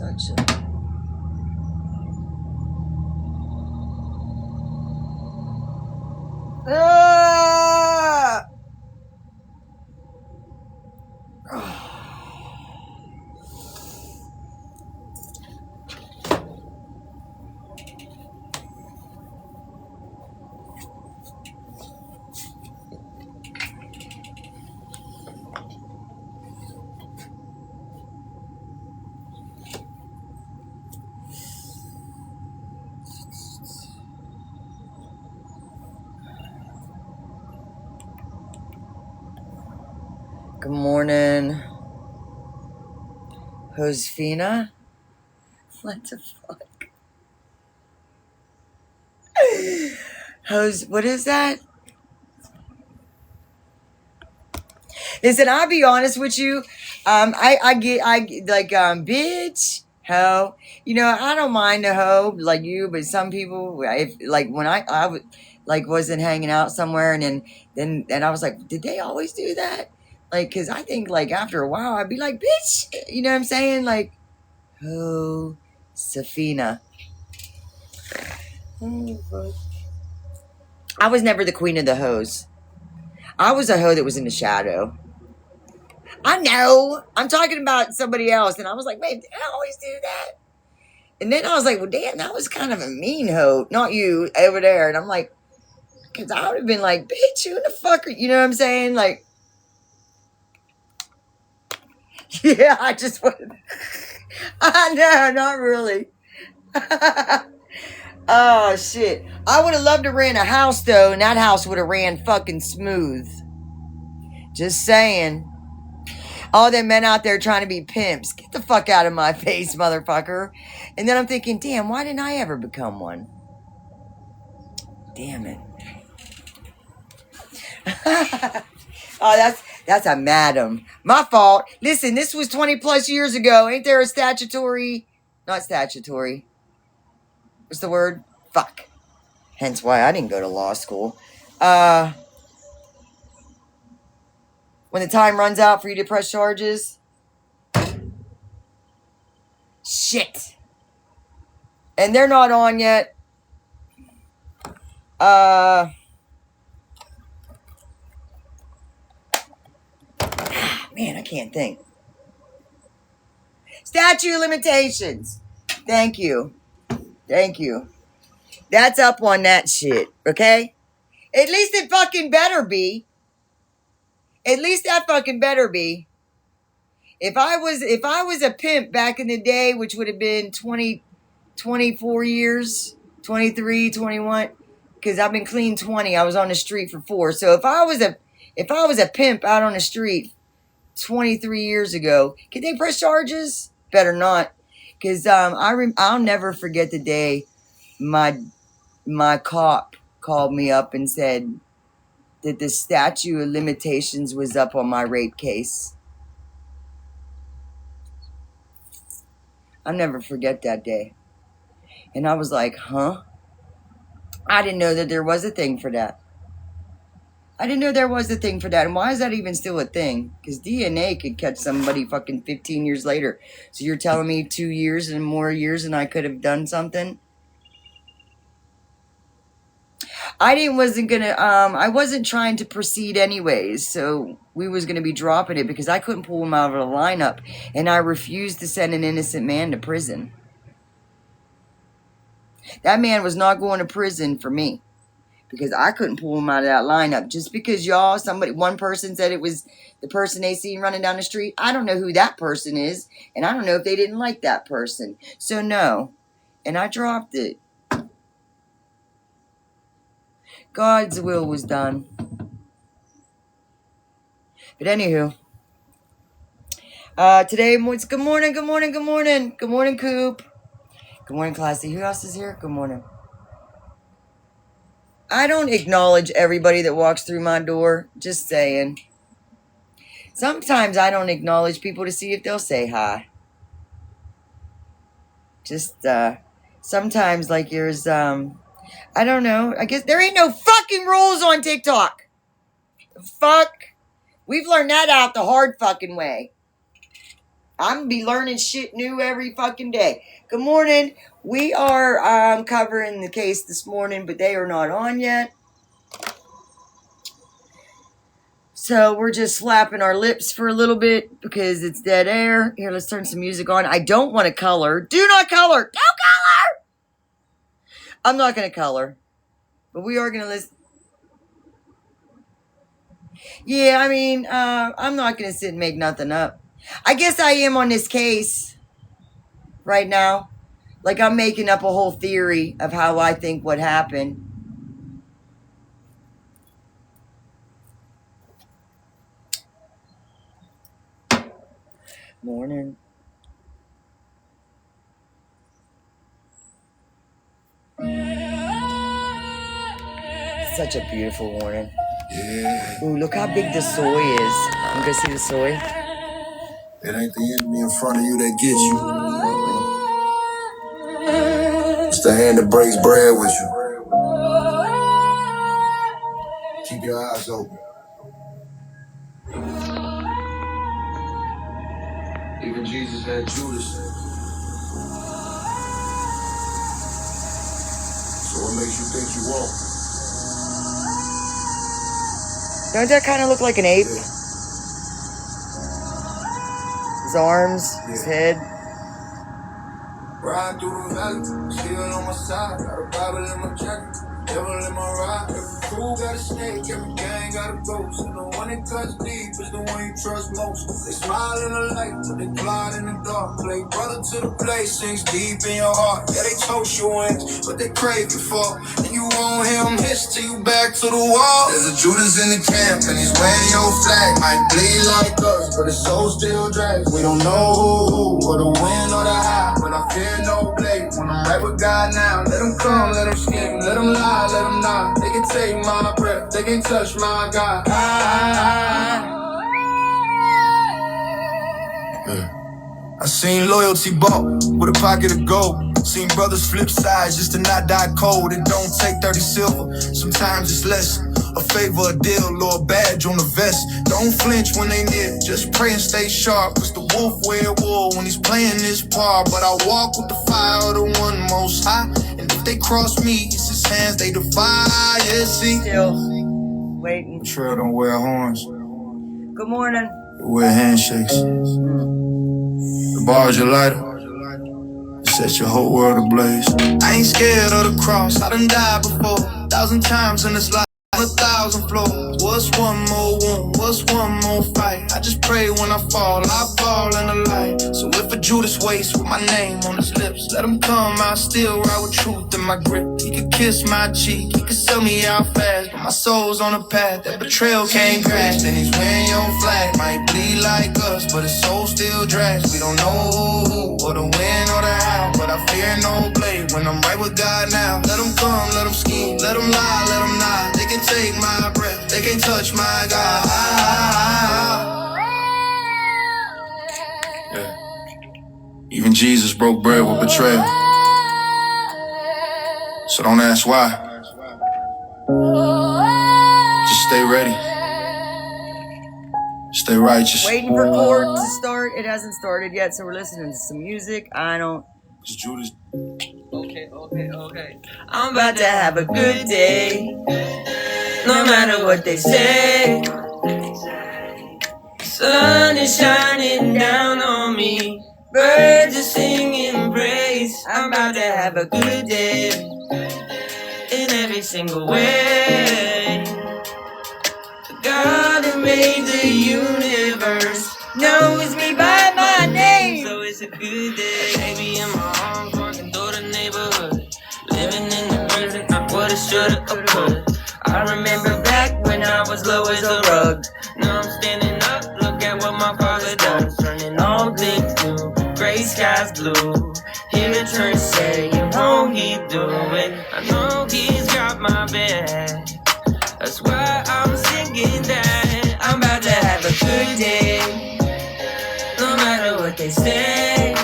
Such a... Ah! Good morning, Josefina. What the fuck? What is that? Listen, I'll be honest with you. I get like, bitch, hoe. You know, I don't mind a hoe like you, but some people, if like when I would like wasn't hanging out somewhere, and then I was like, did they always do that? Like, cause I think like after a while, I'd be like, bitch, you know what I'm saying? Like, oh, Safina. I was never the queen of the hoes. I was a hoe that was in the shadow. I know. I'm talking about somebody else. And I was like, wait, did I always do that? And then I was like, well, damn, that was kind of a mean hoe. Not you, over there. And I'm like, because I would have been like, bitch, who the fuck are you? You know what I'm saying? Like, yeah, I just wanted. No, not really. Oh, shit. I would have loved to rent a house, though, and that house would have ran fucking smooth. Just saying. All them men out there trying to be pimps. Get the fuck out of my face, motherfucker. And then I'm thinking, damn, why didn't I ever become one? Damn it. Oh, that's a madam. My fault. Listen, this was 20 plus years ago. Ain't there a statutory... Not statutory. What's the word? Fuck. Hence why I didn't go to law school. When the time runs out for you to press charges. Shit. And they're not on yet. Man, I can't think. Statute of limitations. Thank you. Thank you. That's up on that shit, okay? At least it fucking better be. At least that fucking better be. If I was a pimp back in the day, which would have been 24 years, 23, 21, because I've been clean 20. I was on the street for 4. So if I was a pimp out on the street 23 years ago, could they press charges? Better not, because I'll never forget the day my cop called me up and said that the statute of limitations was up on my rape case. I'll never forget that day. And I was like, huh? I didn't know that there was a thing for that. I didn't know there was a thing for that. And why is that even still a thing? Because DNA could catch somebody fucking 15 years later. So you're telling me 2 years and more years and I could have done something? I wasn't trying to proceed anyways. So we was going to be dropping it because I couldn't pull him out of the lineup. And I refused to send an innocent man to prison. That man was not going to prison for me. Because I couldn't pull him out of that lineup. Just because one person said it was the person they seen running down the street. I don't know who that person is. And I don't know if they didn't like that person. So no. And I dropped it. God's will was done. But anywho. Today, it's good morning, good morning, good morning. Good morning, Coop. Good morning, Classy. Who else is here? Good morning. I don't acknowledge everybody that walks through my door. Just saying. Sometimes I don't acknowledge people to see if they'll say hi. Just, sometimes like yours, I don't know. I guess there ain't no fucking rules on TikTok. Fuck. We've learned that out the hard fucking way. I'm be learning shit new every fucking day. Good morning. We are covering the case this morning, but they are not on yet. So we're just slapping our lips for a little bit because it's dead air. Here, let's turn some music on. I don't want to color. Do not color. Don't color. I'm not going to color, but we are going to listen. Yeah, I mean, I'm not going to sit and make nothing up. I guess I am on this case right now. Like, I'm making up a whole theory of how I think what happened. Morning. Such a beautiful morning. Yeah. Ooh, look how big the soy is. I'm gonna see the soy. It ain't the enemy in front of you that gets you. It's the hand that breaks bread with you. Keep your eyes open. Even Jesus had Judas. So what makes you think you won't? Don't that kind of look like an ape? Yeah. His arms, his head. Ride through the valley, still on my side. Got a Bible in my jacket, devil in my ride. Every crew got a snake, every gang got a ghost. And the one that cuts deep is the one you trust most. They smile in the light, but they glide in the dark. Play brother to the play, sinks deep in your heart. Yeah, they toast your wins, but they crave you for. And you won't hear them hiss till you back to the wall. There's a Judas in the camp, and he's wearing your flag. Might bleed like us, but his soul still drags. We don't know who, or the win or the high, but I fear no blade. When I'm right with God now, let him come, let him scheme, let him lie, let him not. They can take my breath, they can touch my God. I seen loyalty bought with a pocket of gold. Seen brothers flip sides just to not die cold. It don't take 30 silver, sometimes it's less. A favor, a deal, or a badge on the vest. Don't flinch when they near, just pray and stay sharp. Cause the wolf wear wool when he's playing his part. But I walk with the fire of the one most high. And if they cross me, it's his hands they defy. Yeah, see. Still waiting. Trail don't wear horns. Good morning. They wear handshakes. The bar's your lighter. Set your whole world ablaze. I ain't scared of the cross. I done died before 1,000 times in this life. 1,000 floors. What's one more wound? What's one more fight? I just pray when I fall in the light. So if a Judas waits with my name on his lips, let him come. I still ride with truth in my grip. He could kiss my cheek, he could sell me out fast, but my soul's on a path that betrayal can't crash. Then he's wearing your flag, might bleed like us, but his soul still drags. We don't know who, or the when or the how, but I fear no blade when I'm right with God now. Let him come, let him scheme, let him lie, let him not. They can take my breath, they can't touch my God. Yeah. Even Jesus broke bread with betrayal. So don't ask why. Just stay ready. Stay righteous. Waiting for court to start. It hasn't started yet, so we're listening to some music. I don't. Cause Judas. Okay. I'm about to have a good day. No matter what they say. Sun is shining down on me. Birds are singing praise. I'm about to have a good day. In every single way. The God who made the universe knows me by my name. So it's a good day. Baby in my arms, walking through the neighborhood. Living in the present, not what it shoulda or coulda. I remember back when I was low as a rug. Now I'm standing up, look at what my father done. Turning all things blue, gray skies blue. Hear the church say, you won't he do it. I know he's got my back. That's why I'm singing that. I'm about to have a good day. No matter what they say.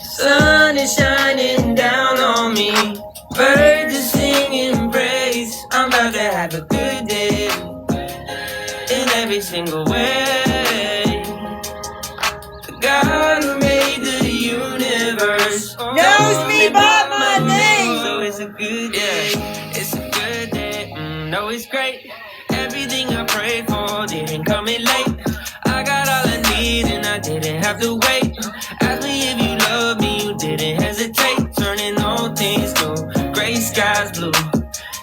Sun is shining down on me. Birds are singing praise. I'm about to have a good day. In every single way. have to wait. Ask me if you love me, you didn't hesitate. Turning all things to gray skies blue.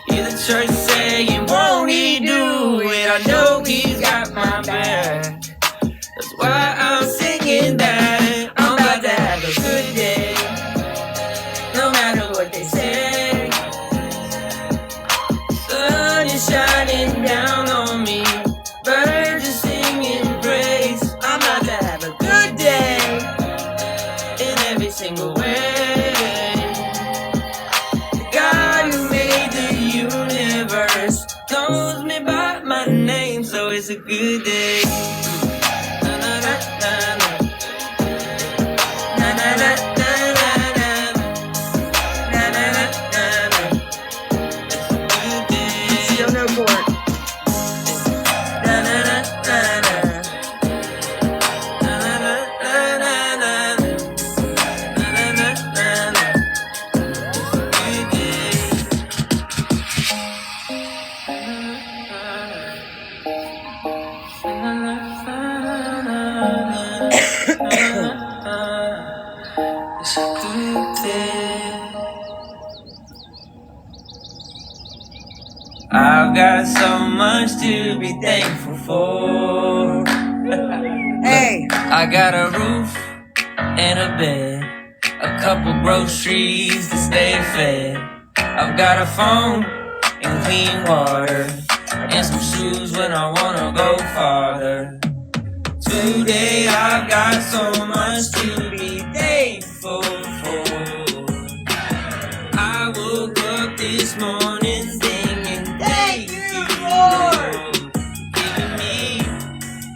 Hear the church saying, won't he do it? I know he's got my back. That's why I'm singing that I'm about to have a good day. No matter what they say. Sun is shining down on me. Birds are singing praise. I'm about to have a good day. In every single way. The God who made the universe knows me by my name, so it's a good day. Na na na na na. Na na na na na na. Na na na na na. It's a good day. Still no court. Na na na na na. Na na na na na na. Na na na na na. It's a good day. I've got so much to be thankful for. Hey. I got a roof and a bed, a couple groceries to stay fed. I've got a phone and clean water, and some shoes when I wanna go farther. Today I've got so much to be thankful for. I woke up this morning thinking, thank you, Lord, giving me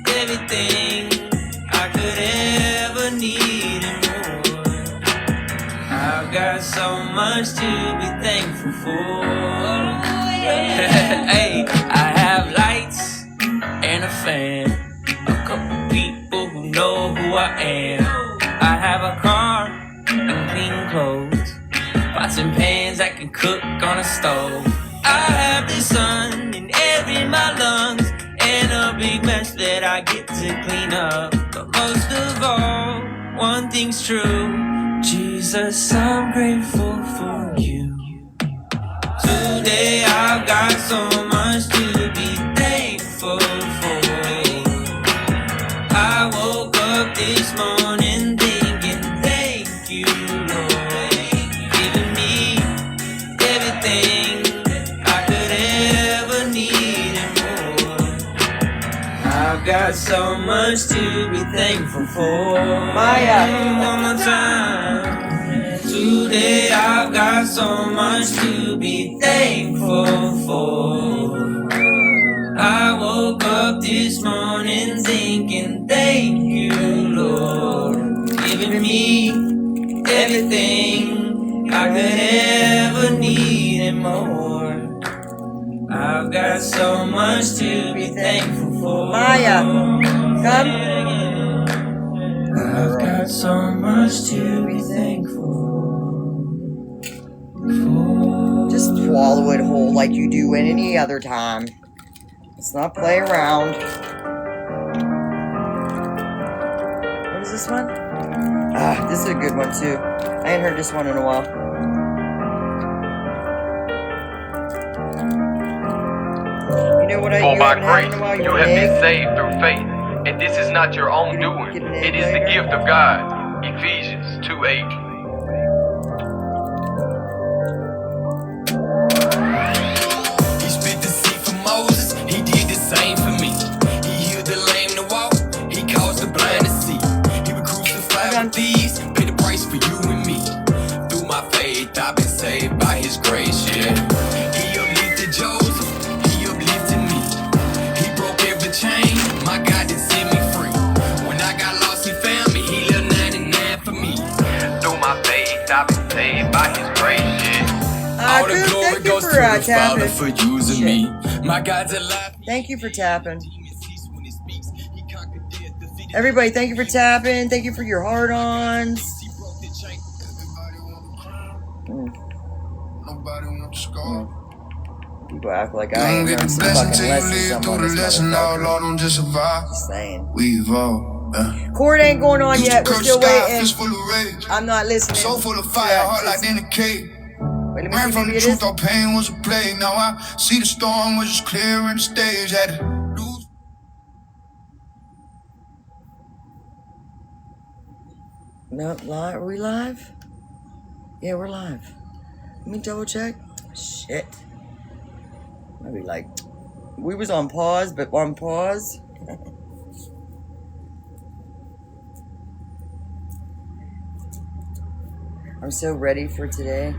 everything I could ever need and more. I've got so much to be thankful for. Hey, I have lights and a fan, a couple people who know who I am. I have a car and clean clothes, pots and pans I can cook on a stove. I have the sun in every my lungs, and a big mess that I get to clean up. But most of all, one thing's true, Jesus, I'm grateful for you. Today I've got so much to be thankful for. I woke up this morning thinking, thank you, Lord, giving me everything I could ever need and more. I've got so much to be thankful for. Maya. One more time. Today I've got so much to be thankful for. I woke up this morning thinking, thank you, Lord, giving me everything I could ever need and more. I've got so much to be thankful for. Maya, come. I've got so much to be thankful for. Just swallow it whole like you do at any other time. Let's not play around. What is this one? Ah, this is a good one too. I ain't heard this one in a while. You know what I For you by haven't had grace in a while? you Your have been egg. saved through faith, and this is not your own doing. Get an egg It is the later. gift of God. Ephesians 2:8. He split the sea for Moses, he did the same for me. He healed the lame to walk, he caused the blind to see. He was crucified with thieves, paid the price for you and me. Through my faith, I've been saved by his grace, yeah. He uplifted Joseph, he uplifted me. He broke every chain, my God did set me free. When I got lost, he found me, he left 99 for me. Through my faith, I've been saved by his grace, yeah. All the Chris, glory thank you goes for to the Father tapping. for using me. My God's alive. Thank you for tapping. Everybody, thank you for tapping. Thank you for your hard-ons. People act like I ain't learned some fucking lessons. Someone is motherfucker. Lord, don't just survive. Just saying. We evolve. Court ain't going on yet. We're still waiting. Fist full of rage. I'm not listening. So full of fire, heart locked in a cave. Wait, let me Ran see. from Maybe the it truth, is. thought pain was a plague. Now I see the storm was just clearing the stage. Had to lose. No, live. Are we live? Yeah, we're live. Let me double check. Shit. I'd be like, we was on pause, but on pause. I'm so ready for today.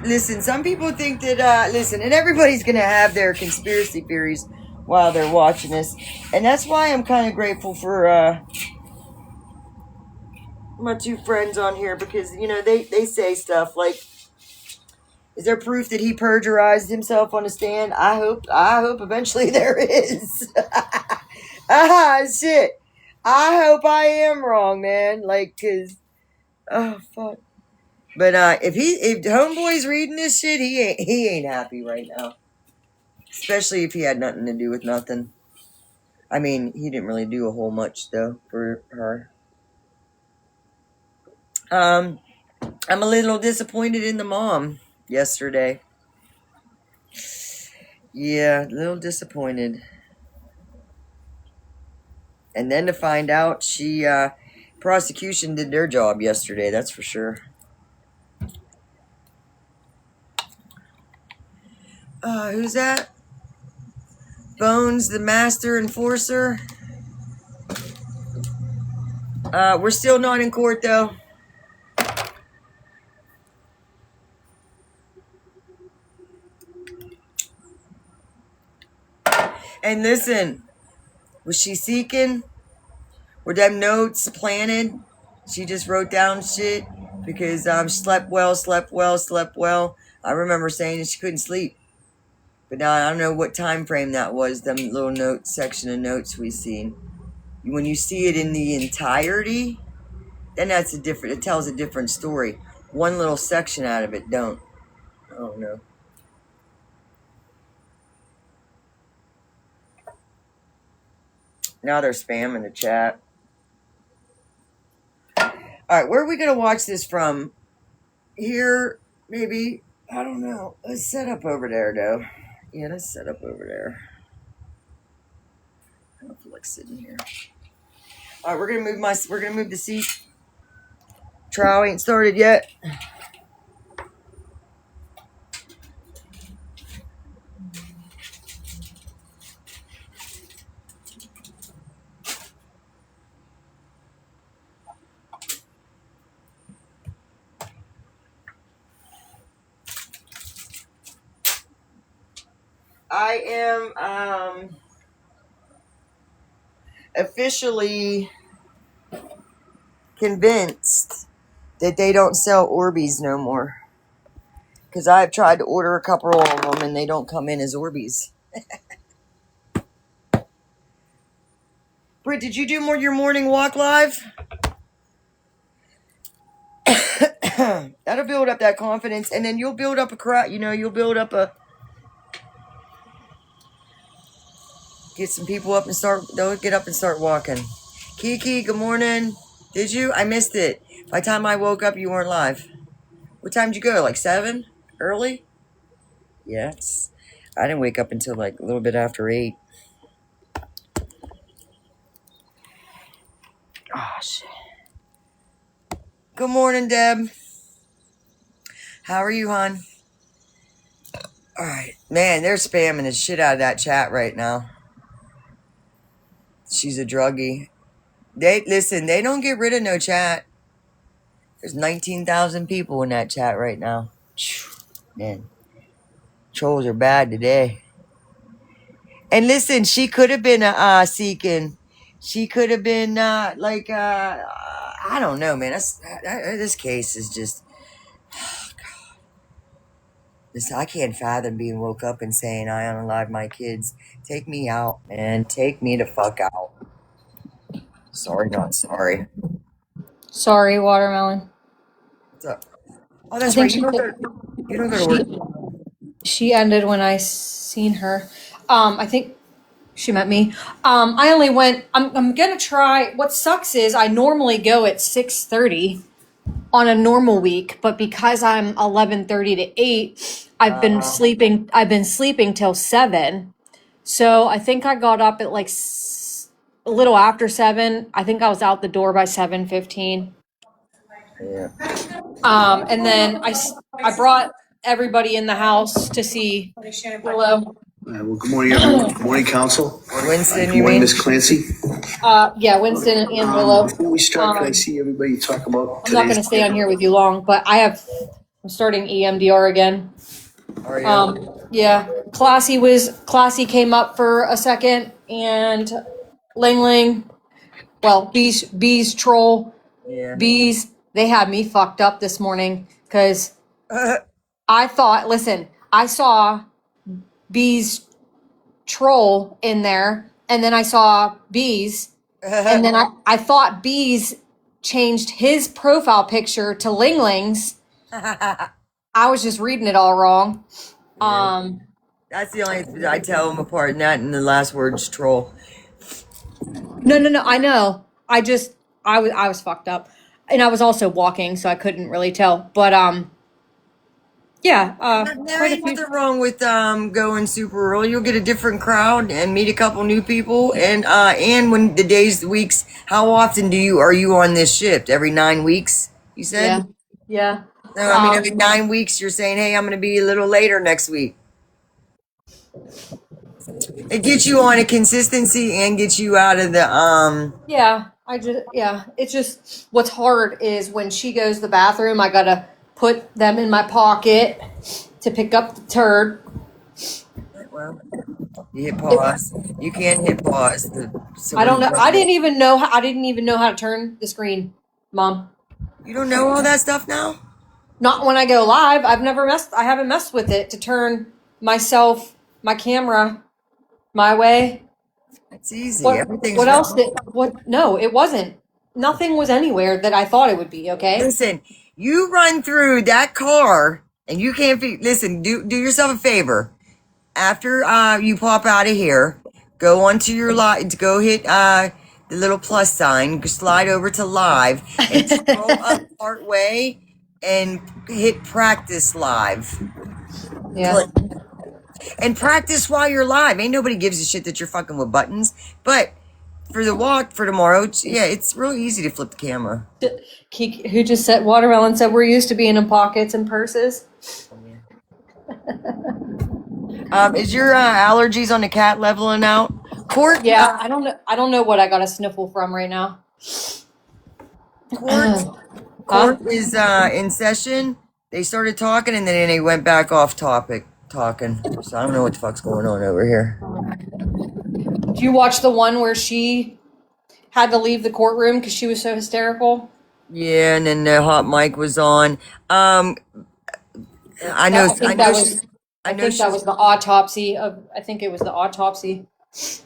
Listen, some people think that, listen, and everybody's going to have their conspiracy theories while they're watching this. And that's why I'm kind of grateful for my two friends on here because, you know, they say stuff like, is there proof that he perjurized himself on a stand? I hope eventually there is. Shit. I hope I am wrong, man. Like, cause, oh fuck. But if homeboy's reading this shit, he ain't happy right now. Especially if he had nothing to do with nothing. I mean, he didn't really do a whole much though for her. I'm a little disappointed in the mom yesterday. Yeah, a little disappointed. And then to find out prosecution did their job yesterday, that's for sure. Who's that? Bones, the master enforcer. We're still not in court though. And listen, was she seeking? Were them notes planted? She just wrote down shit because slept well. I remember saying that she couldn't sleep. But now I don't know what time frame that was, them little notes, section of notes we seen. When you see it in the entirety, then it tells a different story. One little section out of it don't. I don't know. Now they're spamming the chat. Alright, where are we gonna watch this from? Here, maybe. I don't know. Let's set up over there though. Yeah, let's set up over there. I don't feel like sitting here. Alright, we're gonna move the seat. Trial ain't started yet. I am officially convinced that they don't sell Orbeez no more. Because I've tried to order a couple of them and they don't come in as Orbeez. Britt, did you do your morning walk live? That'll build up that confidence and then you'll build up a crowd. You know, you'll build up get some people up and they'll get up and start walking. Kiki, good morning. Did you? I missed it. By the time I woke up, you weren't live. What time did you go? Like 7? Early? Yes. I didn't wake up until like a little bit after 8. Oh, shit. Good morning, Deb. How are you, hon? All right. Man, they're spamming the shit out of that chat right now. She's a druggie. They don't get rid of no chat. There's 19,000 people in that chat right now. Man, trolls are bad today. And listen, she could have been seeking. She could have been I don't know, man. This case is just. Oh, God. Listen, I can't fathom being woke up and saying I unalive my kids. Take me out, man. Take me the fuck out. Sorry, not sorry. Sorry, watermelon. What's up? Oh, that's I think right. You don't go to work. she ended when I seen her. I think She met me. I only went. I'm gonna try. What sucks is I normally go at 6:30 on a normal week, but because I'm 11:30 to 8, I've been sleeping. I've been sleeping till 7. So I think I got up at like a little after 7. I think I was out the door by 7:15. Yeah. And then I brought everybody in the house to see Willow. Well, good morning, everyone. Good morning, Council. Winston, Good you morning, mean? Miss Clancy. Yeah, Winston and Willow. Before we start, can I see everybody talk about I'm not going to stay on here with you long, but I'm starting EMDR again. Are you? Yeah, Classy came up for a second, and Ling Ling, well, Bees Troll, Yeah. Bees, they had me fucked up this morning because I saw Bees Troll in there, and then I saw Bees, and then I thought Bees changed his profile picture to Ling Ling's. I was just reading it all wrong. That's the only I tell them apart. And that and the last word's troll. No. I know. I was fucked up, and I was also walking, so I couldn't really tell. But yeah. There ain't nothing wrong with going super early. You'll get a different crowd and meet a couple new people. And when the days, the weeks, how often are you on this shift? Every 9 weeks? You said. Yeah. So, I mean, every 9 weeks, you're saying, "Hey, I'm going to be a little later next week." It gets you on a consistency and gets you out of the Yeah. It's just what's hard is when she goes to the bathroom, I gotta put them in my pocket to pick up the turd. Well, you hit pause. You can't hit pause. I don't know. I didn't even know. I didn't even know how to turn the screen, Mom. You don't know all that stuff now? Not when I go live. I haven't messed with it to turn my camera, my way. It's easy. What? Everything's What else did? What? No, it wasn't. Nothing was anywhere that I thought it would be. Okay. Listen, you run through that car and you can't listen, do yourself a favor. After you pop out of here, go onto your go hit the little plus sign, slide over to live and scroll up part way and hit practice live. Yeah. And practice while you're live. Ain't nobody gives a shit that you're fucking with buttons. But for the walk for tomorrow, it's real easy to flip the camera. Who just said Watermelon said we're used to being in pockets and purses. Is your allergies on the cat leveling out? Court? Yeah, I don't know. I don't know what I got a sniffle from right now. Court is in session. They started talking and then they went back off topic talking. So I don't know what the fuck's going on over here. Did you watch the one where she had to leave the courtroom because she was so hysterical? Yeah, and then the hot mic was on. I know. I think that was the autopsy of. I think it was the autopsy.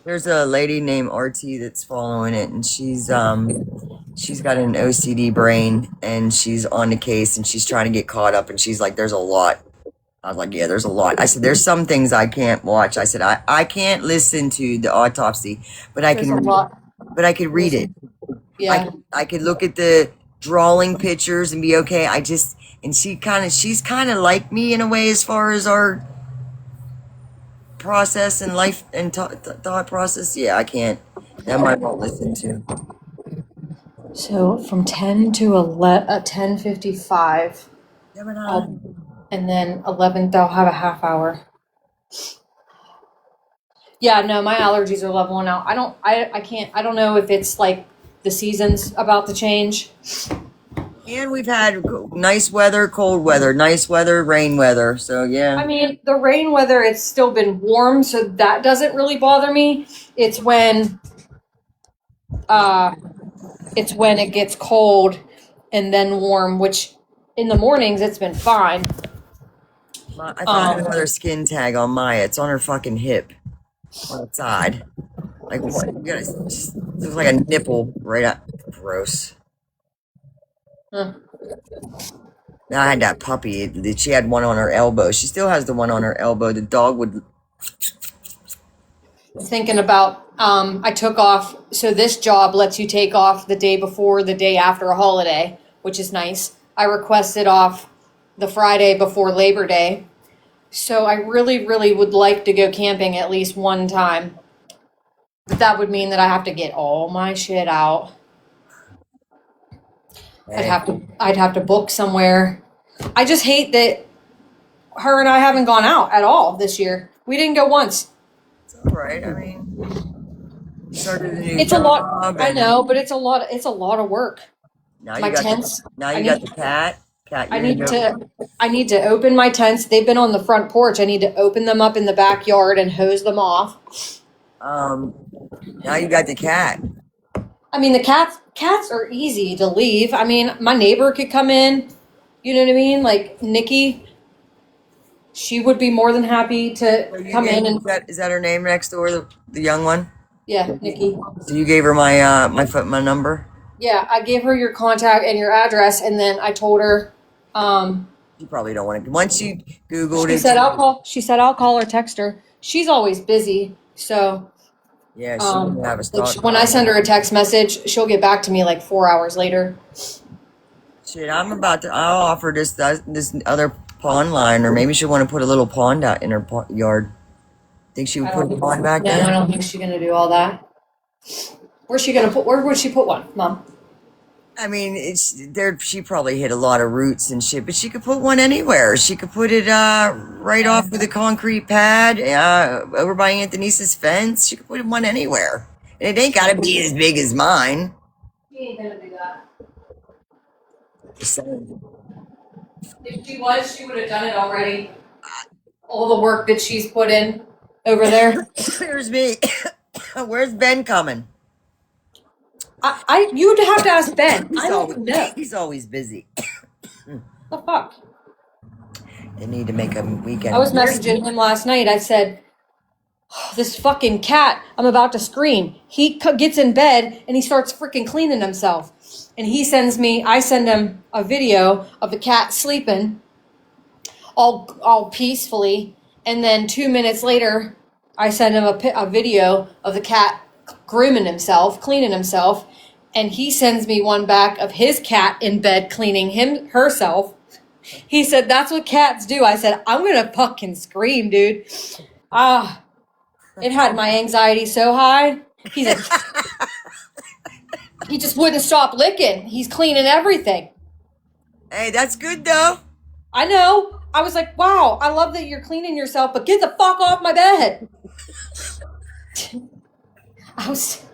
There's a lady named RT that's following it, and she's got an OCD brain, and she's on the case, and she's trying to get caught up, and she's like, "There's a lot." I was like, "Yeah, there's a lot." I said, "There's some things I can't watch." I said, "I can't listen to the autopsy, but I can read it. Yeah, I could look at the drawing pictures and be okay. She's kind of like me in a way as far as our process and life and thought process. Yeah, I can't. That might not listen to. So from 10 to 10:55, and then 11th I'll have a half hour. Yeah, no, my allergies are leveling out. I can't. I don't know if it's like the season's about to change. And we've had nice weather, cold weather, nice weather, rain weather. So yeah. I mean, the rain weather, it's still been warm, so that doesn't really bother me. It's when it gets cold and then warm, which in the mornings it's been fine. I found another skin tag on Maya. It's on her fucking hip, on the side. Like what? You gotta just looks like a nipple right up. Gross. Now I had that puppy. She had one on her elbow. She still has the one on her elbow. The dog would. thinking about, I took off. So this job lets you take off the day before, the day after a holiday, which is nice. I requested off the Friday before Labor Day. So I really, really would like to go camping at least one time. But that would mean that I have to get all my shit out. I'd have to book somewhere. I just hate that her and I haven't gone out at all this year. We didn't go once. It's all right. I mean, started a new It's a lot. job. I and know, but it's a lot. It's a lot of work. Now My you got tents. now I you got need. the cat. Cat, I you're need gonna go. to. I need to open my tents. They've been on the front porch. I need to open them up in the backyard and hose them off. Now you got the cat. I mean, the cats are easy to leave. I mean, my neighbor could come in. You know what I mean? Like Nikki, she would be more than happy to So you come gave, in and is that her name next door, the young one? yeah, Nikki. So you gave her my number. Yeah, I gave her your contact and your address, and then I told her. You probably don't want to. Once you Googled She it, said I'll call. She said I'll call or text her. She's always busy, so yeah, she didn't have a like stock. when I send her a text message, she'll get back to me like 4 hours later. Shit, I'll offer this other pond line, or maybe she'll want to put a little pond out in her yard. Think she would put a pond back No, I there? don't think she's gonna do all that. Where's she gonna put? Where would she put one, Mom? I mean, it's there. She probably hit a lot of roots and shit, but she could put one anywhere. She could put it right off with a concrete pad over by Anthony's fence. She could put one anywhere, and it ain't got to be as big as mine. She ain't gonna do that. Just saying. If she was, she would have done it already. All the work that she's put in over there. Here's me. Where's Ben coming? You'd have to ask Ben. I don't know. He's always busy. The fuck. They need to make a weekend. I was messaging him last night. I said, oh, this fucking cat, I'm about to scream. He gets in bed and he starts freaking cleaning himself. And I send him a video of the cat sleeping all peacefully. And then 2 minutes later, I send him a video of the cat grooming himself, cleaning himself. And he sends me one back of his cat in bed cleaning herself. He said, that's what cats do. I said, I'm going to fucking scream, dude. It had my anxiety so high. He said, he just wouldn't stop licking. He's cleaning everything. Hey, that's good though. I know. I was like, wow, I love that you're cleaning yourself, but get the fuck off my bed. I was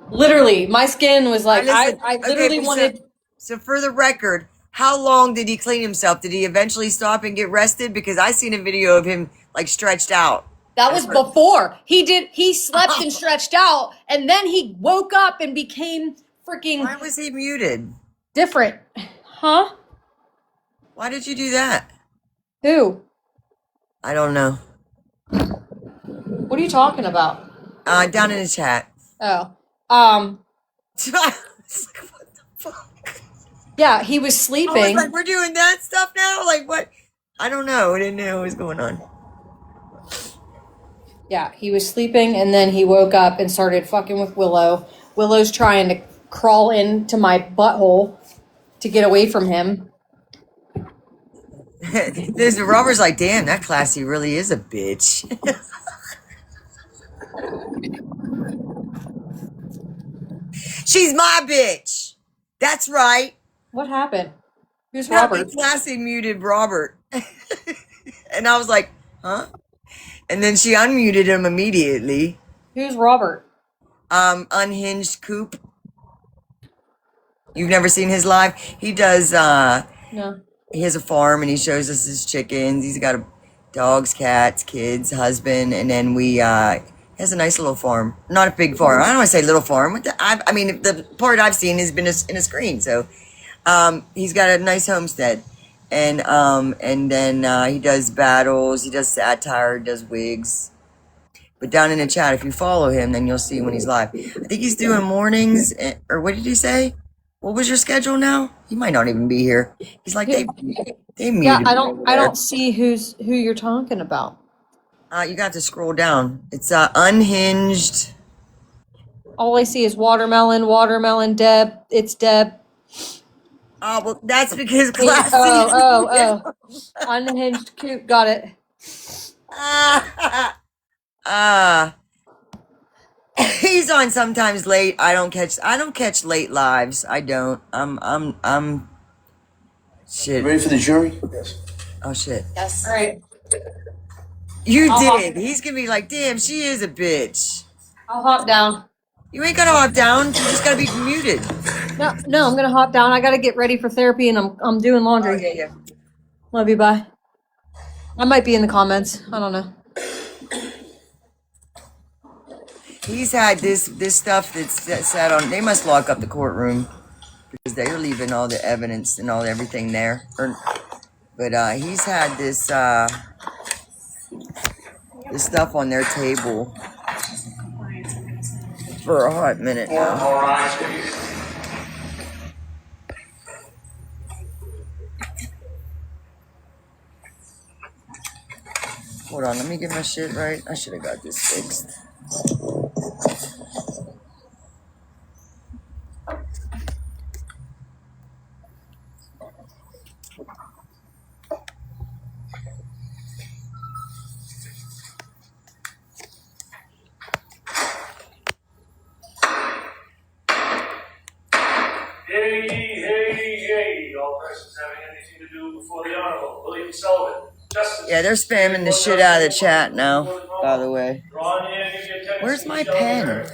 literally, my skin was like, I literally wanted. So for the record, how long did he clean himself? Did he eventually stop and get rested? Because I seen a video of him like stretched out. That was before he slept and stretched out, and then he woke up and became freaking. Why was he muted? Different. Huh? Why did you do that? Who? I don't know. What are you talking about? Down in the chat. Oh. What the fuck? Yeah, he was I was sleeping. like, we're doing that stuff now? Like what? I don't know. I didn't know what was going on. Yeah, he was sleeping and then he woke up and started fucking with Willow. Willow's trying to crawl into my butthole to get away from him. There's Robert's like, damn, that classy really is a bitch. She's my bitch. That's right. What happened? Who's Probably Robert? Classy muted Robert. And I was like, huh? And then she unmuted him immediately. Who's Robert? Unhinged Coop. You've never seen his live? He does, No. he has a farm and he shows us his chickens. He's got dogs, cats, kids, husband, and then he has a nice little farm. Not a big farm. I don't want to say little farm. I mean, the part I've seen has been in a screen. So, he's got a nice homestead, and then he does battles. He does satire. He does wigs. But down in the chat, if you follow him, then you'll see when he's live. I think he's doing mornings, or what did he say? What was your schedule now? He might not even be here. He's like, they muted Yeah, me I over don't there. see who you're talking about. You got to scroll down. It's unhinged. All I see is watermelon, Deb. It's Deb. Oh, well, that's because Oh, classy. Unhinged, cute. Got it. He's on sometimes late. I don't catch late lives. I don't. Shit. Ready for the jury? Yes. Oh shit. Yes. All right. You I'll did. He's gonna be like, damn, she is a bitch. I'll hop down. You ain't gotta hop down. You just gotta be muted. No, I'm gonna hop down. I gotta get ready for therapy, and I'm doing laundry. Oh, yeah. Love you. Bye. I might be in the comments. I don't know. He's had this stuff that's sat on. They must lock up the courtroom because they're leaving all the evidence and everything there. But he's had this stuff on their table for a hot minute now. Hold on, let me get my shit right. I should have got this fixed. Hey, all persons having anything to do before the Honorable William Sullivan. Justice. Yeah, they're spamming the shit out of the chat now, by the way. Where's my pen?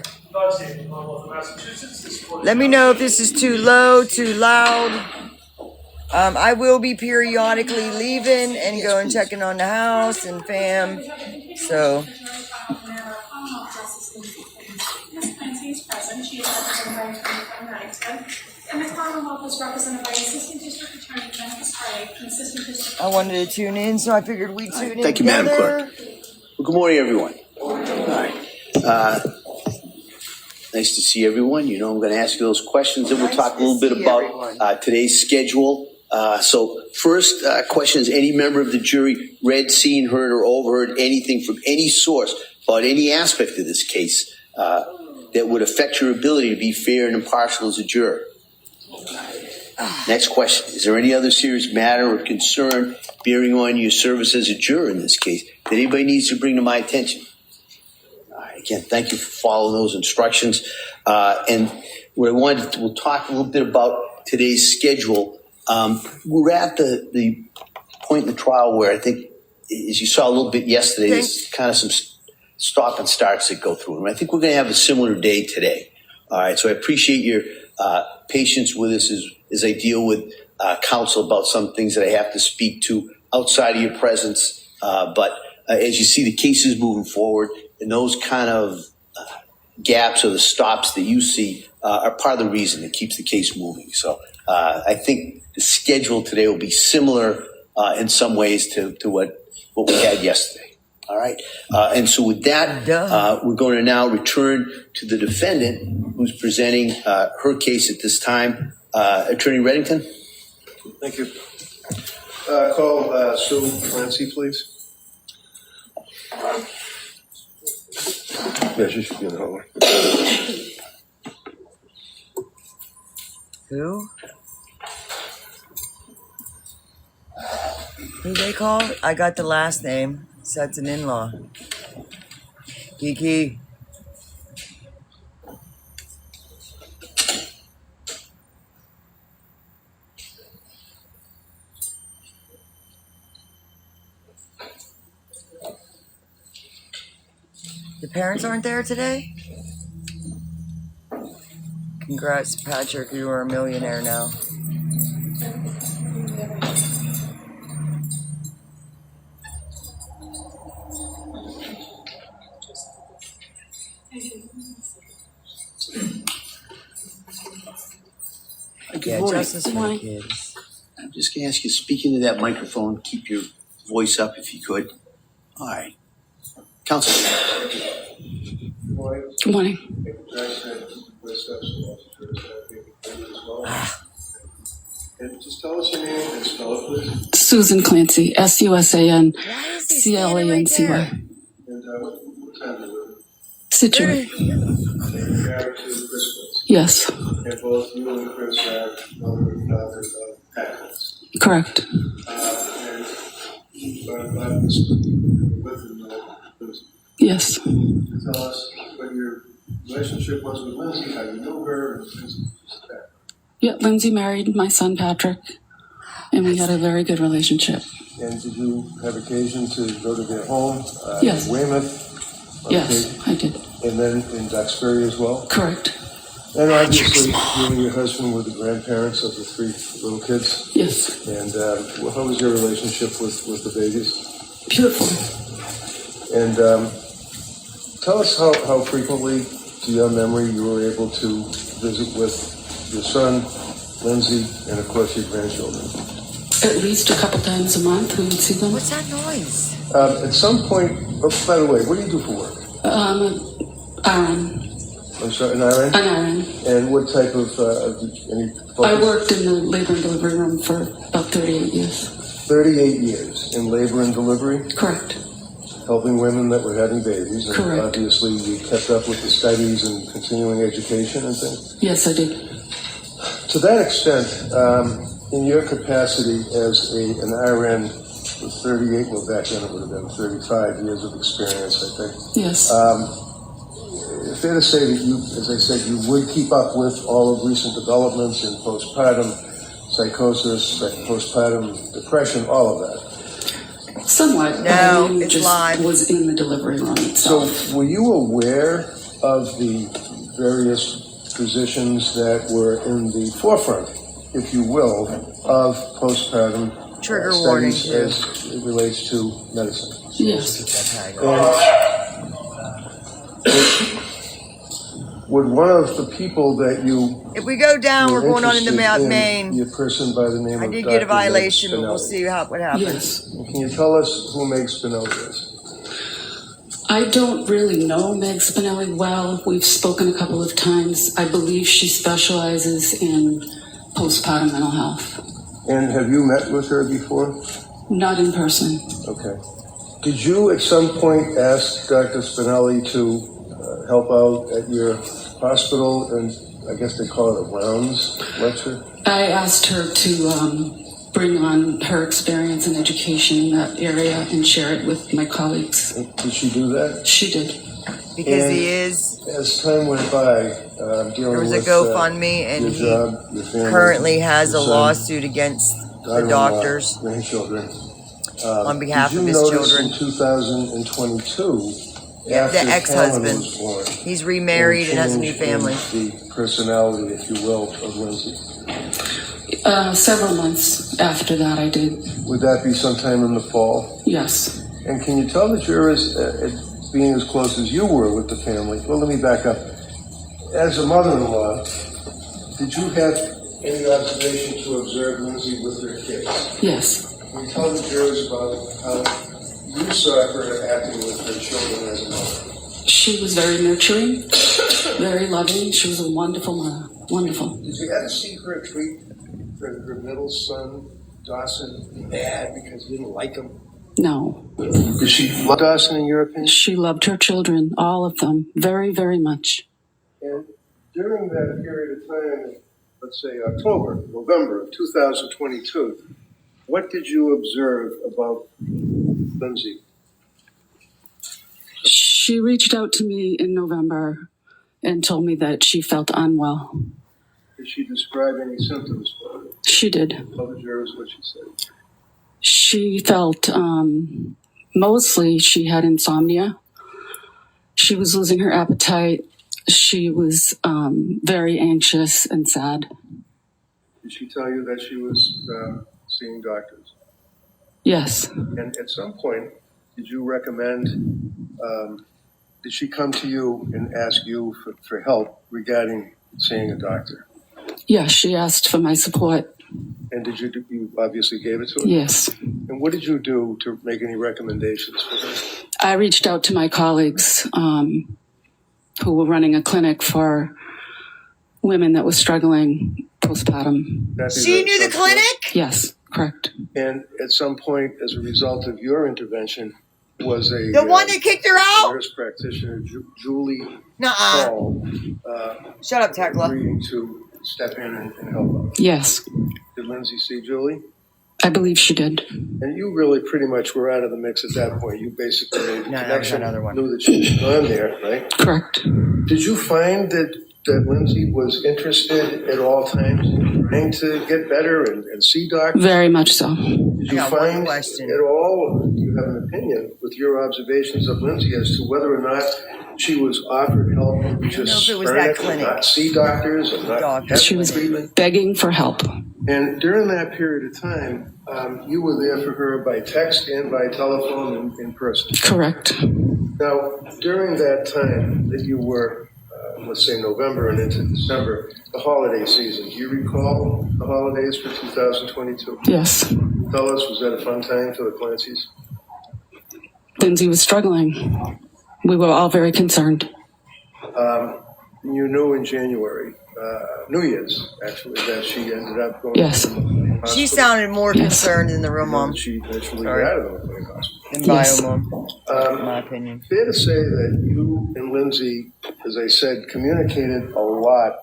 Let me know if this is too low, too loud. I will be periodically leaving and going checking on the house and fam. So. Ms. Clancy is present. She is represented by Attorney Frank Knighton. And the Commonwealth is represented by Assistant District Attorney Justice Craig and Assistant District. I wanted to tune in, so I figured we'd tune in. Thank you, Madam Clerk. Well, good morning, everyone. All right. Nice to see everyone. You know, I'm going to ask you those questions, and we'll talk a little bit about today's schedule. So first question is, any member of the jury read, seen, heard, or overheard anything from any source about any aspect of this case that would affect your ability to be fair and impartial as a juror? Next question. Is there any other serious matter or concern bearing on your service as a juror in this case that anybody needs to bring to my attention? All right, again, thank you for following those instructions. And what I wanted to, we'll talk a little bit about today's schedule. We're at the point in the trial where I think, as you saw a little bit yesterday, there's kind of some stop and starts that go through. And I think we're going to have a similar day today. All right, so I appreciate your patience with us as I deal with counsel about some things that I have to speak to outside of your presence. But as you see the cases moving forward, and those kind of gaps or the stops that you see are part of the reason that keeps the case moving. So I think the schedule today will be similar in some ways to what we had yesterday. All right. And so with that, we're going to now return to the defendant who's presenting her case at this time. Attorney Reddington. Thank you. Call Sue Clancy, please. Yeah, she should be in the hallway. Who? Who they called? I got the last name. So that's an in-law. Kiki. The parents aren't there today? Congrats, Patrick. You are a millionaire now. Good morning. Justice for the kids. I'm just going to ask you, speak into that microphone, keep your voice up if you could. All right. Counsel. Good morning. And just tell us your name and spell it, please. Susan Clancy, SUSAN Why is he standing right CLANCY. there? what time do you live? Situate. And you're married to Chris Prince. Yes, And both you and Chris are mother and father of Teck. correct. And I'm with him, Lindsay. Yes. Tell us what your relationship was with Lindsay, how you knew her, and things like that. Yeah, Lindsay married my son Patrick, and we had a very good relationship. And did you have occasion to go to their home? Yes. In Weymouth? Yes, I did. And then in Duxbury as well? Correct. And obviously, you and your husband were the grandparents of the 3 little kids. Yes. And how was your relationship with the babies? Beautiful. And tell us how frequently, to your memory, you were able to visit with your son, Lindsay, and of course your grandchildren. At least a couple times a month we would see them. What's that noise? At some point, oh, by the way, what do you do for work? RN. I'm sorry, an RN? An RN. And what type of, any focus? I worked in the labor and delivery room for about 38 years. 38 years in labor and delivery? Correct. Helping women that were having babies. And correct. Obviously, you kept up with the studies and continuing education and things? Yes, I did. To that extent, in your capacity as an RN with 38, well, back then it would have been 35 years of experience, I think. Yes. Fair to say that you, as I said, you would keep up with all of recent developments in postpartum psychosis, postpartum depression, all of that. Somewhat. No, but I it's just live. was in the delivery room itself. So were you aware of the various physicians that were in the forefront, if you will, of postpartum Trigger warning, studies too. as it relates to medicine? Yes. Would one of the people that you If we go down, we're were going on in the interested main. be a person by the name I of did Dr. get a violation, Meg but we'll Spinelli? see what happens. Yes. Can you tell us who Meg Spinelli is? I don't really know Meg Spinelli well. We've spoken a couple of times. I believe she specializes in postpartum mental health. And have you met with her before? Not in person. Okay. Did you at some point ask Dr. Spinelli to help out at your hospital, and I guess they call it a rounds lecture? I asked her to bring on her experience and education in that area and share it with my colleagues. Did she do that? She did. Because And he is, as time went by, dealing there was a with GoFundMe, and your he job, your family, currently has a your son, lawsuit against the daughter-in-law, doctors grandchildren. on behalf of his Did you children. notice in 2022, Yeah, after the ex-husband. Callan was born, He's remarried and has a new change in family. the personality, if you will, of Lindsay? Several months after that, I did. Would that be sometime in the fall? Yes. And can you tell the jurors, being as close as you were with the family, well, let me back up. As a mother-in-law, did you have any observation to observe Lindsay with her kids? Yes. Can you tell the jurors about how you saw her acting with her children as a mother? She was very nurturing, very loving. She was a wonderful mother. Wonderful. Did you ever see her treat her middle son, Dawson, bad because you didn't like him? No. Did she love Dawson, in your opinion? She loved her children, all of them, very, very much. And during that period of time, let's say November of 2022, what did you observe about Lindsay? She reached out to me in November and told me that she felt unwell. Did she describe any symptoms for you? She did. Tell the jurors what she said. She felt, mostly she had insomnia. She was losing her appetite. She was very anxious and sad. Did she tell you that she was seeing doctors? Yes. And at some point, did you recommend, did she come to you and ask you for help regarding seeing a doctor? Yes, she asked for my support. And you obviously gave it to her? Yes. And what did you do to make any recommendations for her? I reached out to my colleagues who were running a clinic for women that were struggling postpartum. She knew the clinic? Yes, correct. And at some point, as a result of your intervention, was the one that kicked her out? nurse practitioner, Julie Nuh-uh. Hall, Shut up, Tekla. agreeing to step in and help out. Yes, Did Lindsay see Julie? I believe she did. And you really pretty much were out of the mix at that point. You basically made the No, that was connection, another one. knew that she was gone there, right? Correct. Did you find that Lindsay was interested at all times in trying to get better and see doctors? Very much so. Did you I got one find question. at all, do you have an opinion with your observations of Lindsay as to whether or not she was offered help and just if it was spurn that it, clinic. not see doctors and not Dog. have She was treatment? begging for help. And during that period of time, you were there for her by text and by telephone and in person. Correct. Now, during that time that you were, let's say November and into December, the holiday season, do you recall the holidays for 2022? Yes. Tell us, was that a fun time for the Clancy's? Lindsay was struggling. We were all very concerned. You knew in January, New Year's, actually, that she ended up going Yes. to the hospital. She sounded more Yes. concerned in the room, Mom. She eventually Sorry. got out of the clinic hospital. In Yes. bio, Mom. In my opinion. Fair to say that you and Lindsay, as I said, communicated a lot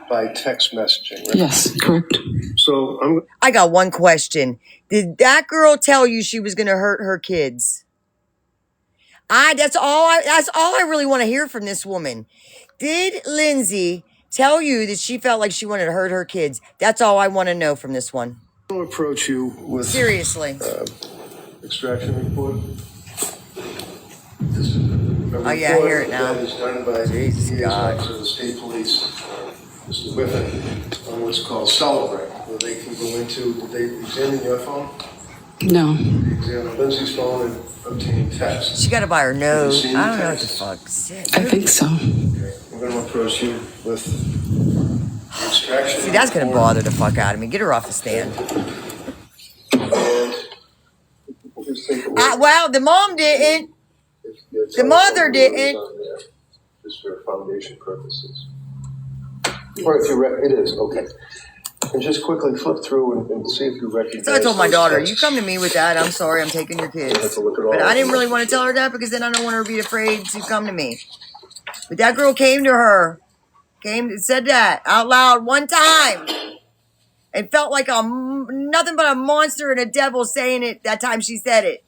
by text messaging, right? Yes, correct. So I got one question. Did that girl tell you she was going to hurt her kids? That's all I really want to hear from this woman. Did Lindsay tell you that she felt like she wanted to hurt her kids? That's all I want to know from this one. I'm going to approach you with Seriously. extraction report. This is a Oh, yeah, I hear it report now. that is done by Jesus the God. officer of the state police, Mr. Whiffen, on what's called Celebrate, where they can go into, did they examine your phone? No. They examined Lindsay's phone and obtained texts. She got to buy her nose. seen I don't know what the texts? fuck. Shit. I think so. Okay, I'm going to approach you with the extraction. See, that's going to report. bother the fuck out of me. Get her off the stand. And just take a look. Well, the mom didn't. It's The mother on didn't. there, just for foundation purposes. Or if you it is, okay. And just quickly flip through and see if you recognize. So I told my those daughter, texts. you come to me with that. I'm sorry, I'm taking your kids. Have to look at all But of I didn't them. really want to tell her that because then I don't want her to be afraid to come to me. But that girl came to her, said that out loud one time. And felt like nothing but a monster and a devil saying it that time she said it.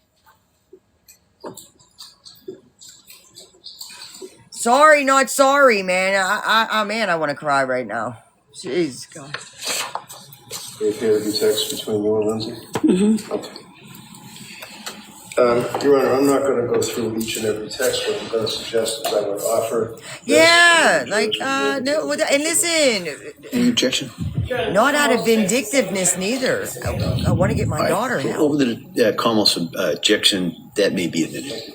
Sorry, not sorry, man. I want to cry right now. Jeez, God. They appear to be texts between you and Lindsay? Mm-hmm. Okay. Your Honor, I'm not going to go through each and every text. What I'm going to suggest is I would offer. Yeah, like, no, and listen, Any objection? not out of vindictiveness neither. I want to get my daughter All right, help. over the Carmel's objection, that may be admitted.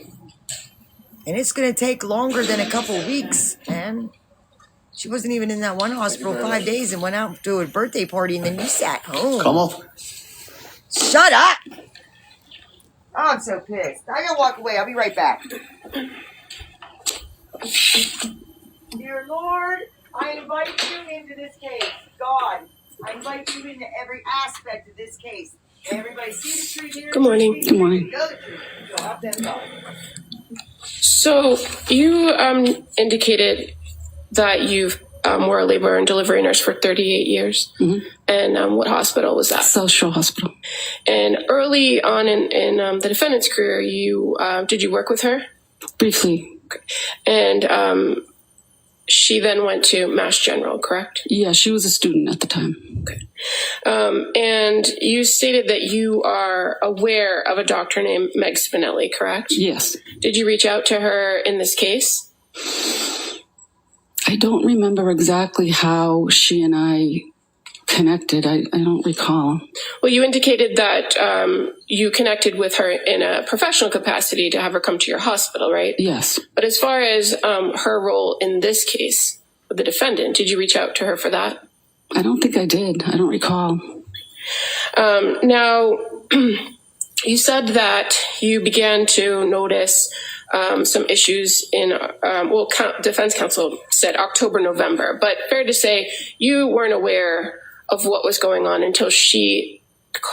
And it's going to take longer than a couple weeks, man. She wasn't even in that one hospital 5 days and went out to a birthday party and then you sat home. Carmel? Shut up! Oh, I'm so pissed. I gotta walk away. I'll be right back. Dear Lord, I invite you into this case. God, I invite you into every aspect of this case. Everybody see the tree here? Good morning. Good morning. Go to the tree. Go up them go. So you indicated that you were a labor and delivery nurse for 38 years. Mm-hmm. And what hospital was that? South Shore Hospital. And early on in the defendant's career, did you work with her? Briefly. Okay. And she then went to Mass General, correct? Yeah, she was a student at the time. Okay. And you stated that you are aware of a doctor named Meg Spinelli, correct? Yes. Did you reach out to her in this case? I don't remember exactly how she and I connected. I don't recall. Well, you indicated that you connected with her in a professional capacity to have her come to your hospital, right? Yes. But as far as her role in this case with the defendant, did you reach out to her for that? I don't think I did. I don't recall. Now, you said that you began to notice some issues in, defense counsel said October, November, but fair to say you weren't aware of what was going on until she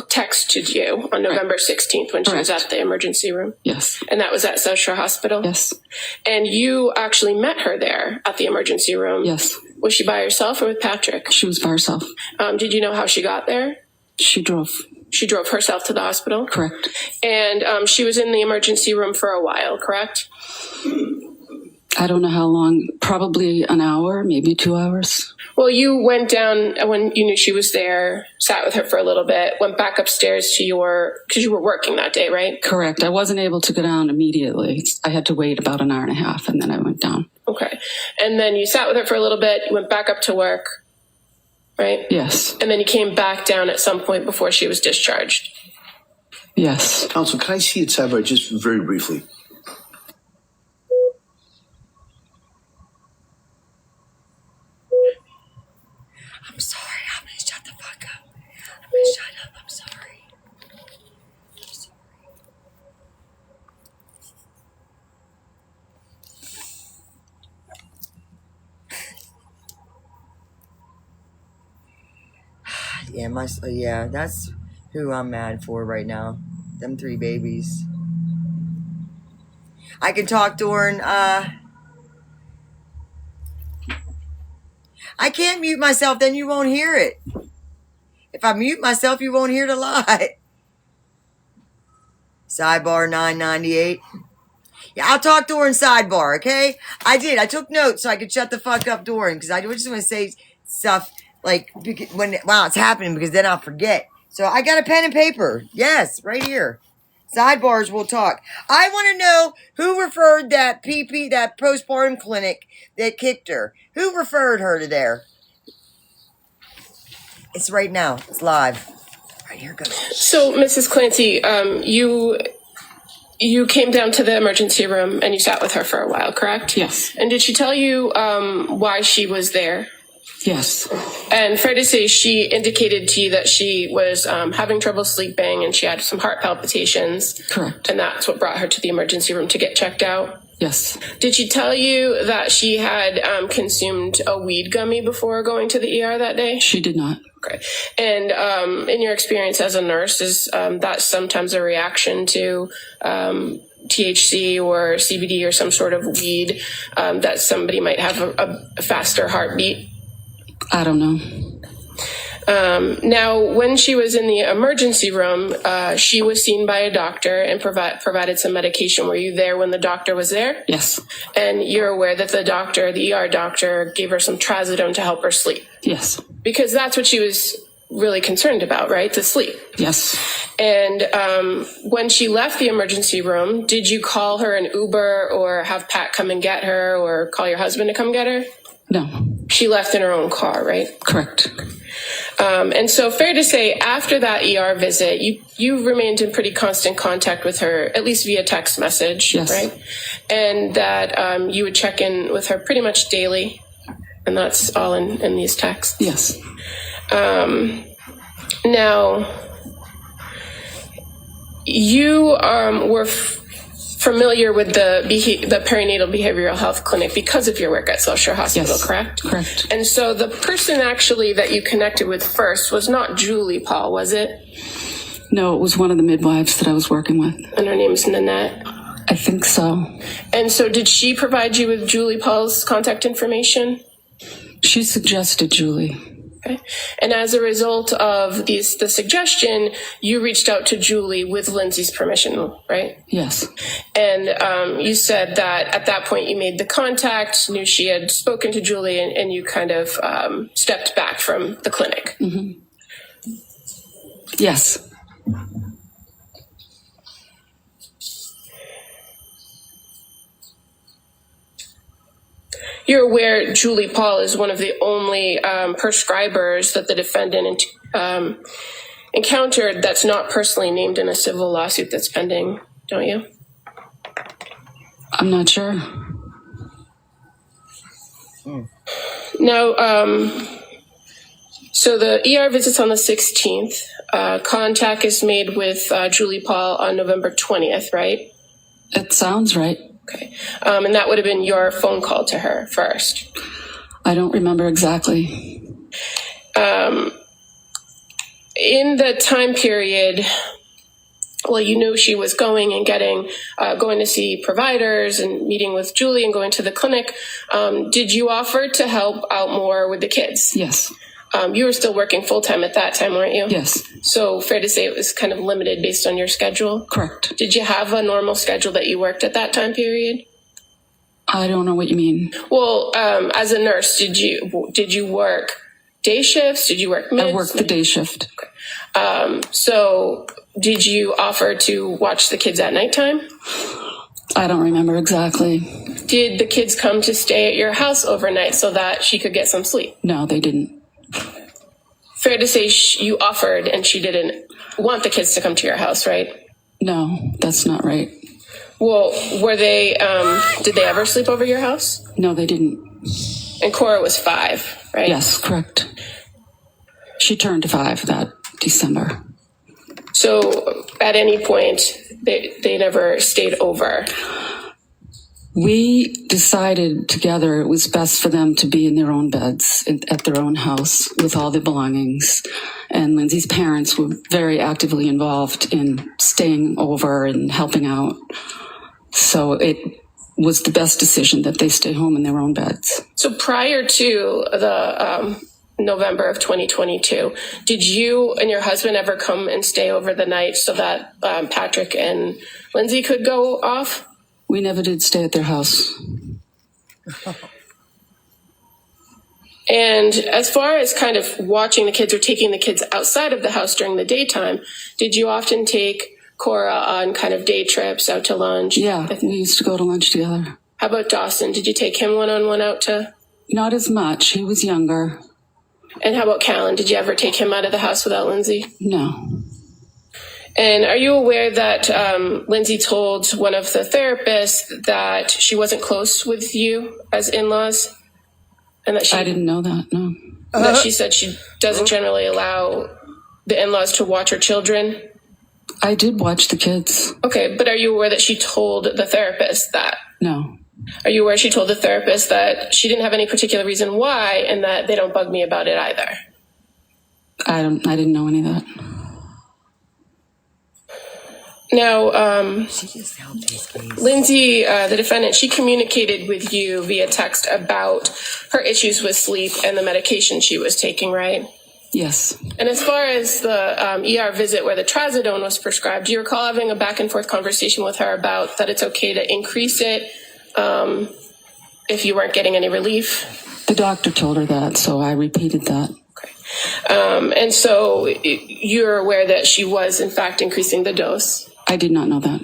texted you on November 16th when she was at the emergency room. Yes. And that was at South Shore Hospital? Yes. And you actually met her there at the emergency room? Yes. Was she by herself or with Patrick? She was by herself. Did you know how she got there? She drove. She drove herself to the hospital? Correct. And she was in the emergency room for a while, correct? I don't know how long, probably an hour, maybe 2 hours. Well, you went down when you knew she was there, sat with her for a little bit, went back upstairs to because you were working that day, right? Correct. I wasn't able to go down immediately. I had to wait about an hour and a half, and then I went down. Okay. And then you sat with her for a little bit, you went back up to work, right? Yes. And then you came back down at some point before she was discharged. Yes. Counsel, can I see it sidebar just very briefly? I'm sorry. I'm going to shut the fuck up. I'm going to shut up. I'm sorry. Yeah, that's who I'm mad for right now. Them 3 babies. I can talk during, I can't mute myself, then you won't hear it. If I mute myself, you won't hear the lie. Sidebar 998. Yeah, I'll talk during sidebar, okay? I did. I took notes so I could shut the fuck up during, because I just want to say stuff like while it's happening, because then I'll forget. So I got a pen and paper. Yes, right here. Sidebars will talk. I want to know who referred that that postpartum clinic that kicked her. Who referred her to there? It's right now. It's live. Right here goes. So, Mrs. Clancy, you came down to the emergency room and you sat with her for a while, correct? Yes. And did she tell you why she was there? Yes. And fair to say, she indicated to you that she was having trouble sleeping and she had some heart palpitations. Correct. And that's what brought her to the emergency room to get checked out. Yes. Did she tell you that she had consumed a weed gummy before going to the ER that day? She did not. Okay. And in your experience as a nurse, is that sometimes a reaction to THC or CBD or some sort of weed that somebody might have a faster heartbeat? I don't know. Now, when she was in the emergency room, she was seen by a doctor and provided some medication. Were you there when the doctor was there? Yes. And you're aware that the ER doctor, gave her some trazodone to help her sleep? Yes. Because that's what she was really concerned about, right? To sleep. Yes. And when she left the emergency room, did you call her an Uber or have Pat come and get her or call your husband to come get her? No. She left in her own car, right? Correct. And so fair to say, after that ER visit, you remained in pretty constant contact with her, at least via text message, yes. Right? And that you would check in with her pretty much daily. And that's all in these texts. Yes. Now, you were familiar with the perinatal behavioral health clinic because of your work at South Shore Hospital, yes. correct? Correct. And so the person actually that you connected with first was not Julie Paul, was it? No, it was one of the midwives that I was working with. And her name is Nanette? I think so. And so did she provide you with Julie Paul's contact information? She suggested Julie. Okay. And as a result of the suggestion, you reached out to Julie with Lindsay's permission, right? Yes. And you said that at that point you made the contact, knew she had spoken to Julie, and you kind of stepped back from the clinic. Mm-hmm. Yes. You're aware Julie Paul is one of the only prescribers that the defendant encountered that's not personally named in a civil lawsuit that's pending, don't you? I'm not sure. Now, so the ER visit's on the 16th. Contact is made with Julie Paul on November 20th, right? It sounds right. Okay. And that would have been your phone call to her first. I don't remember exactly. in the time period, well, you knew she was going and going to see providers and meeting with Julie and going to the clinic. Did you offer to help out more with the kids? Yes. You were still working full-time at that time, weren't you? Yes. So fair to say it was kind of limited based on your schedule? Correct. Did you have a normal schedule that you worked at that time period? I don't know what you mean. Well, as a nurse, did you work day shifts? Did you work mids? I worked the day shift. Okay. So did you offer to watch the kids at nighttime? I don't remember exactly. Did the kids come to stay at your house overnight so that she could get some sleep? No, they didn't. Fair to say you offered and she didn't want the kids to come to your house, right? No, that's not right. Well, were they, did they ever sleep over your house? No, they didn't. And Cora was 5, right? Yes, correct. She turned 5 that December. So at any point, they never stayed over? We decided together it was best for them to be in their own beds at their own house with all their belongings. And Lindsay's parents were very actively involved in staying over and helping out. So it was the best decision that they stay home in their own beds. So prior to the November of 2022, did you and your husband ever come and stay over the night so that Patrick and Lindsay could go off? We never did stay at their house. And as far as kind of watching the kids or taking the kids outside of the house during the daytime, did you often take Cora on kind of day trips out to lunch? Yeah, we used to go to lunch together. How about Dawson? Did you take him one-on-one out to? Not as much. He was younger. And how about Callan? Did you ever take him out of the house without Lindsay? No. And are you aware that Lindsay told one of the therapists that she wasn't close with you as in-laws? And that I didn't know that, no. That she said she doesn't generally allow the in-laws to watch her children? I did watch the kids. Okay, but are you aware that she told the therapist that? No. Are you aware she told the therapist that she didn't have any particular reason why and that they don't bug me about it either? I didn't know any of that. Now, Lindsay, the defendant, she communicated with you via text about her issues with sleep and the medication she was taking, right? Yes. And as far as the ER visit where the trazodone was prescribed, do you recall having a back and forth conversation with her about that it's okay to increase it if you weren't getting any relief? The doctor told her that, so I repeated that. Okay. And so you're aware that she was, in fact, increasing the dose? I did not know that.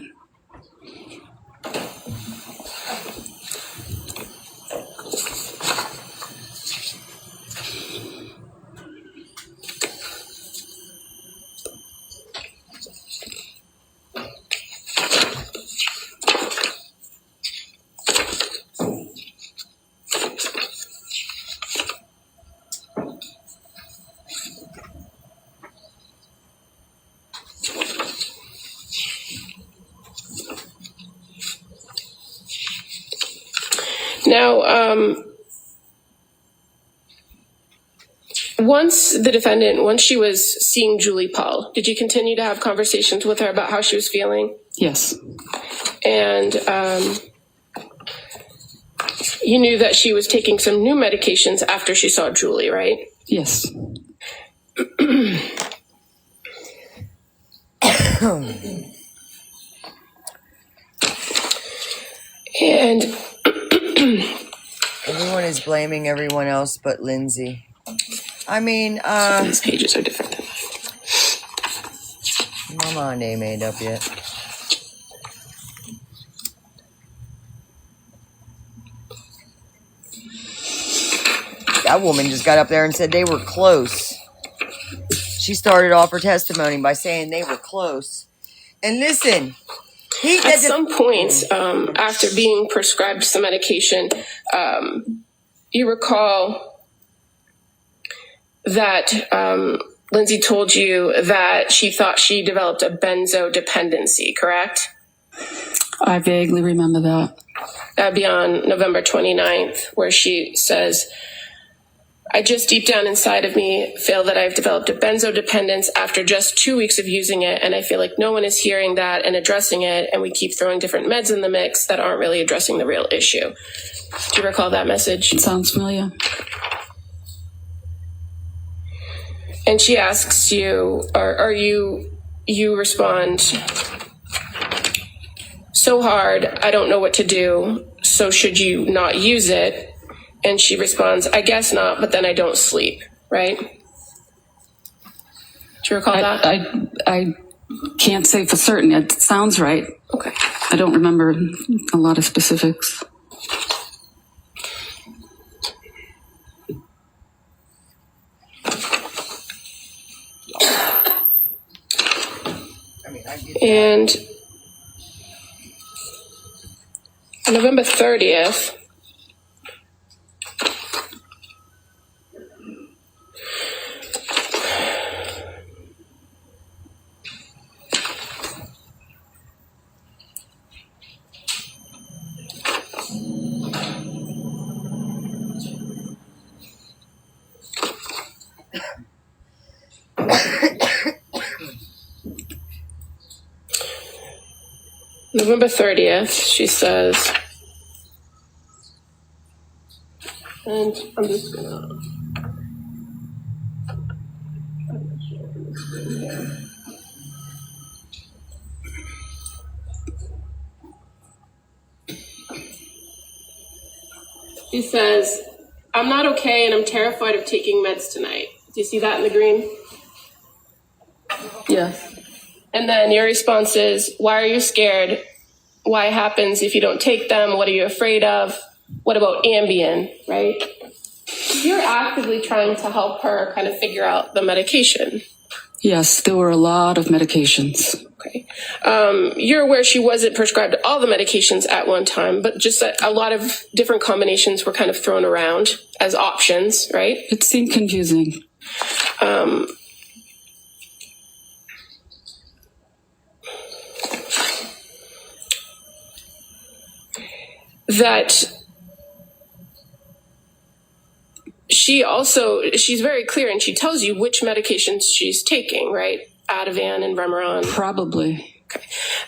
Now, once she was seeing Julie Paul, did you continue to have conversations with her about how she was feeling? Yes. And you knew that she was taking some new medications after she saw Julie, right? Yes. And everyone is blaming everyone else but Lindsay. I mean, these pages are different than mine. Mama ain't made up yet. That woman just got up there and said they were close. She started off her testimony by saying they were close. And listen, at some point after being prescribed some medication, you recall that Lindsay told you that she thought she developed a benzo dependency, correct? I vaguely remember that. That'd be on November 29th, where she says, I just deep down inside of me feel that I've developed a benzo dependence after just 2 weeks of using it. And I feel like no one is hearing that and addressing it. And we keep throwing different meds in the mix that aren't really addressing the real issue. Do you recall that message? It sounds familiar. And she asks you, you respond, so hard, I don't know what to do. So should you not use it? And she responds, I guess not, but then I don't sleep, right? Do you recall that? I can't say for certain. It sounds right. Okay. I don't remember a lot of specifics. And on November 30th, she says, and I'm just gonna. She says, I'm not okay and I'm terrified of taking meds tonight. Do you see that in the green? Yes. And then your response is, why are you scared? Why happens if you don't take them? What are you afraid of? What about Ambien, right? You're actively trying to help her kind of figure out the medication. Yes, there were a lot of medications. Okay. You're aware she wasn't prescribed all the medications at one time, but just a lot of different combinations were kind of thrown around as options, right? It seemed confusing. That she's very clear and she tells you which medications she's taking, right? Ativan and Remeron. Probably. Okay.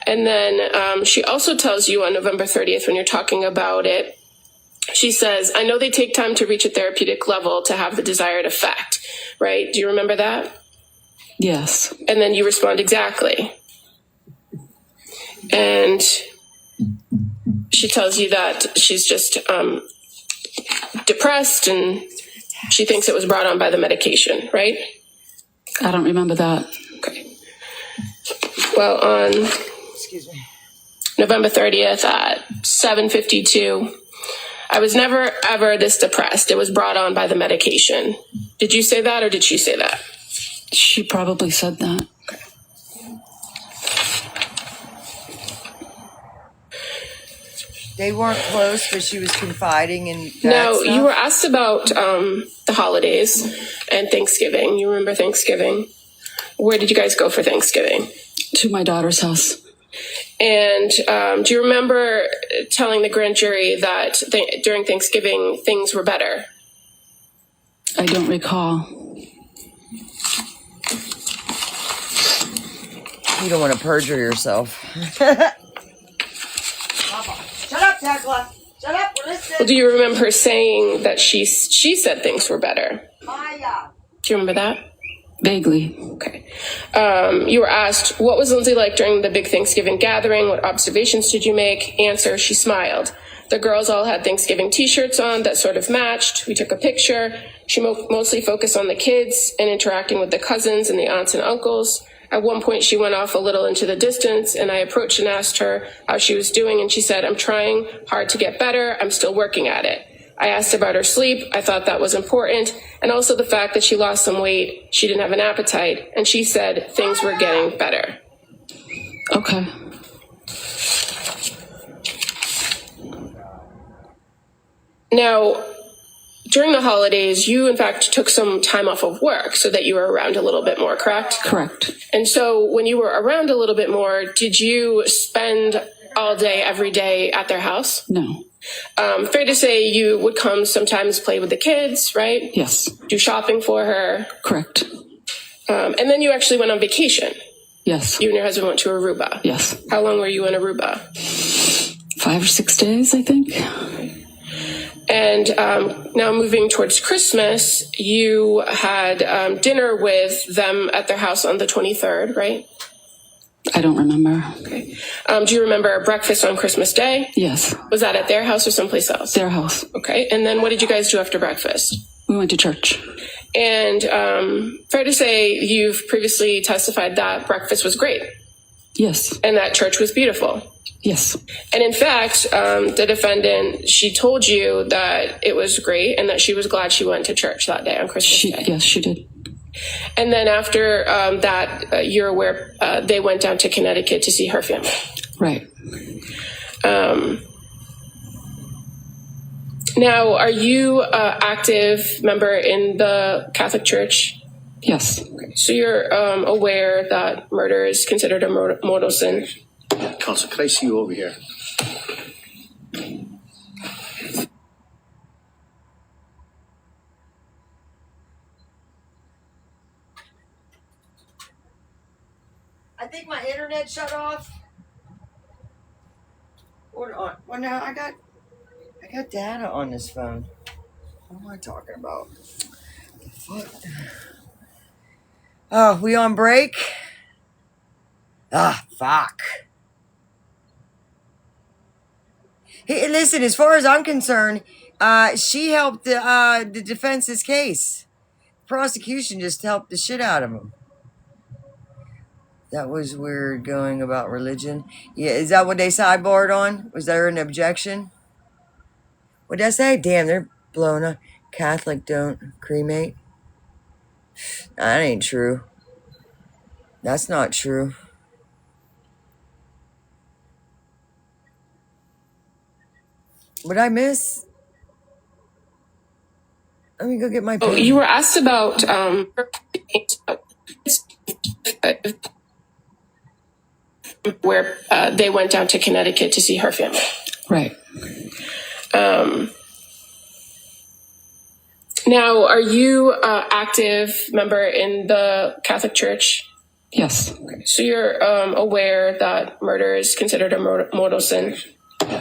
And then she also tells you on November 30th when you're talking about it, she says, I know they take time to reach a therapeutic level to have the desired effect, right? Do you remember that? Yes. And then you respond, exactly. And she tells you that she's just depressed and she thinks it was brought on by the medication, right? I don't remember that. Okay. Well, on November 30th at 7:52, I was never ever this depressed. It was brought on by the medication. Did you say that or did she say that? She probably said that. Okay. They weren't close, but she was confiding in that No, stuff? you were asked about the holidays and Thanksgiving. You remember Thanksgiving? Where did you guys go for Thanksgiving? To my daughter's house. And do you remember telling the grand jury that during Thanksgiving things were better? I don't recall. You don't want to perjure yourself. Shut up, Tekla. Shut up, we're listening. Well, do you remember her saying that she said things were better? Maya. Do you remember that? Vaguely. Okay. You were asked, what was Lindsay like during the big Thanksgiving gathering? What observations did you make? Answer, she smiled. The girls all had Thanksgiving t-shirts on that sort of matched. We took a picture. She mostly focused on the kids and interacting with the cousins and the aunts and uncles. At one point, she went off a little into the distance, and I approached and asked her how she was doing, and she said, I'm trying hard to get better. I'm still working at it. I asked about her sleep. I thought that was important, and also the fact that she lost some weight. She didn't have an appetite, and she said things were getting better. Okay. Now, during the holidays, you, in fact, took some time off of work so that you were around a little bit more, correct? Correct. And so when you were around a little bit more, did you spend all day, every day at their house? No. Fair to say you would come sometimes play with the kids, right? Yes. Do shopping for her. Correct. And then you actually went on vacation. Yes. You and your husband went to Aruba. Yes. How long were you in Aruba? 5 or 6 days, I think. And now moving towards Christmas, you had dinner with them at their house on the 23rd, right? I don't remember. Okay. Do you remember breakfast on Christmas Day? Yes. Was that at their house or someplace else? Their house. Okay. And then what did you guys do after breakfast? We went to church. And fair to say, you've previously testified that breakfast was great. Yes. And that church was beautiful. Yes. And in fact, the defendant, she told you that it was great and that she was glad she went to church that day on Christmas Day. Yes, she did. And then after that, you're aware they went down to Connecticut to see her family. Right. Now, are you an active member in the Catholic Church? Yes. Okay. So you're aware that murder is considered a mortal sin? Counsel, could I see you over here? I think my internet shut off. Hold on. Well, now I got data on this phone. What am I talking about? What? Oh, we on break? Ah, fuck. Hey, listen, as far as I'm concerned, she helped the defense's case. Prosecution just helped the shit out of him. That was weird going about religion. Yeah, is that what they sidebarred on? Was there an objection? What did I say? Damn, they're blown up. Catholic don't cremate. Nah, that ain't true. That's not true. What did I miss? Let me go get my pen. Oh, you were asked about where they went down to Connecticut to see her family. Right. Now, are you an active member in the Catholic Church? Yes. Okay. So you're aware that murder is considered a mortal sin?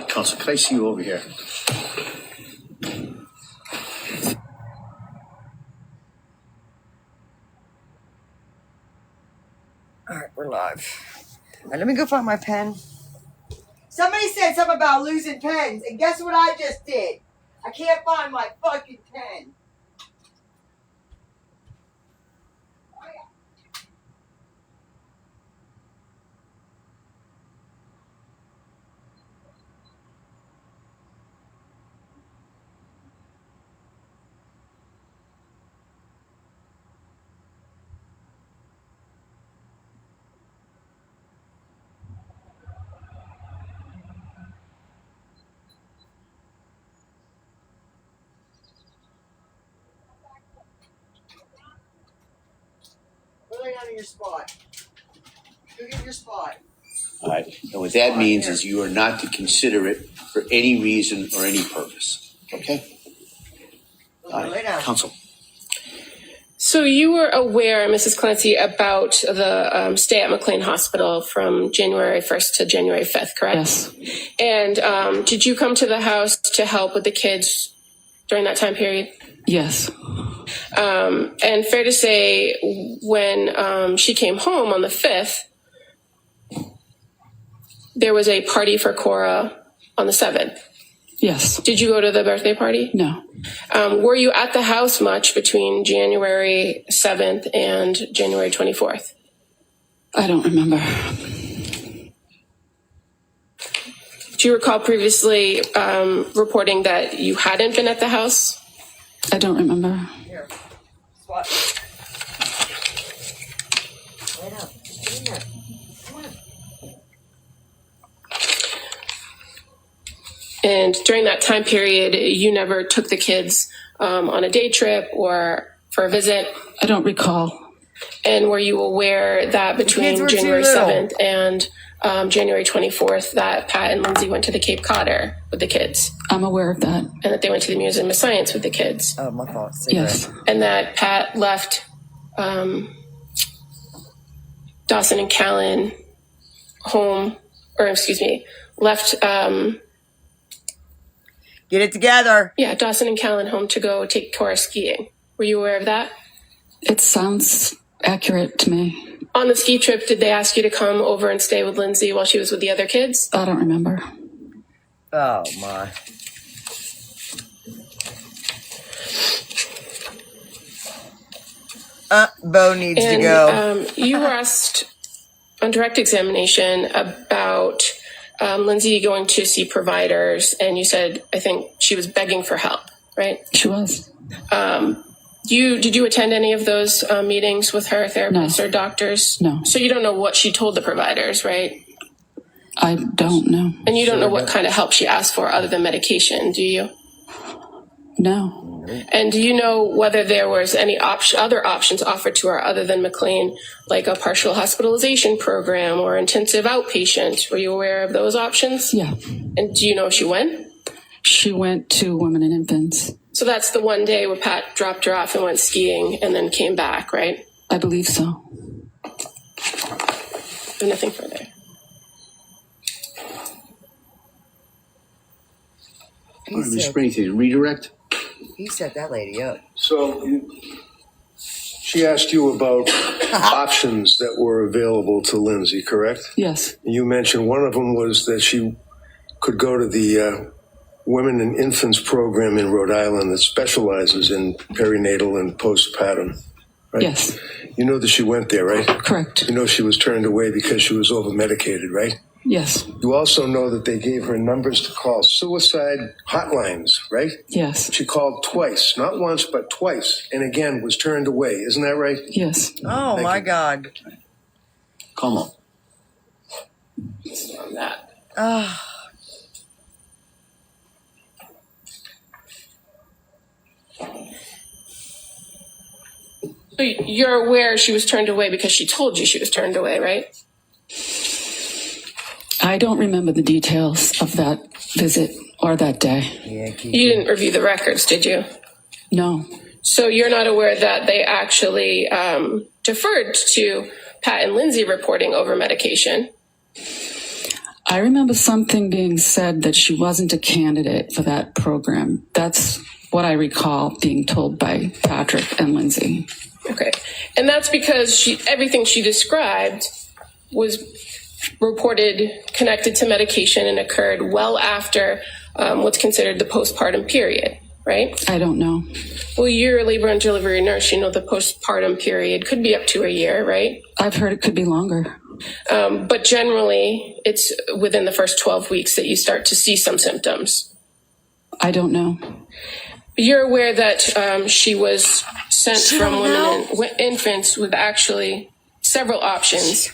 Counsel, could I see you over here? All right, we're live. All right, let me go find my pen. Somebody said something about losing pens, and guess what I just did? I can't find my fucking pen. Go lay down in your spot. Go get your spot. All right. And what that means is you are not to consider it for any reason or any purpose. Okay? All Lay down. right. Counsel. So you were aware, Mrs. Clancy, about the stay at McLean Hospital from January 1st to January 5th, correct? Yes. And did you come to the house to help with the kids during that time period? Yes. And fair to say, when she came home on the 5th, there was a party for Cora on the 7th. Yes. Did you go to the birthday party? No. Were you at the house much between January 7th and January 24th? I don't remember. Do you recall previously reporting that you hadn't been at the house? I don't remember. Here. Spot. Lay down. Get in there. Come on. And during that time period, you never took the kids on a day trip or for a visit? I don't recall. And were you aware that between kids were too January little. 7th and January 24th, that Pat and Lindsay went to the Cape Codder with the kids. I'm aware of that. And that they went to the Museum of Science with the kids. Oh, my fault. Yes. And that Pat left Dawson and Callan home, or excuse me, left... Get it together. Yeah, Dawson and Callan home to go take Cora skiing. Were you aware of that? It sounds accurate to me. On the ski trip, did they ask you to come over and stay with Lindsay while she was with the other kids? I don't remember. Oh, my. Bo needs to go. You were asked on direct examination about Lindsay going to see providers, and you said, I think she was begging for help, right? She was. Did you attend any of those meetings with her, therapists or doctors? No. So you don't know what she told the providers, right? I don't know. And you don't know what kind of help she asked for other than medication, do you? No. And do you know whether there was any other options offered to her other than McLean, like a partial hospitalization program or intensive outpatient? Were you aware of those options? Yeah. And do you know if she went? She went to Women and Infants. So that's the one day where Pat dropped her off and went skiing and then came back, right? I believe so. And nothing further. Redirect? He set that lady up. So she asked you about options that were available to Lindsay, correct? Yes. You mentioned one of them was that she could go to the Women and Infants program in Rhode Island that specializes in perinatal and postpartum, right? Yes. You know that she went there, right? Correct. You know she was turned away because she was over-medicated, right? Yes. You also know that they gave her numbers to call suicide hotlines, right? Yes. She called twice, not once, but twice, and again was turned away. Isn't that right? Yes. Oh, my God. Come on. On that. So you're aware she was turned away because she told you she was turned away, right? I don't remember the details of that visit or that day. You didn't review the records, did you? No. So you're not aware that they actually deferred to Pat and Lindsay reporting over medication? I remember something being said that she wasn't a candidate for that program. That's what I recall being told by Patrick and Lindsay. Okay. And that's because everything she described was reported connected to medication and occurred well after what's considered the postpartum period, right? I don't know. Well, you're a labor and delivery nurse. You know the postpartum period could be up to a year, right? I've heard it could be longer. But generally, it's within the first 12 weeks that you start to see some symptoms. I don't know. You're aware that she was sent from Women and Infants with actually several options,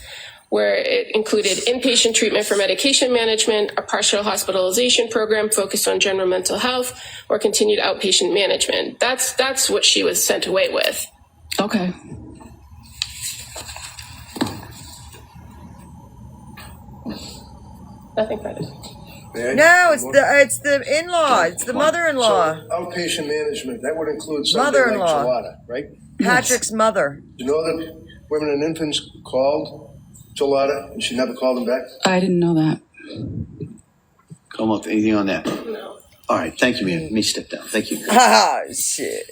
where it included inpatient treatment for medication management, a partial hospitalization program focused on general mental health, or continued outpatient management. That's what she was sent away with. Okay. Nothing further. No, it's the in-law. It's the mother-in-law. So outpatient management, that would include something Mother-in-law. like Gelada, right? Patrick's mother. You know that Women and Infants called Gelada and she never called them back? I didn't know that. Come up, anything on that? No. All right, thank you, man. Let me step down. Thank you. Ah, shit.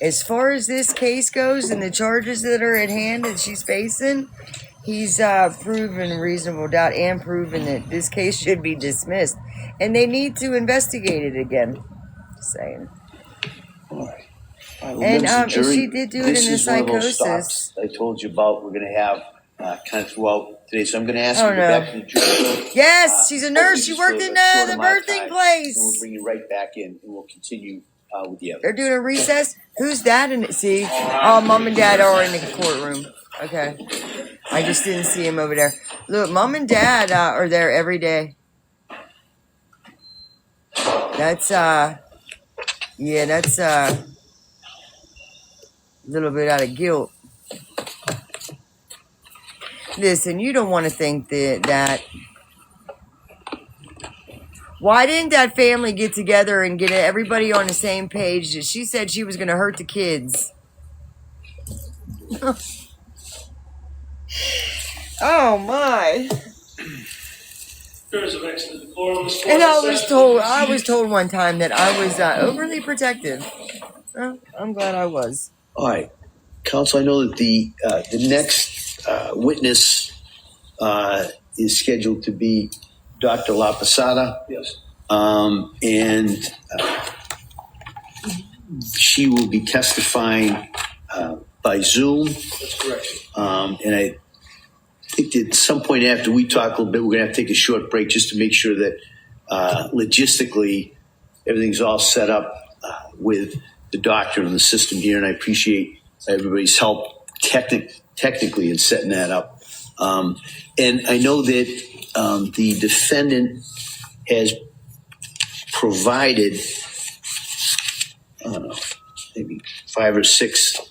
As far as this case goes and the charges that are at hand that she's facing, he's proven reasonable doubt and proven that this case should be dismissed. And they need to investigate it again. Just saying. All right. Well, And members of the jury, she did do it this in a is one of those psychosis. stops I told you about we're going to have kind of throughout today. So I'm going to ask Oh, you to go no. back to the jury. Yes, she's a nurse. She hopefully worked just in for a short the amount of birthing time, place. And we'll bring you right back in and we'll continue with the They're evidence. doing a recess. Who's that in it? See? Oh, mom and dad are in the courtroom. Okay. I just didn't see him over there. Look, mom and dad are there every day. That's, yeah, that's a little bit out of guilt. Listen, you don't want to think that. Why didn't that family get together and get everybody on the same page? She said she was going to hurt the kids. Oh my! There's an excellent deplorable And I was told one time that I was overly protective. Well, I'm glad I was. All right, Counsel. I know that the next witness is scheduled to be Dr. La Posada. Yes. And she will be testifying by Zoom. That's correct. And I think that at some point after we talk a little bit, we're going to have to take a short break just to make sure that logistically everything's all set up with the doctor and the system here. And I appreciate everybody's help technically in setting that up. And I know that the defendant has provided, I don't know, maybe 5 or 6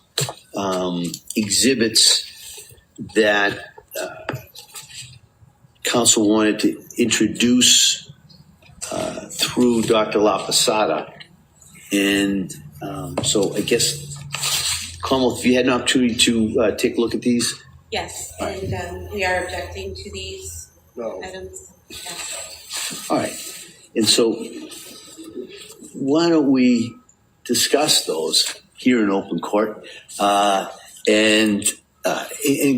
exhibits that counsel wanted to introduce through Dr. La Posada. And so I guess, Commonwealth, if you had an opportunity to take a look at these. Yes, and we are objecting to these items. Yeah. All right. And so why don't we discuss those here in open court and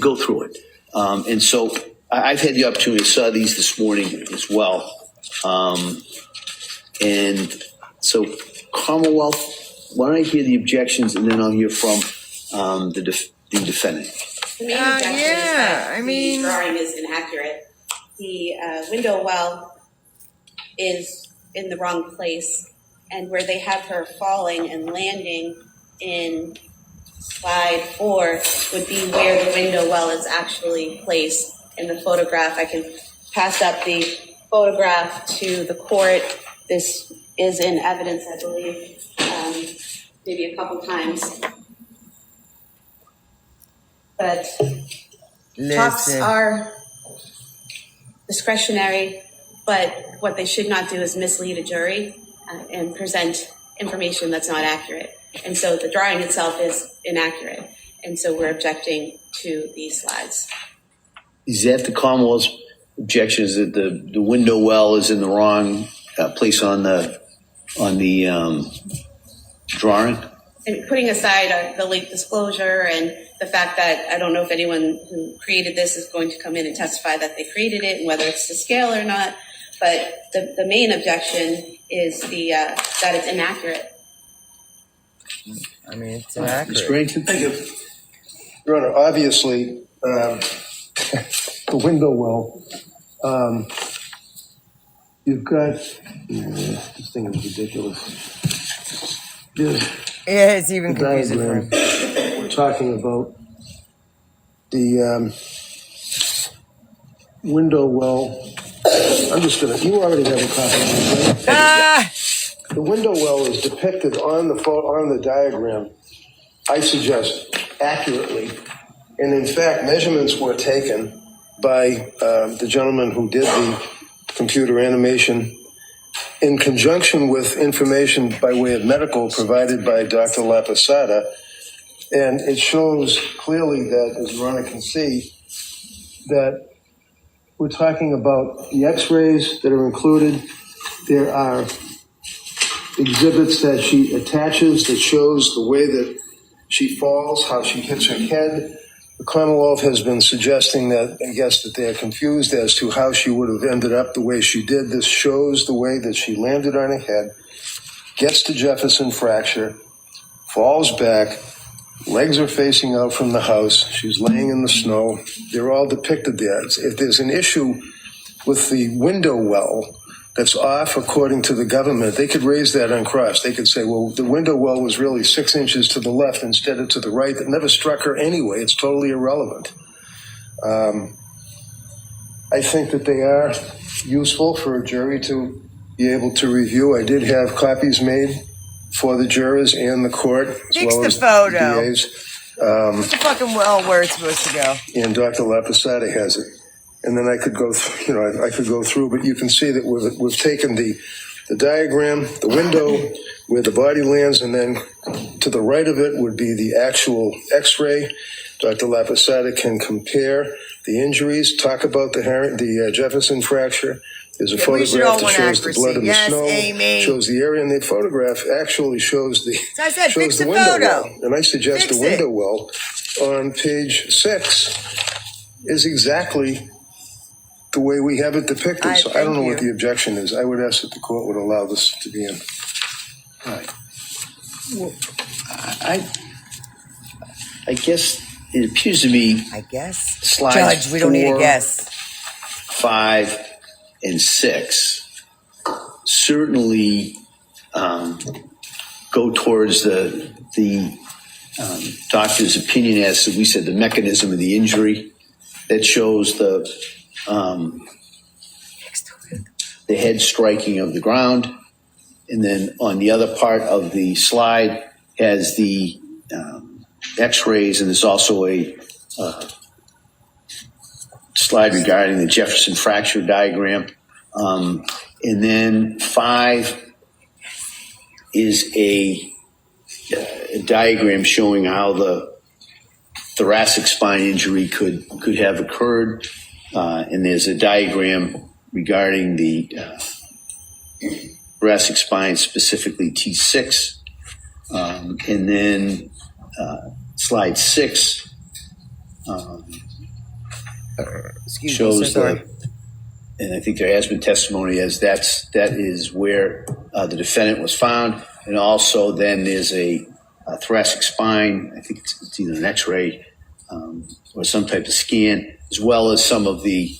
go through it. And so I've had the opportunity, I saw these this morning as well. And so Commonwealth, why don't I hear the objections and then I'll hear from the defendant. The main objection is that the drawing is inaccurate. The window well is in the wrong place, and where they have her falling and landing in slide 4 would be where the window well is actually placed in the photograph. I can pass up the photograph to the court. This is in evidence, I believe, maybe a couple times. But talks are discretionary, but what they should not do is mislead a jury and present information that's not accurate. And so the drawing itself is inaccurate. And so we're objecting to these slides. Is that the Commonwealth's objection, is that the window well is in the wrong place on the drawing? And putting aside the late disclosure and the fact that I don't know if anyone who created this is going to come in and testify that they created it and whether it's to scale or not, but the main objection is that it's inaccurate. I mean, it's inaccurate. Mr. Rankin? Thank you. Your Honor, obviously, the window well, you've got, this thing is ridiculous. Yeah, it's even confusing for him. We're talking about the window well. I'm just gonna, you already have a copy of this, right? The window well is depicted on the diagram, I suggest, accurately. And in fact, measurements were taken by the gentleman who did the computer animation in conjunction with information by way of medical provided by Dr. La Posada. And it shows clearly that, as Your Honor can see, that we're talking about the x-rays that are included. There are exhibits that she attaches that shows the way that she falls, how she hits her head. The Commonwealth has been suggesting that, I guess, that they are confused as to how she would have ended up the way she did. This shows the way that she landed on her head, gets to Jefferson fracture, falls back, legs are facing out from the house, she's laying in the snow. They're all depicted there. If there's an issue with the window well that's off according to the government, they could raise that on cross. They could say, well, the window well was really 6 inches to the left instead of to the right. That never struck her anyway. It's totally irrelevant. I think that they are useful for a jury to be able to review. I did have copies made for the jurors and the court, as well as the DAs. Put the fucking well where it's supposed to go. And Dr. Laposada has it. And then I could go, I could go through, but you can see that we've taken the diagram, the window where the body lands, and then to the right of it would be the actual X-ray. Dr. Laposada can compare the injuries, talk about the Jefferson fracture. There's a photograph that shows the blood in the snow, shows the area, and the photograph actually shows the window well. And I suggest the window well on page 6 is exactly the way we have it depicted. So I don't know what the objection is. I would ask that the court would allow this to be in. All right. Well, I guess it appears to me. I guess. Slides Judge, we don't need a guess. 5 and 6 certainly go towards the doctor's opinion as to, we said, the mechanism of the injury. That shows the head striking of the ground. And then on the other part of the slide has the X-rays, and there's also a slide regarding the Jefferson fracture diagram. And then 5 is a diagram showing how the thoracic spine injury could have occurred. And there's a diagram regarding the thoracic spine, specifically T6. And then slide 6 shows and I think there has been testimony as that is where the defendant was found. And also then there's a thoracic spine, I think it's either an X-ray or some type of scan, as well as some of the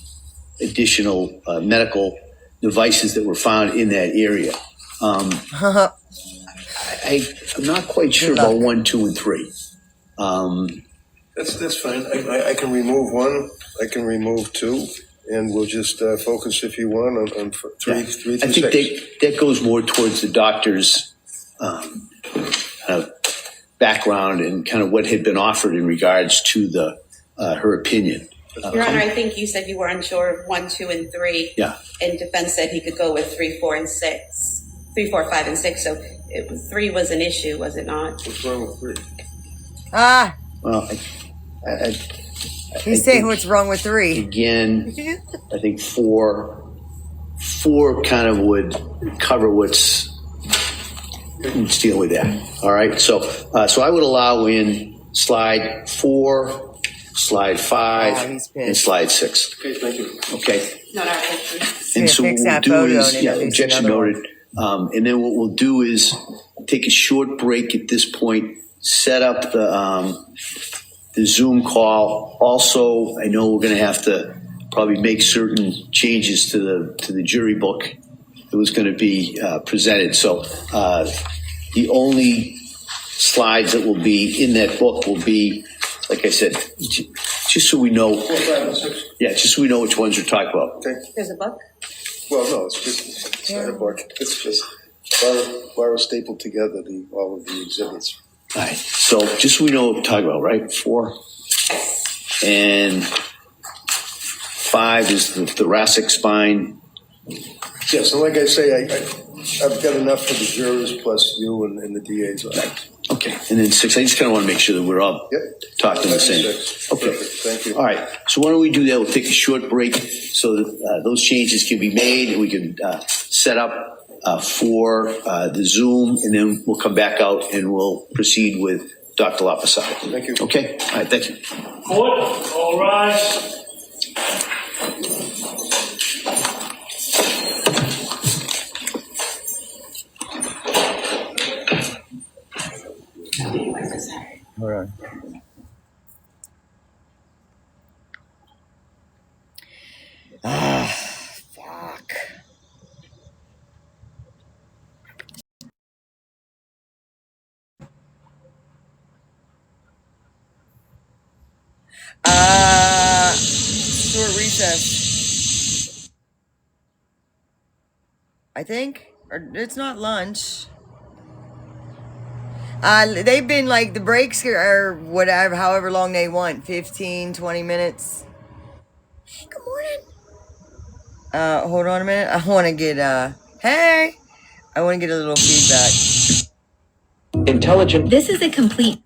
additional medical devices that were found in that area. I'm not quite sure about 1, 2, and 3. That's fine. I can remove 1. I can remove 2, and we'll just focus, if you want, on 3 through 6. I think that goes more towards the doctor's background and kind of what had been offered in regards to her opinion. Your Honor, I think you said you were unsure of 1, 2, and 3. Yeah. And defense said he could go with 3, 4, and 6. 3, 4, 5, and 6. So 3 was an issue, was it not? What's wrong with 3? Well, He's saying what's wrong with 3. Again, I think 4 kind of would cover let's deal with that. All right. So I would allow in slide 4, slide 5, and slide 6. Okay, thank you. Okay. Not our And so what we'll do is, objection noted. And then what we'll do is take a short break at this point, set up the Zoom call. Also, I know we're going to have to probably make certain changes to the jury book that was going to be presented. So the only slides that will be in that book will be, like I said, just so we know. 4, 5, and 6. Yeah, just so we know which ones you're talking about. Okay. There's a book? Well, no, it's not a book. It's just Laura stapled together all of the exhibits. All right. So just so we know what we're talking about, right? 4. And 5 is the thoracic spine. Yes, and like I say, I've got enough for the jurors plus you and the DA's. Right. Okay. And then 6, I just kind of want to make sure that we're all talking the same. 6. Okay. Perfect. Thank you. All right. So why don't we do that? We'll take a short break so that those changes can be made and we can set up for the Zoom, and then we'll come back out and we'll proceed with Dr. Laposada. Thank you. Okay. All right. Thank you. Court, all rise. Hold on. Fuck. Short recess. I think. Or it's not lunch. They've been like the breaks are whatever, however long they want, 15, 20 minutes. Good morning. Hold on a minute. I want to get hey. I want to get a little feedback. Intelligent. This is a complete.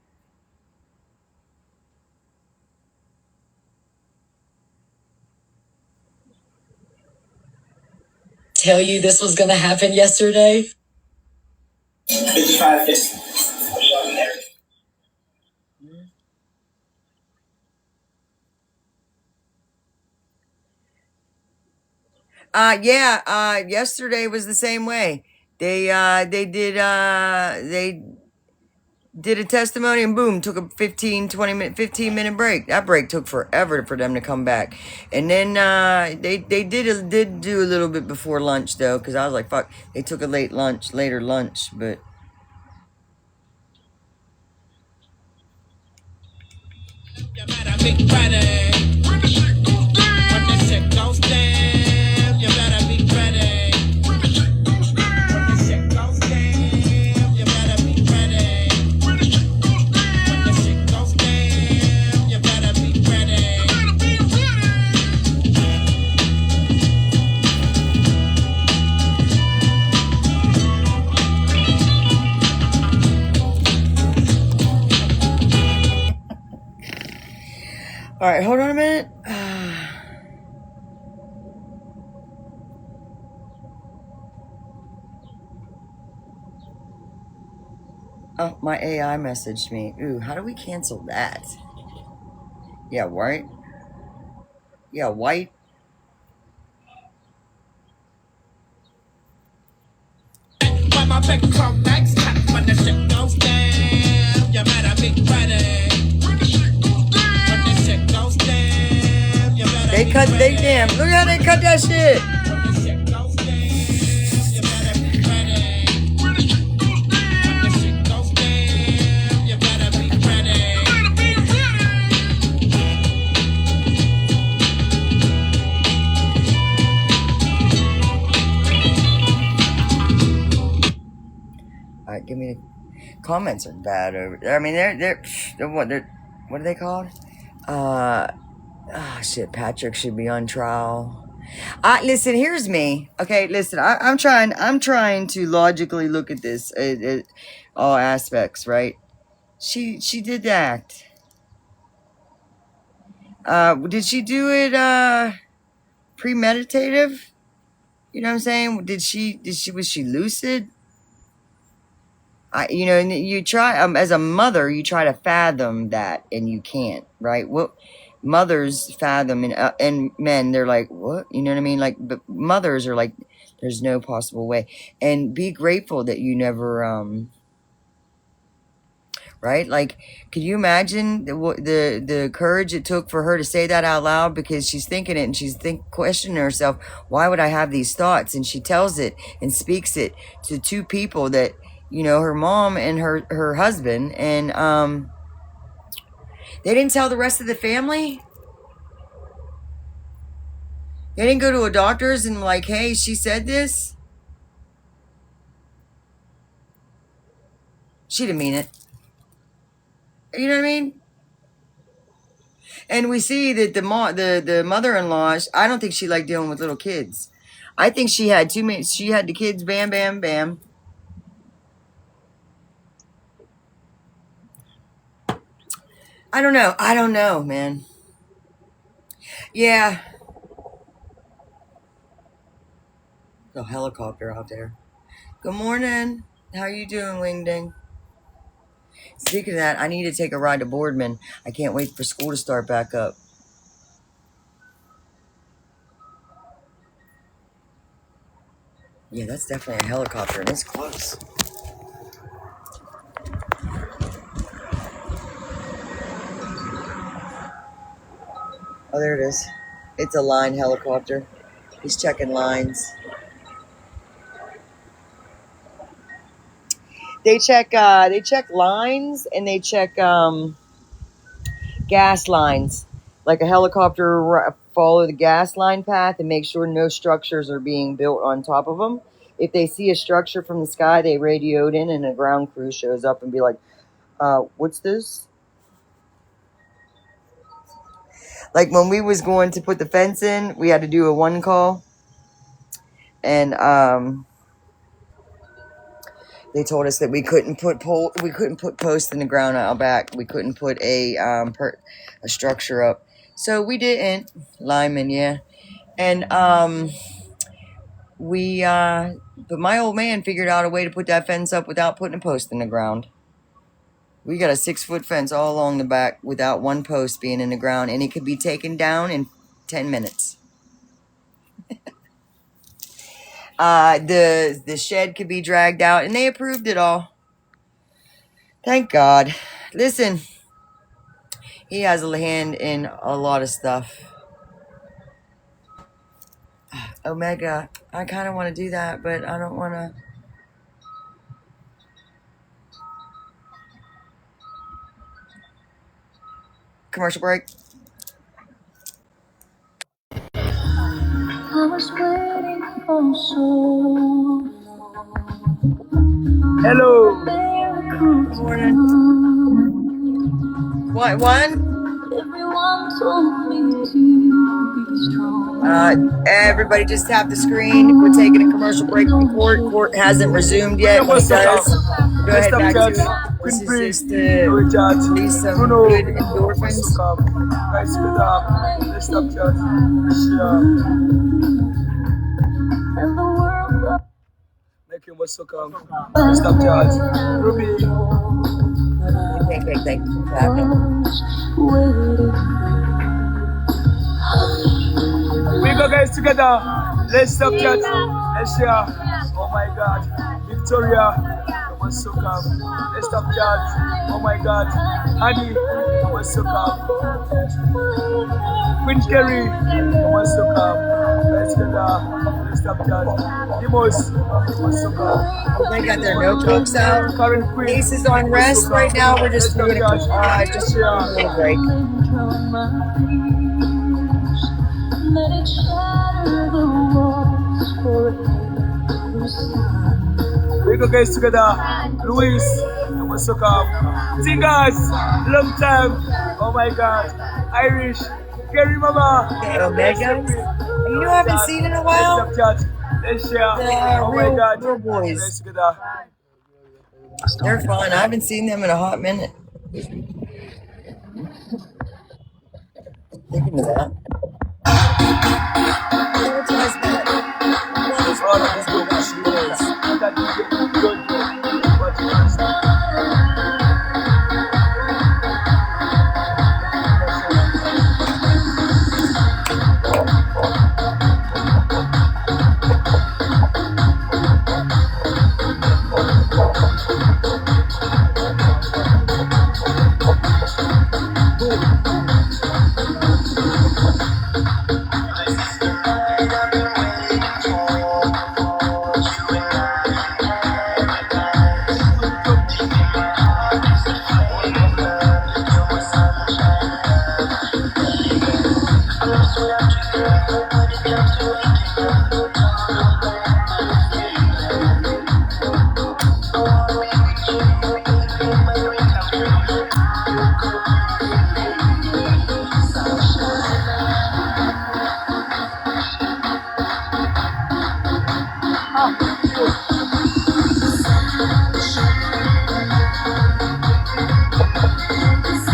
Tell you this was going to happen yesterday? Yesterday was the same way. They did a testimony and boom, took a 15 minute break. That break took forever for them to come back. And then they did do a little bit before lunch though, because I was like, fuck, they took a later lunch, but all right, hold on a minute. Oh, my AI messaged me. Ooh, how do we cancel that? Yeah, white. Yeah, white. Look how they cut that shit. All right, give me the comments are bad over there. I mean, they're what are they called? Shit, Patrick should be on trial. Listen, here's me. Okay, listen, I'm trying to logically look at this, all aspects, right? She did the act. Did she do it, premeditative? You know what I'm saying? Was she lucid? And you try, as a mother, you try to fathom that, and you can't, right? What mothers fathom, and men, they're like, what? You know what I mean? Like, but mothers are like, there's no possible way. And be grateful that you never, right? Like, could you imagine the courage it took for her to say that out loud, because she's thinking it and she's questioning herself, why would I have these thoughts? And she tells it and speaks it to two people that, her mom and her husband, and they didn't tell the rest of the family. They didn't go to a doctor's and like, hey, she said this. She didn't mean it. You know what I mean? And we see that the mother-in-law, I don't think she liked dealing with little kids. I think she had too many. She had the kids, bam, bam, bam. I don't know, man. Yeah. A helicopter out there. Good morning. How you doing, Wingding? Speaking of that, I need to take a ride to Boardman. I can't wait for school to start back up. Yeah, that's definitely a helicopter, and it's close. Oh, there it is. It's a line helicopter. He's checking lines. They check lines, and they check gas lines. Like a helicopter follow the gas line path and make sure no structures are being built on top of them. if they see a structure from the sky, they radio it in, and a ground crew shows up and be like, what's this? Like when we was going to put the fence in, we had to do a one call. And they told us that we couldn't put posts in the ground out back. We couldn't put a structure up. So we didn't. Lineman, yeah. And but my old man figured out a way to put that fence up without putting a post in the ground. We got a 6-foot fence all along the back without one post being in the ground, and it could be taken down in 10 minutes. The shed could be dragged out, and they approved it all. Thank God. Listen, he has a hand in a lot of stuff. Omega, I kind of want to do that, but I don't want to. Commercial break. I was waiting for so long. Hello. Good morning. What one? Everyone told me to be strong. Everybody just tap the screen. We're taking a commercial break from court. Court hasn't resumed yet. When it does, go ahead back to it. This is just to release some good endorphins. Guys, good up. Let's stop chat. Make him what's so calm. Let's stop chat. Ruby. Thank you for clapping. We go guys together. Let's stop chat. Let's share. Oh my God. Victoria. Come on, so calm. Let's stop chat. Oh my God. Honey. Come on, so calm. Queen Kerry. Come on, so calm. Let's together. Let's stop chat. Demos. Come on, so calm. They got their notebooks out. Ace is on rest right now. We're just doing a little break. Let it shatter the walls forever. We go guys together. Luis, come on, so calm. Singers, long time. Oh my God. Irish, Gary Mama. Omega. You know I haven't seen in a while. Let's share. Oh my God. Real boys. Guys together. They're fun. I haven't seen them in a hot minute. Thinking of that.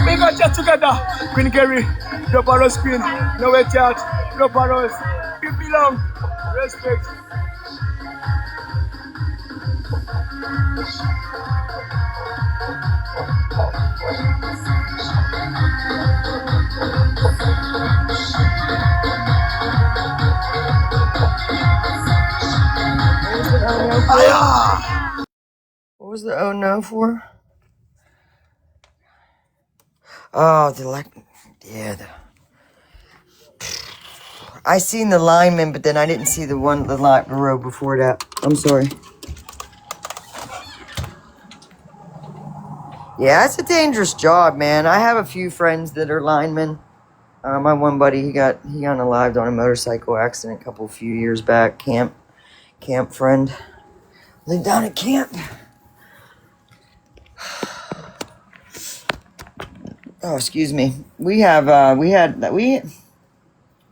We got chat together. Queen Kerry, drop arrows, Queen. No way chat, drop arrows. We belong. Respect. What was the oh no for? Oh, I seen the lineman, but then I didn't see the row before that. I'm sorry. Yeah, it's a dangerous job, man. I have a few friends that are linemen. My one buddy, he unalived on a motorcycle accident few years back. Camp friend. Live down at camp. Oh, excuse me. We had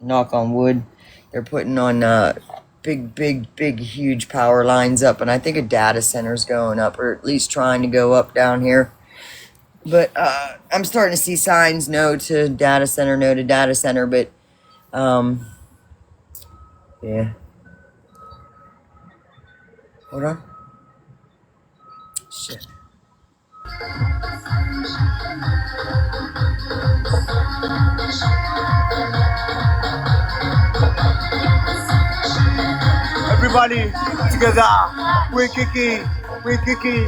knock on wood. They're putting on big, huge power lines up, and I think a data center's going up, or at least trying to go up down here. But I'm starting to see signs no to data center, no to data center. But yeah. Hold on. Shit. Everybody together. We kiki. We kiki.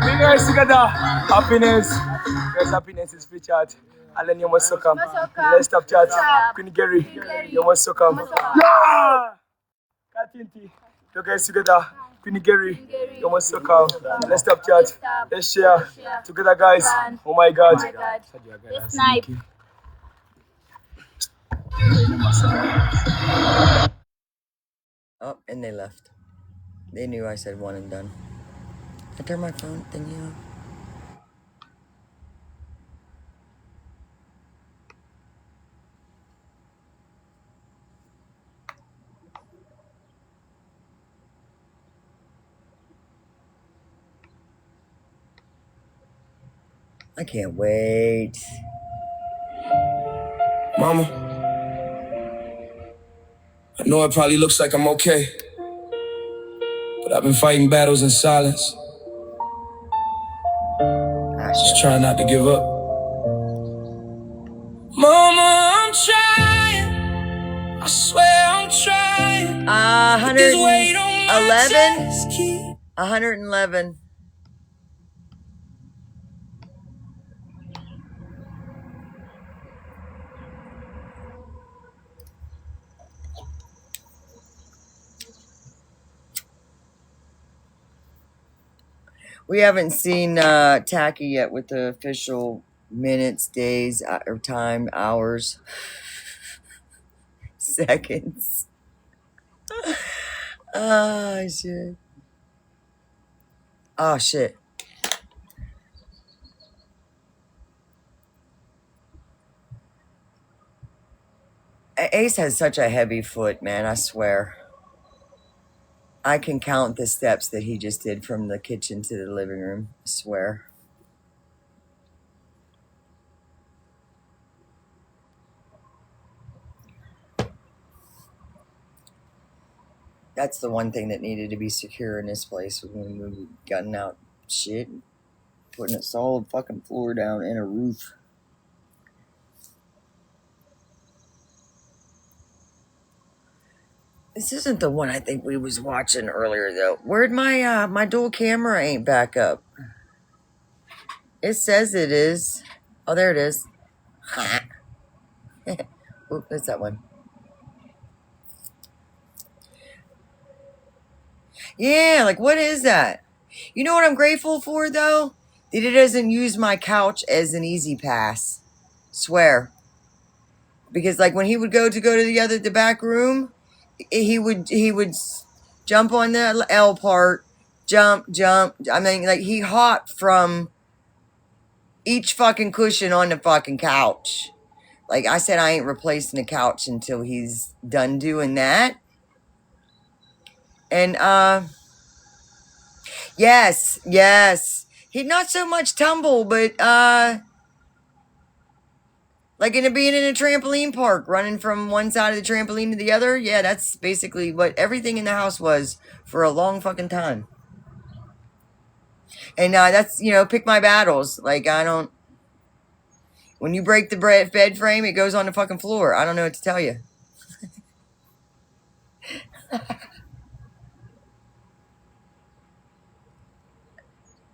We guys together. Happiness. Yes, happiness is featured. Alan, you must come. Let's stop chat. Queen Gary, you must come. Yeah! Katinti. You guys together. Queen Gary, you must come. Let's stop chat. Let's share. Together, guys. Oh my God. This night. Oh, and they left. They knew I said one and done. I turned my phone thingy off. I can't wait. Mama, I know it probably looks like I'm okay, but I've been fighting battles in silence. Just trying not to give up. Mama, I'm trying. I swear I'm trying. 111? 111. We haven't seen Tacky yet with the official minutes, days, or time, hours, seconds. Oh, shit. Oh, shit. Ace has such a heavy foot, man, I swear. I can count the steps that he just did from the kitchen to the living room. I swear. That's the one thing that needed to be secure in this place when we gotten out shit, putting a solid fucking floor down and a roof. This isn't the one I think we was watching earlier though. Where'd my my dual camera ain't back up? It says it is. Oh, there it is. Oop, that's that one. Yeah, like what is that? You know what I'm grateful for though? That it doesn't use my couch as an easy pass. Swear. Because like when he would go to the back room, he would jump on the L part, jump. I mean, like he hopped from each fucking cushion on the fucking couch. Like I said, I ain't replacing the couch until he's done doing that. And yes. He not so much tumble, but like being in a trampoline park, running from one side of the trampoline to the other. Yeah, that's basically what everything in the house was for a long fucking time. And that's, pick my battles. Like, I don't... When you break the bed frame, it goes on the fucking floor. I don't know what to tell you.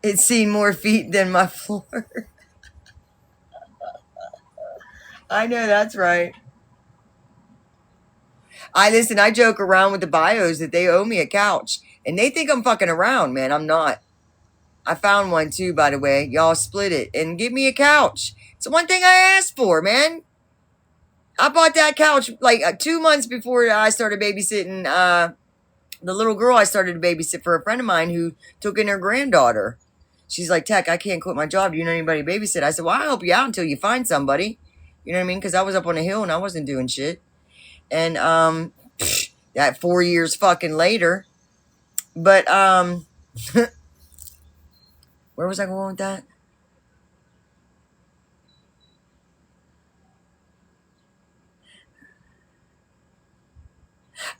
It's seen more feet than my floor. I know, that's right. I joke around with the bios that they owe me a couch. And they think I'm fucking around, man. I'm not. I found one too, by the way. Y'all split it and give me a couch. It's the one thing I asked for, man. I bought that couch like 2 months before I started babysitting the little girl I started to babysit for a friend of mine who took in her granddaughter. She's like, Teck, I can't quit my job. Do you know anybody to babysit? I said, well, I'll help you out until you find somebody. You know what I mean? Because I was up on a hill and I wasn't doing shit. And that 4 years fucking later. But where was I going with that?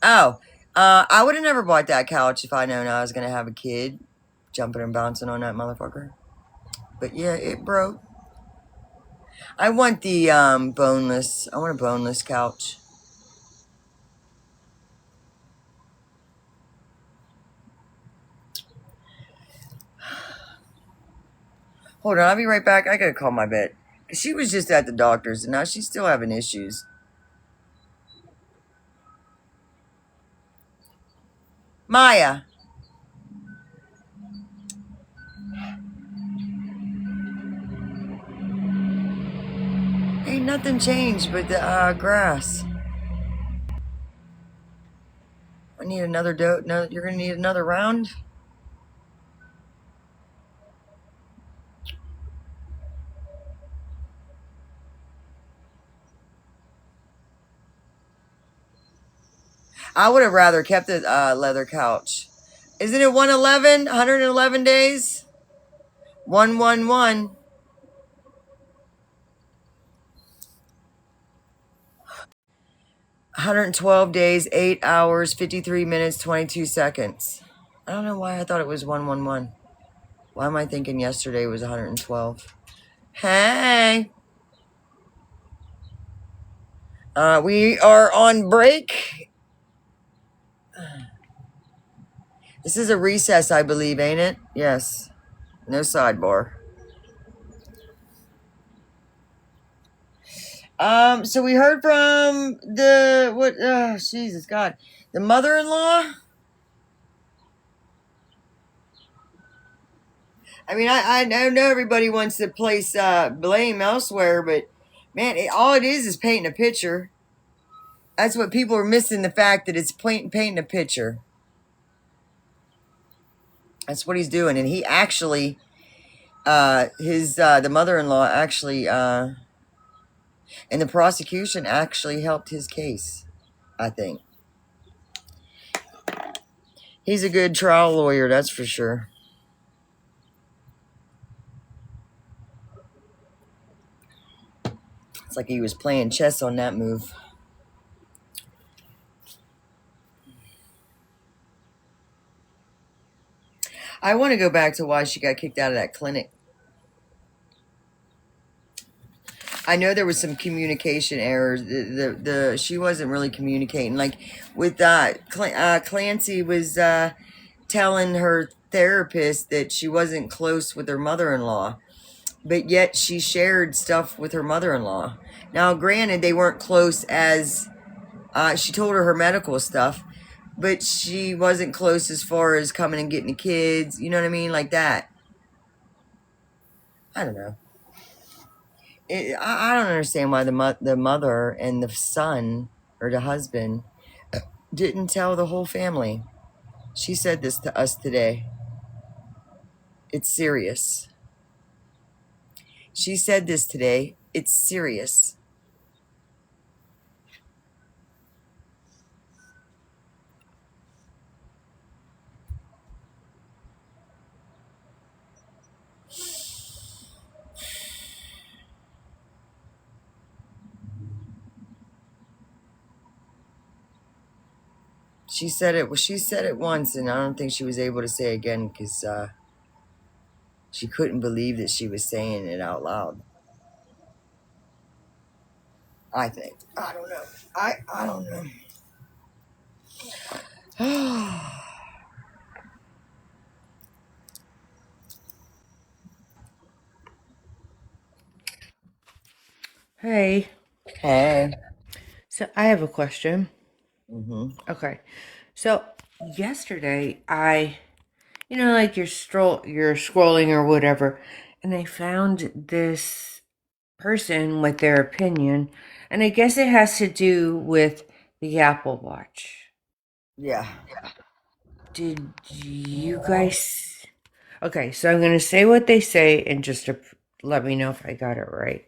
Oh, I would have never bought that couch if I known I was going to have a kid jumping and bouncing on that motherfucker. But yeah, it broke. I want the boneless. I want a boneless couch. Hold on, I'll be right back. I gotta call my vet. She was just at the doctor's and now she's still having issues. Maya. Ain't nothing changed but the grass. I need another dough. No, you're gonna need another round. I would have rather kept the leather couch. Isn't it 111? 111 days? 111. 112 days, 8 hours, 53 minutes, 22 seconds. I don't know why I thought it was 111. Why am I thinking yesterday was 112? Hey. We are on break. This is a recess, I believe, ain't it? Yes. No sidebar. So we heard from Jesus God, the mother-in-law. I mean, I know everybody wants to place blame elsewhere, but man, all it is painting a picture. That's what people are missing, the fact that it's painting a picture. That's what he's doing, and he actually, the mother-in-law actually, and the prosecution actually helped his case. I think he's a good trial lawyer, that's for sure. It's like he was playing chess on that move. I want to go back to why she got kicked out of that clinic. I know there was some communication errors. She wasn't really communicating. Like with Clancy was telling her therapist that she wasn't close with her mother-in-law, but yet she shared stuff with her mother-in-law. Now, granted, they weren't close as she told her medical stuff, but she wasn't close as far as coming and getting the kids. You know what I mean? Like that. I don't know. I don't understand why the mother and the son or the husband didn't tell the whole family. She said this to us today. It's serious. She said this today. It's serious. She said it. Well, she said it once, and I don't think she was able to say it again because she couldn't believe that she was saying it out loud. I think. I don't know. I don't know. Hey. Hey. So I have a question. Mm-hmm. Okay. So yesterday like you're scrolling or whatever, and I found this person with their opinion, and I guess it has to do with the Apple Watch. Yeah. Did you guys? Okay, so I'm going to say what they say and just to let me know if I got it right.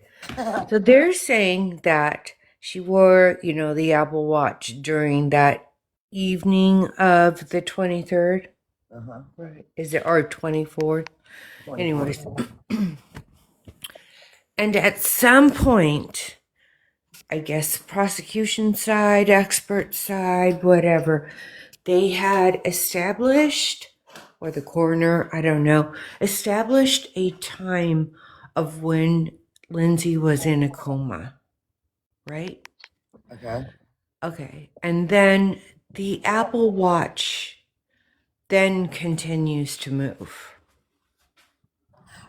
So they're saying that she wore, the Apple Watch during that evening of the 23rd. Uh-huh. Right. Is it or 24th? Anyways. And at some point, I guess prosecution side, expert side, whatever, they had established, or the coroner, I don't know, established a time of when Lindsay was in a coma, right? Okay. Okay. And then the Apple Watch then continues to move.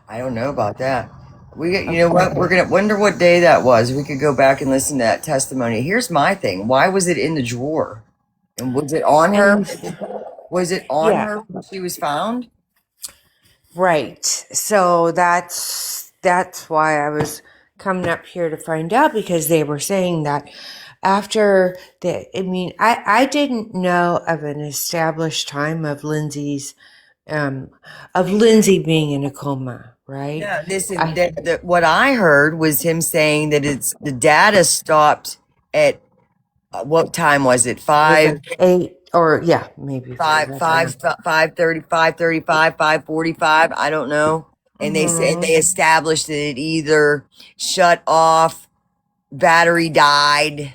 I don't know about that. You know what? We're gonna wonder what day that was. We could go back and listen to that testimony. Here's my thing: why was it in the drawer? And was it on her? Was it on her when she was found? Right. So that's why I was coming up here to find out, because they were saying that after I didn't know of an established time of Lindsay being in a coma, right? Yeah, listen, what I heard was him saying that the data stopped at what time was it? 8 or maybe 5:30, 5:35, 5:45. I don't know. And they said they established that it either shut off, battery died.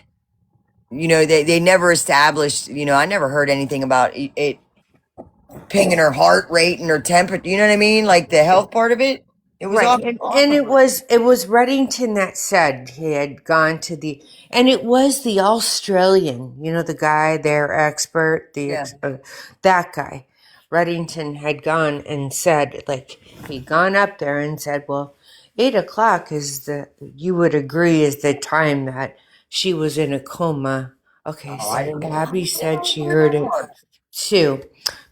They never established. I never heard anything about it pinging her heart rate and her temperature. You know what I mean? Like the health part of it. It was Right, off. and it was Reddington that said he had gone to and it was the Australian, the guy, their expert, that guy. Reddington had gone and said, like, he'd gone up there and said, well, 8 o'clock you would agree is the time that she was in a coma. Okay, so Gabby said she heard it too,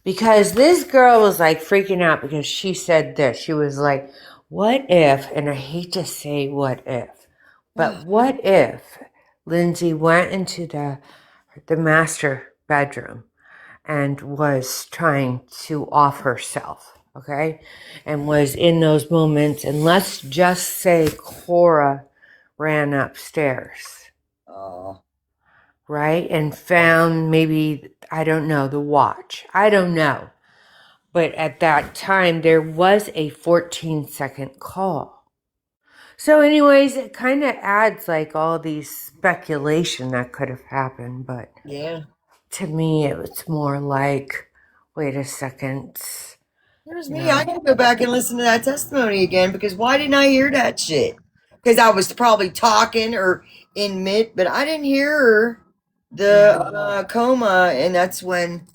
because this girl was like freaking out because she said this. She was like, what if, and I hate to say what if, but what if Lindsay went into the master bedroom and was trying to off herself, okay? And was in those moments, and let's just say Cora ran upstairs. Oh. Right? And found maybe, I don't know, the watch. I don't know. But at that time, there was a 14-second call. So anyways, it kind of adds like all these speculation that could have happened. But yeah, to me, it was more like, wait a second. Here's me. I can go back and listen to that testimony again, because why didn't I hear that shit? Because I was probably talking or in mid, but I didn't hear the coma, and that's when.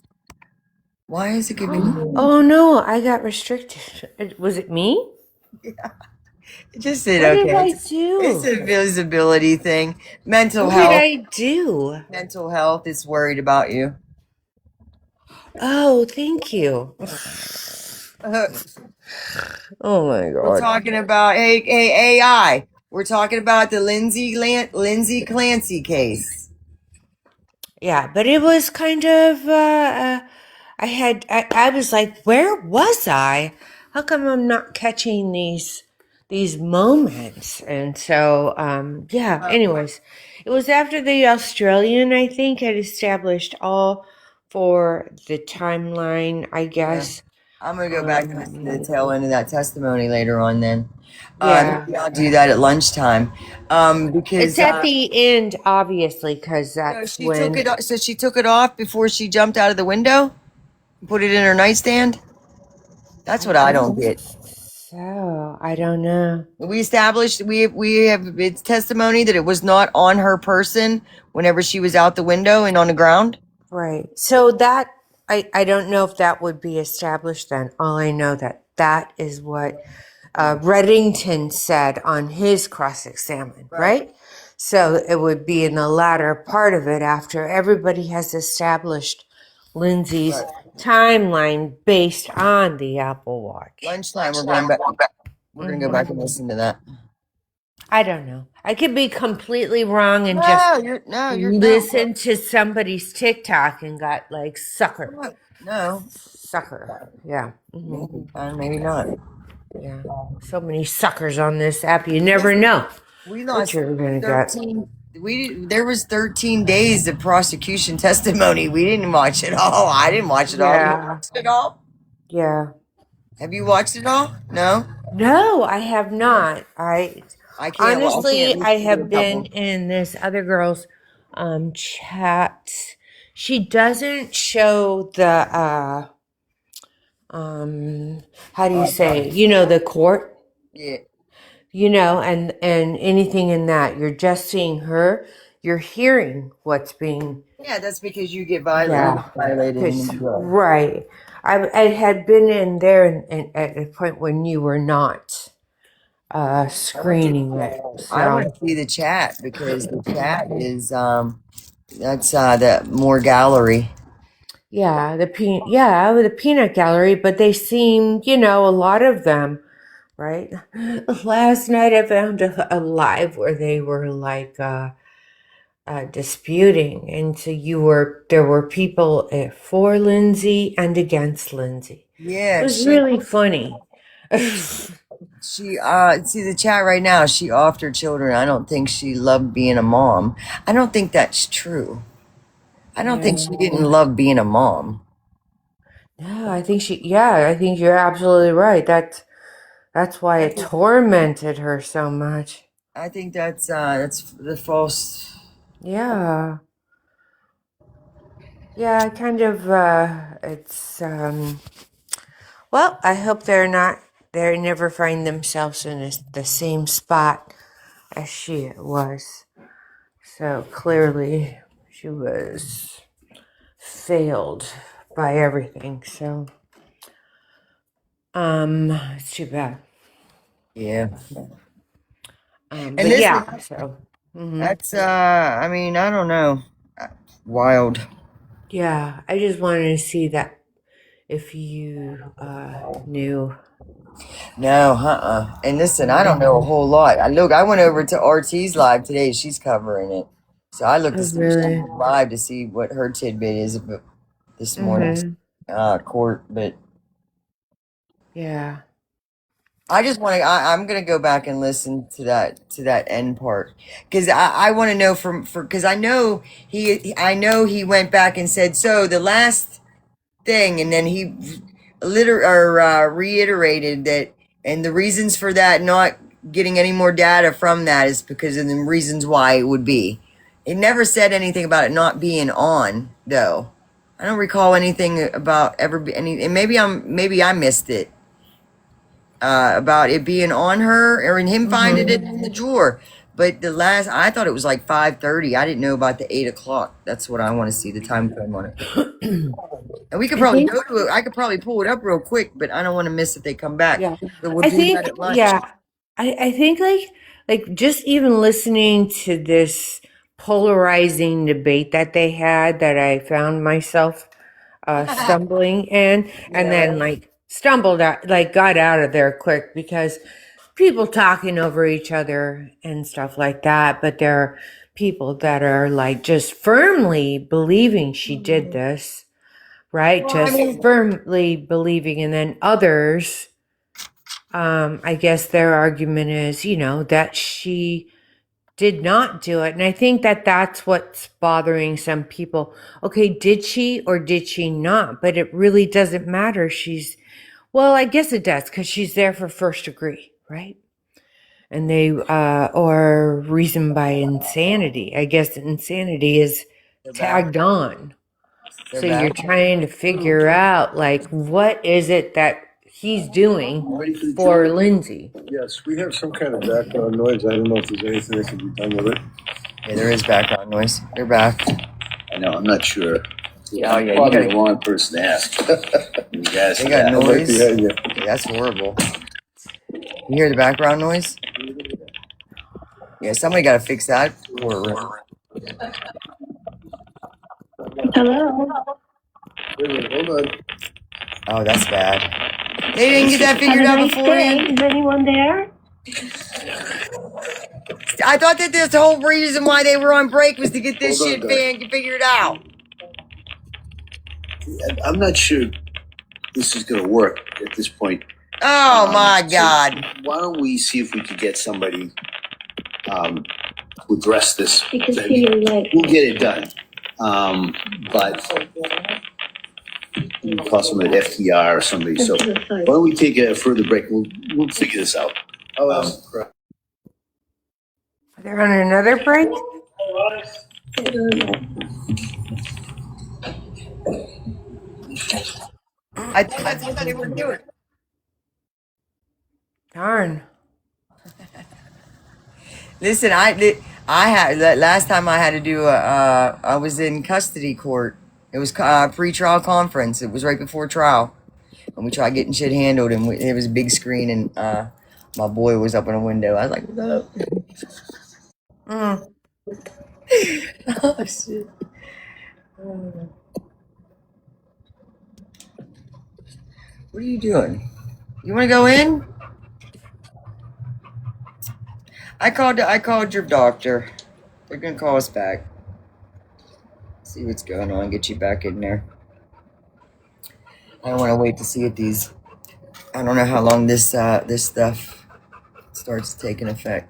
Why is it giving me? Oh no, I got restricted. Was it me? Yeah. It just said what okay. Did I do? It's a visibility thing. Mental what health. What did I do? Mental health is worried about you. Oh, thank you. Oh my God. We're talking about AI. We're talking about the Lindsay Clancy case. Yeah, but it was kind of I was like, where was I? How come I'm not catching these moments? And so anyways, it was after the Australian, I think, had established all for the timeline, I guess. I'm gonna go back and listen to the tail end of that testimony later on. Then, Yeah. I'll do that at lunchtime. Because It's at the end, obviously, because that's she when. took it. So she took it off before she jumped out of the window, and put it in her nightstand. That's what I don't get. So I don't know. We established we have it's testimony that it was not on her person whenever she was out the window and on the ground. Right. So that I don't know if that would be established then. All I know that is what Reddington said on his cross-examination, right? So it would be in the latter part of it after everybody has established Lindsay's timeline based on the Apple Watch. Lunchtime, we're going back. We're gonna go back and listen to that. I don't know. I could be completely wrong and you're listen to somebody's TikTok and got like sucker. No. Sucker. Yeah. Maybe not. Yeah. So many suckers on this app. You never know. We lost 13. There was 13 days of prosecution testimony. We didn't watch it all. I didn't watch it all. You watched it all? Yeah. Have you watched it all? No. No, I have not. I can't. Honestly, I have been in this other girl's chat. She doesn't show the how do you say, the court? Yeah. And anything in that. You're just seeing her. You're hearing what's being. Yeah, that's because you get violated. Right. I had been in there and at a point when you were not screening it. So. I want to see the chat because the chat is that's the more gallery. Yeah, the peanut gallery, but they seem, a lot of them, right? Last night I found a live where they were like disputing, and so there were people for Lindsay and against Lindsay. Yeah, it was really funny. She see the chat right now. She offed her children. I don't think she loved being a mom. I don't think that's true. I don't think she didn't love being a mom. No, I think I think you're absolutely right. That's why it tormented her so much. I think that's the false. Yeah. Yeah, kind of it's well, I hope they never find themselves in the same spot as she was. So clearly she was failed by everything. So it's too bad. Yeah. But yeah, so that's I mean, I don't know. Wild. Yeah, I just wanted to see that if you knew. No, And listen, I don't know a whole lot. I went over to RT's live today. She's covering it. So I looked live to see what her tidbit is about this morning's court. But yeah, I just want to. I'm gonna go back and listen to that end part because I want to know because I know he went back and said so the last thing, and then he reiterated that, and the reasons for that not getting any more data from that is because of the reasons why it would be. It never said anything about it not being on though. I don't recall anything about and maybe I missed it. About it being on her or in him finding it in the drawer. But I thought it was like 5:30. I didn't know about the 8 o'clock. That's what I want to see the time frame on it. And we could probably go to it. I could probably pull it up real quick, but I don't want to miss if they come back. Yeah, So we'll do that at lunch. I think like just even listening to this polarizing debate that they had that I found myself stumbling in, and then like stumbled out, like got out of there quick because people talking over each other and stuff like that. But there are people that are like just firmly believing she did this, right? Just firmly believing, and then others, I guess their argument is, that she did not do it. And I think that that's what's bothering some people. Okay, did she or did she not? But it really doesn't matter. Well, I guess it does because she's there for first degree, right? And they, or reason by insanity. I guess insanity is tagged on. So you're trying to figure out, like, what is it that he's doing for Lindsay? Yes, we have some kind of background noise. I don't know if there's anything that can be done with it. Yeah, there is background noise. They're back. I know, I'm not sure. Yeah, I'm probably the wrong person to ask. You guys they got noise. Yeah, that's horrible. You hear the background noise? Yeah, somebody got to fix that. Hello. Wait a minute, hold on. Oh, that's bad. They didn't get that figured out beforehand. Is anyone there? I thought that this whole reason why they were on break was to get this Hold on, shit guys. figured out. I'm not sure this is going to work at this point. Oh my God. So why don't we see if we could get somebody to address this? Because We'll get it done. But we'll call somebody at FTR or somebody. So why don't we take a further break? We'll figure this out. They're on another break? I thought that's what they were doing. Darn. Listen, I had that last time I had to do I was in custody court. It was a pre-trial conference. It was right before trial, and we tried getting shit handled, and it was a big screen, and my boy was up in a window. I was like, "What's up?" Oh shit. What are you doing? You want to go in? I called your doctor. They're gonna call us back. See what's going on. Get you back in there. I don't want to wait to see if these. I don't know how long this stuff starts taking effect.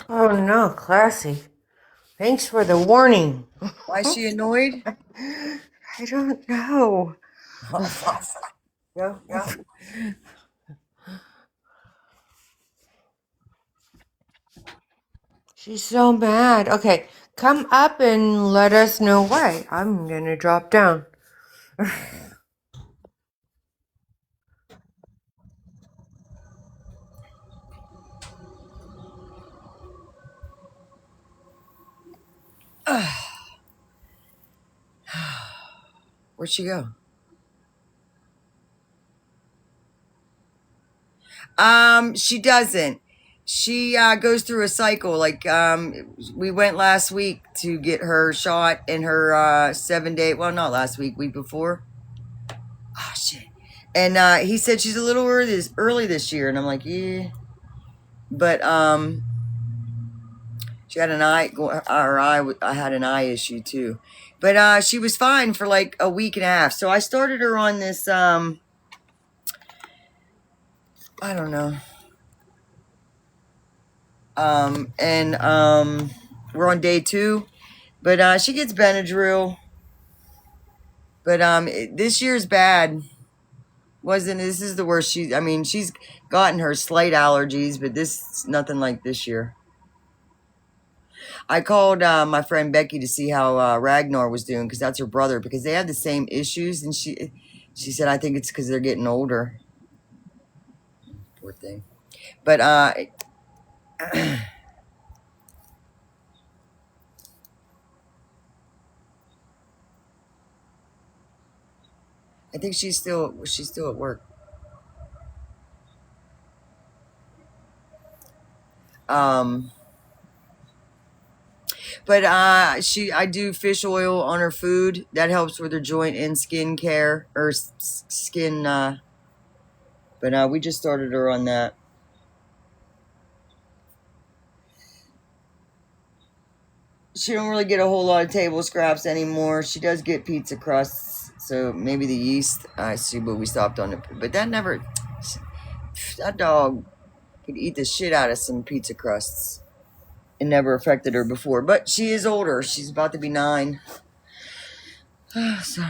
Oh no, classy. Thanks for the warning. Why is she annoyed? I don't know. Yeah. She's so mad. Okay, come up and let us know why. I'm gonna drop down. Where'd she go? She doesn't. She goes through a cycle. Like we went last week to get her shot in her 7 day. Well, not last week, week before. Oh shit. And he said she's a little early this year, and I'm like, yeah. But she had an eye. I had an eye issue too. But she was fine for like a week and a half. So I started her on this. I don't know. And we're on day 2, but she gets Benadryl. But this year's bad. This is the worst. She's gotten her slight allergies, but this nothing like this year. I called my friend Becky to see how Ragnar was doing, because that's her brother, because they had the same issues, and she said, I think it's because they're getting older. Poor thing. But I think she's still at work. But I do fish oil on her food. That helps with her joint and skin care, or skin. But we just started her on that. She don't really get a whole lot of table scraps anymore. She does get pizza crusts, so maybe the yeast. I see, but we stopped on it. But that dog could eat the shit out of some pizza crusts. It never affected her before, but she is older. She's about to be 9. So.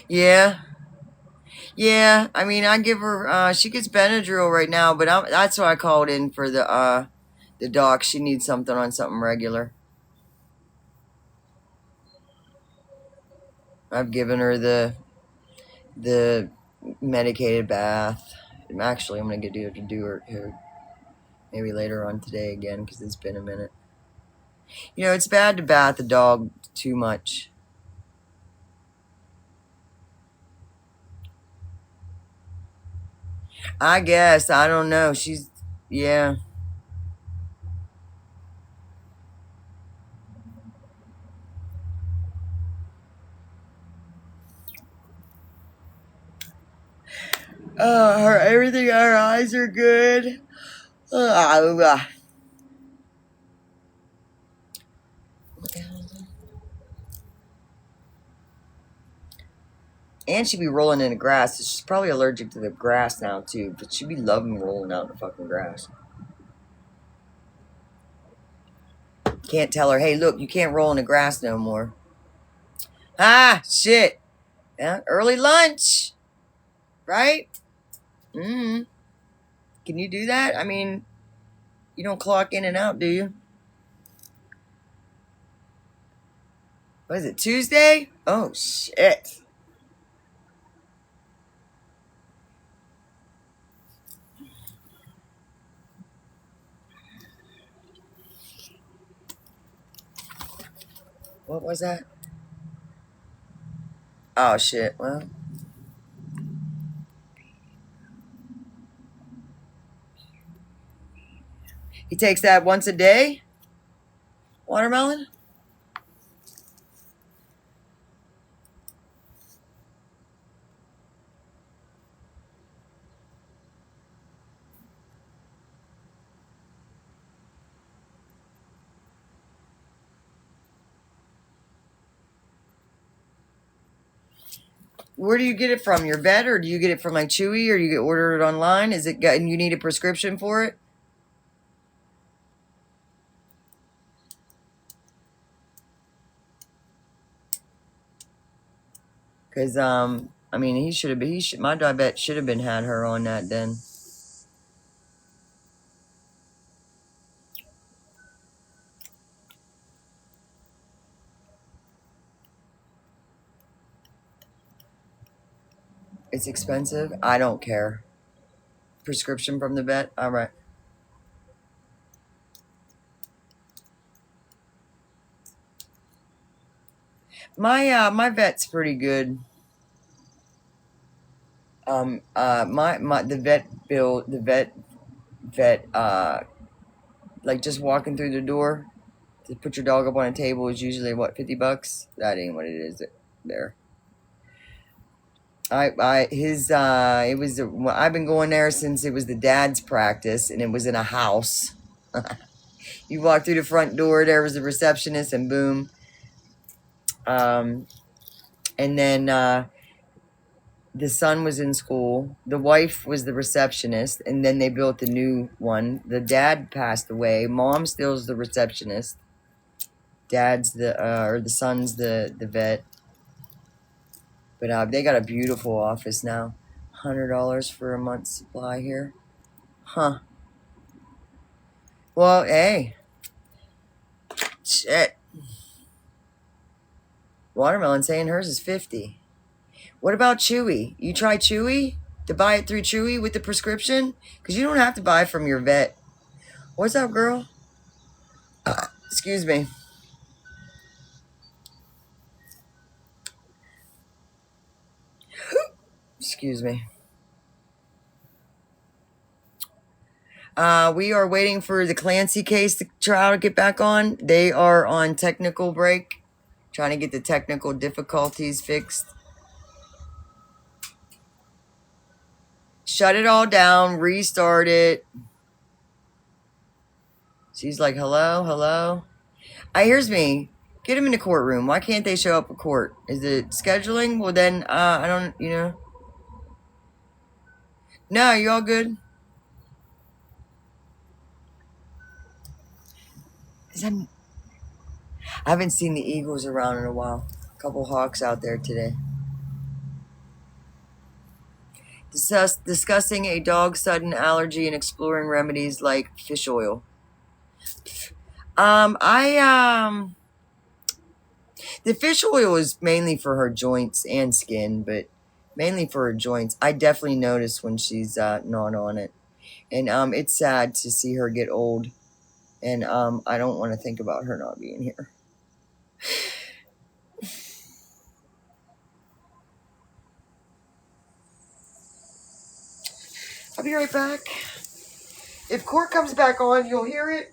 Yeah. I give her. She gets Benadryl right now, but that's why I called in for the doc. She needs something regular. I've given her the medicated bath. Actually, I'm gonna do her maybe later on today again, because it's been a minute. It's bad to bath a dog too much. I guess. I don't know. She's, yeah. Everything, our eyes are good. And she'd be rolling in the grass. She's probably allergic to the grass now, too. But she'd be loving rolling out in the fucking grass. Can't tell her, hey, look, you can't roll in the grass no more. Ah, shit. Yeah, early lunch. Right? Mm-hmm. Can you do that? I mean, you don't clock in and out, do you? What is it, Tuesday? Oh, shit. What was that? Oh, shit. Well, he takes that once a day? Watermelon? Where do you get it from? Your vet, or do you get it from like Chewy, or you get ordered it online? Is it and you need a prescription for it? Because I mean, he should have been. My diabetic should have been had her on that then. It's expensive. I don't care. Prescription from the vet. All right. My vet's pretty good. The vet like just walking through the door to put your dog up on a table is usually what, $50? That ain't what it is there. It was I've been going there since it was the dad's practice, and it was in a house. You walk through the front door, there was a receptionist, and boom. And then the son was in school. The wife was the receptionist, and then they built the new one. The dad passed away. Mom still's the receptionist. Dad's the son's the vet. But they got a beautiful office now. $100 for a month's supply here. Huh. Well, hey. Shit. Watermelon saying hers is 50. What about Chewy? You try Chewy? To buy it through Chewy with the prescription? Because you don't have to buy from your vet. What's up, girl? Excuse me. Excuse me. We are waiting for the Clancy case to try to get back on. They are on technical break, trying to get the technical difficulties fixed. Shut it all down, restart it. She's like, hello, hello. Here's me. Get him in the courtroom. Why can't they show up at court? Is it scheduling? Well, then, I don't, No, you all good? I haven't seen the Eagles around in a while. A couple Hawks out there today. Discussing a dog's sudden allergy and exploring remedies like fish oil. The fish oil is mainly for her joints and skin, but mainly for her joints. I definitely notice when she's not on it. And it's sad to see her get old. And I don't want to think about her not being here. I'll be right back. If Court comes back on, you'll hear it.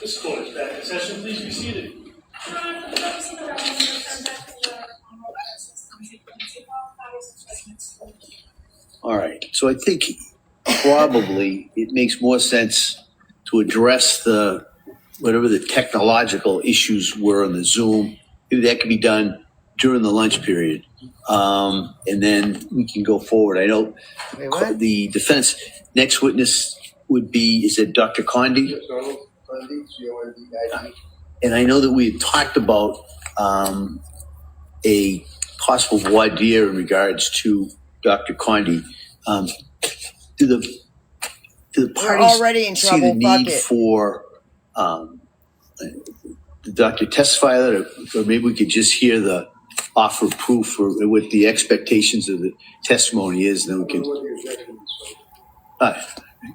This court is back in session. Please be seated. All right. So I think probably it makes more sense to address the whatever the technological issues were on the Zoom. Maybe that could be done during the lunch period, and then we can go forward. I know the defense next witness would be is it Dr. Condi? Yes, Donald Condi, C-O-N-D-I-D. And I know that we had talked about a possible voir dire in regards to Dr. Condi. Do the We're parties already in see trouble. the need for the doctor testify that, or maybe we could just hear the offer of proof or what the expectations of the testimony is, and then we can.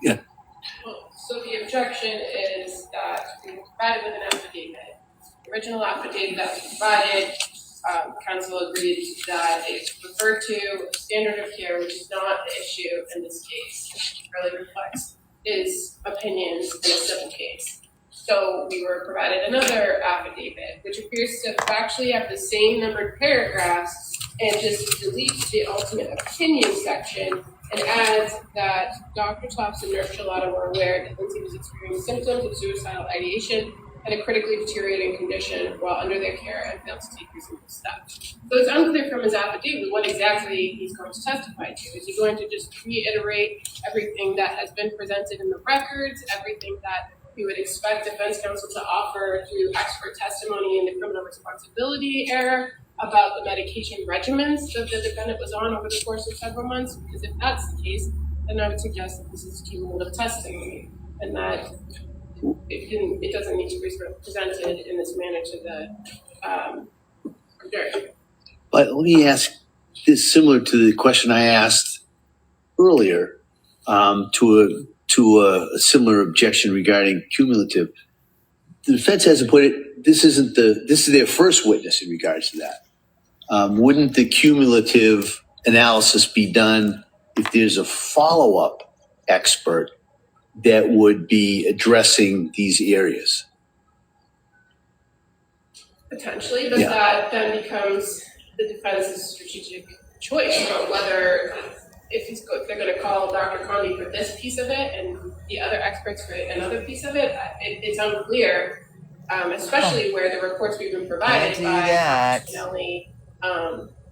Yeah. Well, so the objection is that we were provided with an affidavit. The original affidavit that was provided, council agreed that it referred to standard of care, which is not the issue in this case. It really reflects his opinions in a civil case. So we were provided another affidavit, which appears to actually have the same numbered paragraphs and just deletes the ultimate opinion section and adds that Dr. Tops and Nurse Gelato were aware that Lindsay was experiencing symptoms of suicidal ideation and a critically deteriorating condition while under their care and failed to take reasonable steps. So it's unclear from his affidavit what exactly he's going to testify to. Is he going to just reiterate everything that has been presented in the records, everything that we would expect defense counsel to offer through expert testimony in the criminal responsibility era about the medication regimens that the defendant was on over the course of several months? Because if that's the case, then I would suggest that this is cumulative testimony and that it doesn't need to be presented in this manner to the jury. But let me ask this, similar to the question I asked earlier, to a similar objection regarding cumulative. The defense hasn't put it. This is their first witness in regards to that. Wouldn't the cumulative analysis be done if there's a follow-up expert that would be addressing these areas? Potentially, but that then becomes the defense's strategic choice about whether if they're going to call Dr. Conde for this piece of it and the other experts for another piece of it. It's unclear, especially where the reports we've been provided by Dr. Spinelli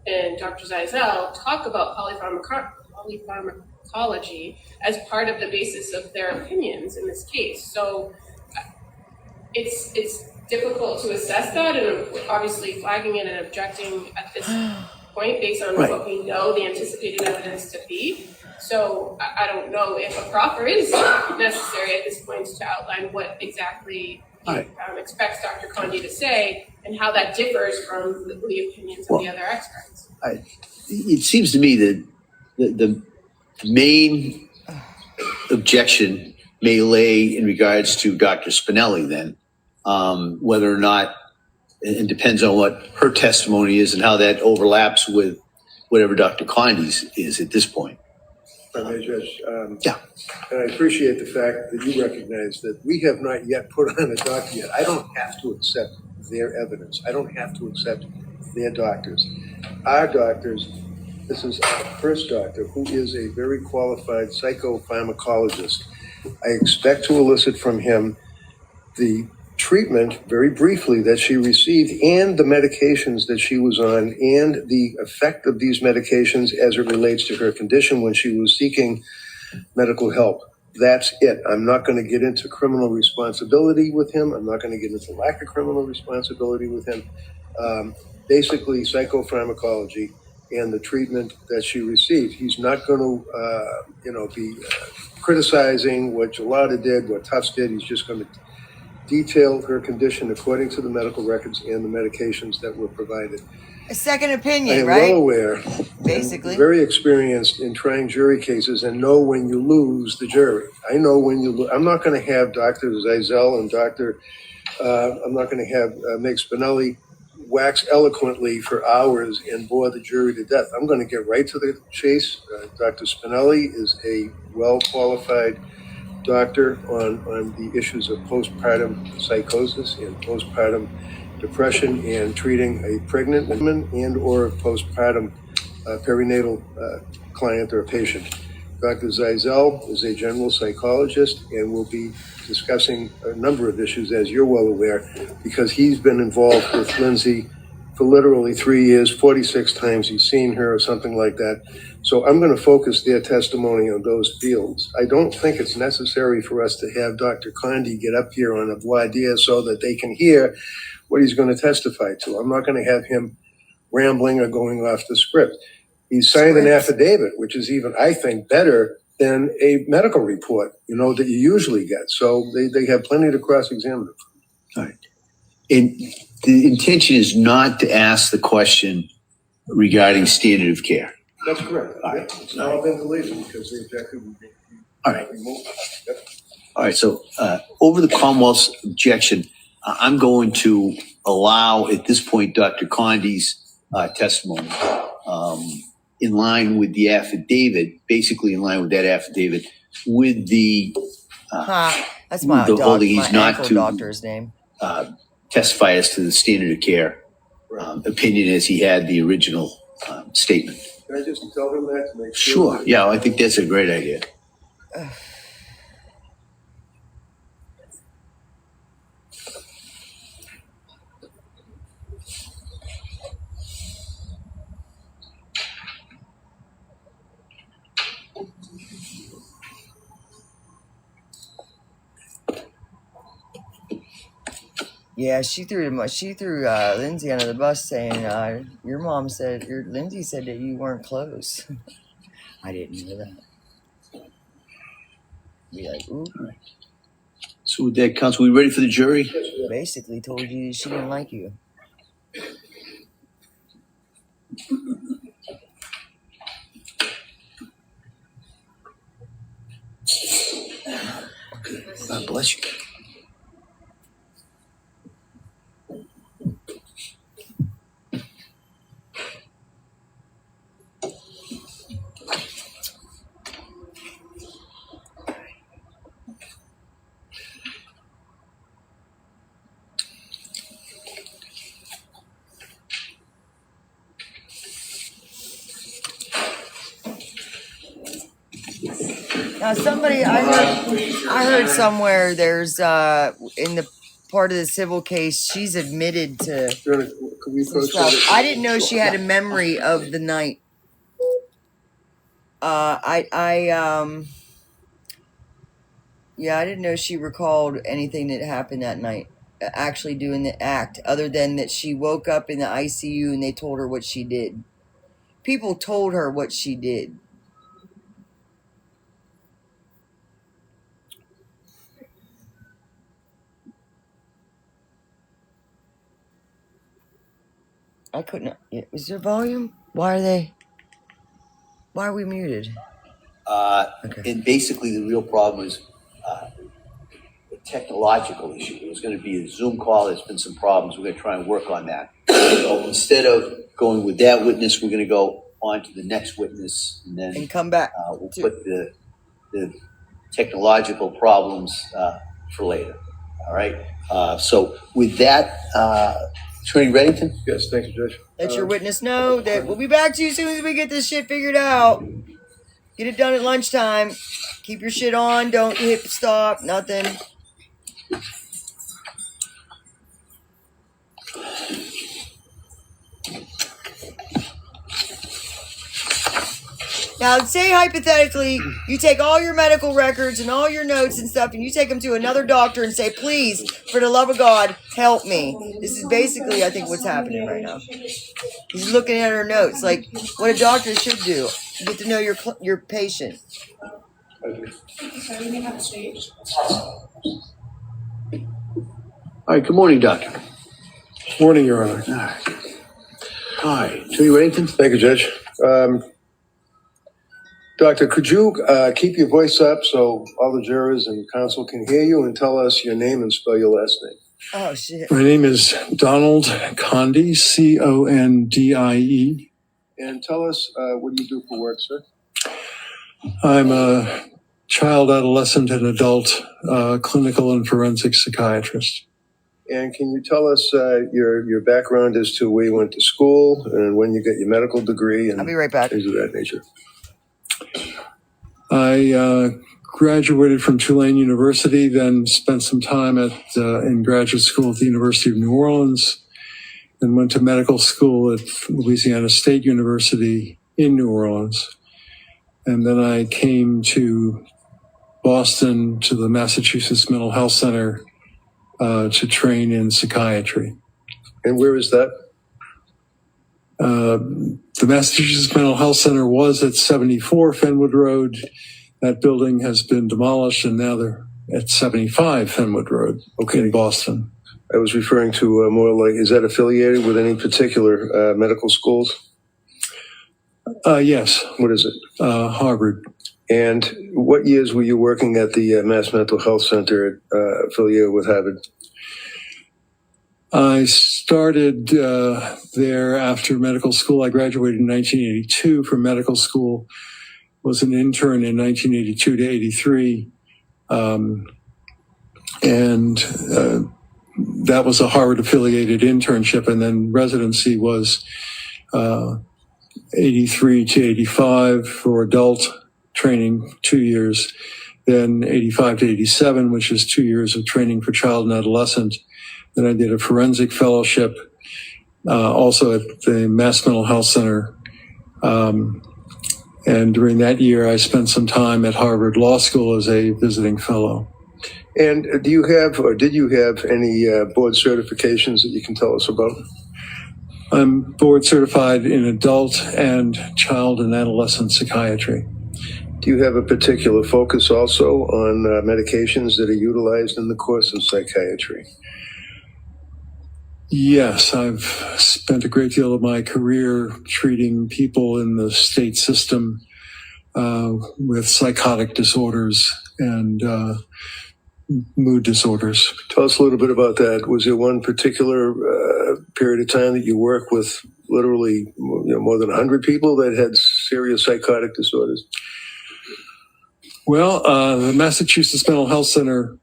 and Dr. Zeisel talk about polypharmacology as part of the basis of their opinions in this case. So it's difficult to assess that, and obviously flagging it and objecting at this point based on what we know the anticipated evidence to be. So I don't know if a proffer is necessary at this point to outline what exactly expects Dr. Conde to say and how that differs from the opinions of the other experts. It seems to me that the main objection may lay in regards to Dr. Spinelli then, whether or not, it depends on what her testimony is and how that overlaps with whatever Dr. Conde's is at this point. If I may, Judge, and I appreciate the fact that you recognize that we have not yet put on a doctor yet. I don't have to accept their evidence. I don't have to accept their doctors. Our doctors, this is our first doctor who is a very qualified psychopharmacologist. I expect to elicit from him the treatment, very briefly, that she received and the medications that she was on and the effect of these medications as it relates to her condition when she was seeking medical help. That's it. I'm not going to get into criminal responsibility with him. I'm not going to get into lack of criminal responsibility with him. Basically, psychopharmacology and the treatment that she received. He's not going to, be criticizing what Gelada did, what Tufts did. He's just going to detail her condition according to the medical records and the medications that were provided. A second opinion, right? I am well aware, basically, very experienced in trying jury cases and know when you lose the jury. I know when you lose. I'm not going to have Dr. Zeisel and I'm not going to have Meg Spinelli wax eloquently for hours and bore the jury to death. I'm going to get right to the chase. Dr. Spinelli is a well-qualified doctor on the issues of postpartum psychosis and postpartum depression and treating a pregnant woman and or postpartum perinatal client or patient. Dr. Zeisel is a general psychologist and will be discussing a number of issues, as you're well aware, because he's been involved with Lindsay for literally 3 years, 46 times he's seen her or something like that. So I'm going to focus their testimony on those fields. I don't think it's necessary for us to have Dr. Conde get up here on a voir dire so that they can hear what he's going to testify to. I'm not going to have him rambling or going off the script. He signed an affidavit, which is even, I think, better than a medical report, that you usually get. So they have plenty to cross-examine him. All right. And the intention is not to ask the question regarding standard of care. That's correct. All right. It's all been deleted because the objective would be. All right. All right. So over the Commonwealth's objection, I'm going to allow at this point Dr. Condi's testimony in line with the affidavit, basically in line with that affidavit, with the that's my the dog, holding my he's not ankle to doctor's name. Testify as to the standard of care opinion as he had the original statement. Can I just tell him that to make sure? Sure. Yeah, I think that's a great idea. Yeah, she threw Lindsay under the bus, saying your mom said Lindsay said that you weren't close. I didn't know that. Be like, ooh. So with that, counsel, we ready for the jury? Basically told you she didn't like you. God bless you. Now, somebody I heard somewhere there's in the part of the civil case she's admitted to some stuff. I didn't know she had a memory of the night. I didn't know she recalled anything that happened that night. Actually doing the act, other than that she woke up in the ICU and they told her what she did. People told her what she did. I couldn't. Is there volume? Why are we muted? Okay. And basically the real problem is a technological issue. It was going to be a Zoom call. There's been some problems. We're going to try and work on that. So instead of going with that witness, we're going to go on to the next witness and then come back. We'll put the technological problems for later. All right. So with that, Attorney Reddington? Yes, thank you, Judge. Let your witness know that we'll be back to you as soon as we get this shit figured out. Get it done at lunchtime. Keep your shit on. Don't hit stop. Nothing. Now, say hypothetically, you take all your medical records and all your notes and stuff, and you take them to another doctor and say, please, for the love of God, help me. This is basically, I think, what's happening right now. He's looking at her notes, like what a doctor should do. You get to know your patient. All right, good morning, Doctor. Morning, Your Honor. All right, Attorney Reddington? Thank you, Judge. Doctor, could you keep your voice up so all the jurors and counsel can hear you and tell us your name and spell your last name? Oh, shit. My name is Donald Condi, Condie. And tell us what do you do for work, sir? I'm a child, adolescent, and adult clinical and forensic psychiatrist. And can you tell us your background as to where you went to school and when you got your medical degree and I'll be right back. Things of that nature? I graduated from Tulane University, then spent some time in graduate school at the University of New Orleans, and went to medical school at Louisiana State University in New Orleans. And then I came to Boston to the Massachusetts Mental Health Center to train in psychiatry. And where is that? The Massachusetts Mental Health Center was at 74 Fenwood Road. That building has been demolished, and now they're at 75 Fenwood Road in Boston. I was referring to more like, is that affiliated with any particular medical schools? Yes. What is it? Harvard. And what years were you working at the Mass Mental Health Center affiliated with Harvard? I started there after medical school. I graduated in 1982 from medical school, was an intern in 1982 to 83. And that was a Harvard-affiliated internship, and then residency was 83 to 85 for adult training, 2 years, then 85 to 87, which is 2 years of training for child and adolescent. Then I did a forensic fellowship, also at the Mass Mental Health Center. And during that year, I spent some time at Harvard Law School as a visiting fellow. And do you have, or did you have any board certifications that you can tell us about? I'm board certified in adult and child and adolescent psychiatry. Do you have a particular focus also on medications that are utilized in the course of psychiatry? Yes, I've spent a great deal of my career treating people in the state system with psychotic disorders and mood disorders. Tell us a little bit about that. Was there one particular period of time that you worked with literally more than 100 people that had serious psychotic disorders? Well, the Massachusetts Mental Health Center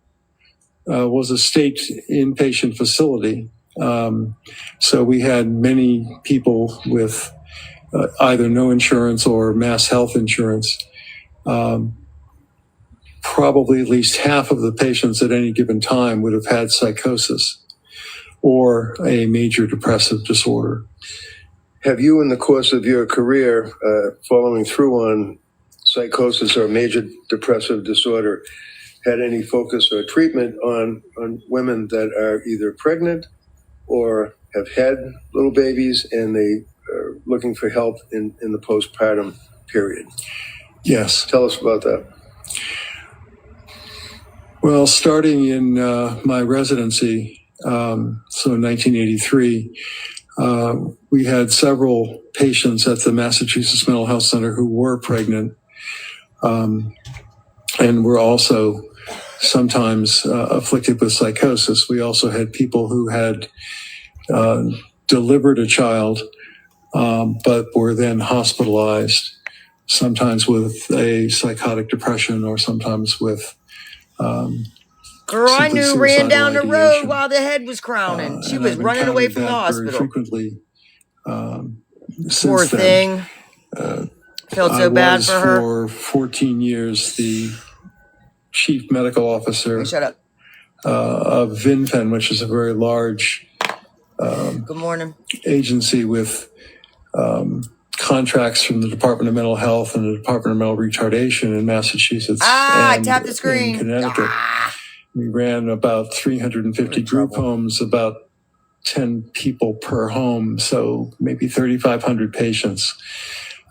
was a state inpatient facility. So we had many people with either no insurance or mass health insurance. Probably at least half of the patients at any given time would have had psychosis or a major depressive disorder. Have you, in the course of your career, following through on psychosis or major depressive disorder, had any focus or treatment on women that are either pregnant or have had little babies and they are looking for help in the postpartum period? Yes. Tell us about that. Well, starting in my residency, so in 1983, we had several patients at the Massachusetts Mental Health Center who were pregnant and were also sometimes afflicted with psychosis. We also had people who had delivered a child, but were then hospitalized, sometimes with a psychotic depression or sometimes with girl I knew ran down the road ideation. while the head was crowning. She was running away from the hospital. Very frequently. Poor thing. Felt so bad for her. For 14 years, the chief medical officer of VinFen, which is a very large good morning agency with contracts from the Department of Mental Health and the Department of Mental Retardation in Massachusetts. I tapped the screen. In Connecticut. We ran about 350 group homes, about 10 people per home, so maybe 3,500 patients.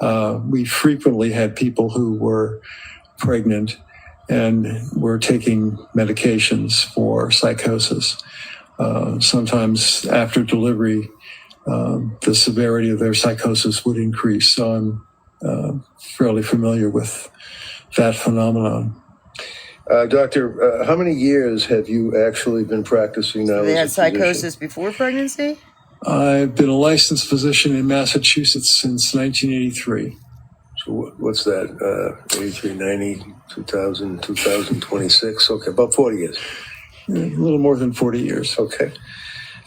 We frequently had people who were pregnant and were taking medications for psychosis. Sometimes after delivery, the severity of their psychosis would increase. So I'm fairly familiar with that phenomenon. Doctor, how many years have you actually been practicing now? They had psychosis before pregnancy? I've been a licensed physician in Massachusetts since 1983. So what's that? 83, 90, 2000, 2026? Okay, about 40 years. A little more than 40 years. Okay.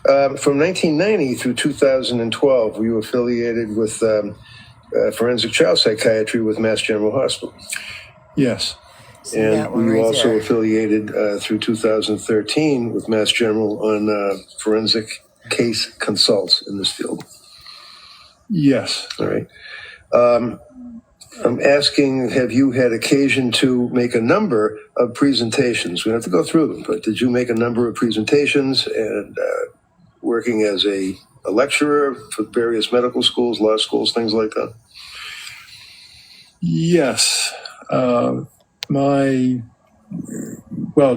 From 1990 through 2012, were you affiliated with forensic child psychiatry with Mass General Hospital? Yes. And were you also affiliated through 2013 with Mass General on forensic case consults in this field? Yes. All right. I'm asking, have you had occasion to make a number of presentations? We don't have to go through them, but did you make a number of presentations and working as a lecturer for various medical schools, law schools, things like that? Yes.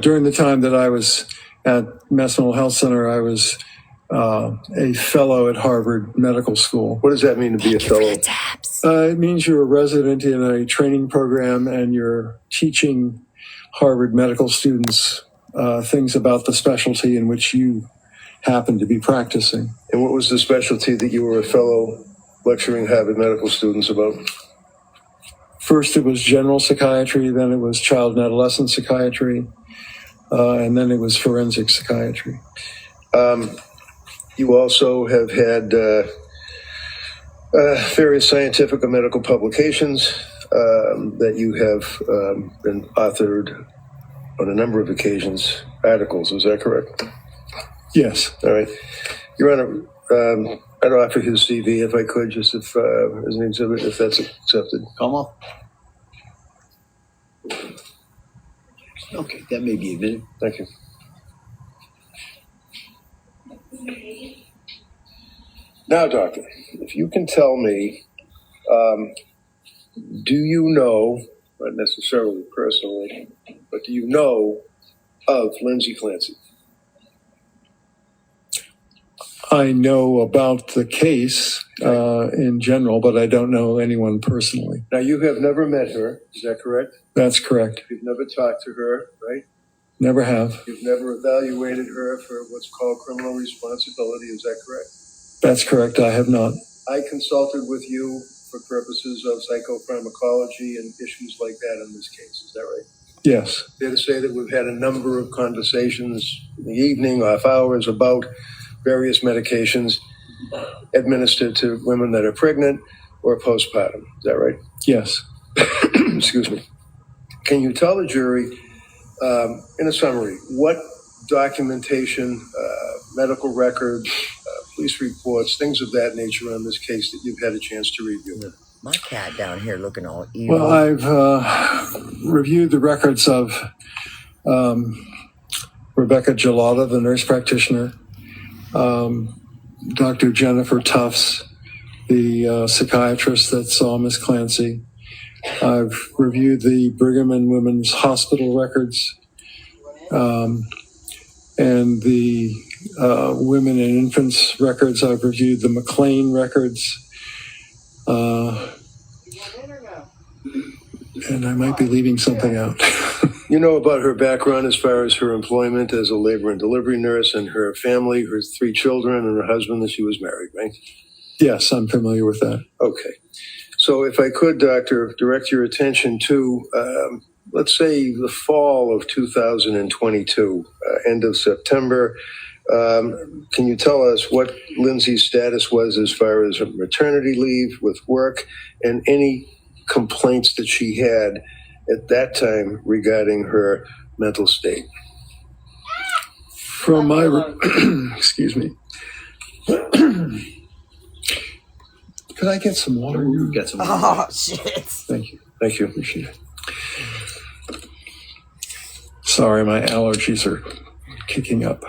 During the time that I was at Mass Mental Health Center, I was a fellow at Harvard Medical School. What does that mean to be a fellow? It means you're a resident in a training program and you're teaching Harvard medical students things about the specialty in which you happen to be practicing. And what was the specialty that you were a fellow lecturing Harvard medical students about? First, it was general psychiatry, then it was child and adolescent psychiatry, and then it was forensic psychiatry. You also have had various scientific or medical publications that you have been authored on a number of occasions, articles, is that correct? Yes. All right. Your Honor, I'd offer his CV if I could, just if as an exhibit, if that's accepted. Come on. Okay, that may be admitted. Thank you. Now, doctor, if you can tell me, do you know, not necessarily personally, but do you know of Lindsay Clancy? I know about the case in general, but I don't know anyone personally. Now, you have never met her, is that correct? That's correct. You've never talked to her, right? Never have. You've never evaluated her for what's called criminal responsibility, is that correct? That's correct. I have not. I consulted with you for purposes of psychopharmacology and issues like that in this case, is that right? Yes. Fair to say that we've had a number of conversations in the evening, off hours, about various medications administered to women that are pregnant or postpartum. Is that right? Yes. Excuse me. Can you tell the jury, in a summary, what documentation, medical records, police reports, things of that nature on this case that you've had a chance to review? My cat down here looking all evil. Well, I've reviewed the records of Rebecca Gelada, the nurse practitioner, Dr. Jennifer Tufts, the psychiatrist that saw Miss Clancy. I've reviewed the Brigham and Women's Hospital records and the women and infants records. I've reviewed the McLean records. And I might be leaving something out. You know about her background as far as her employment as a labor and delivery nurse and her family, her 3 children and her husband that she was married, right? Yes, I'm familiar with that. Okay. So if I could, Doctor, direct your attention to, let's say, the fall of 2022, end of September. Can you tell us what Lindsay's status was as far as maternity leave with work and any complaints that she had at that time regarding her mental state? From my, excuse me. Could I get some water? You got some water. Oh, shit. Thank you. Thank you. Appreciate it. Sorry, my allergies are kicking up.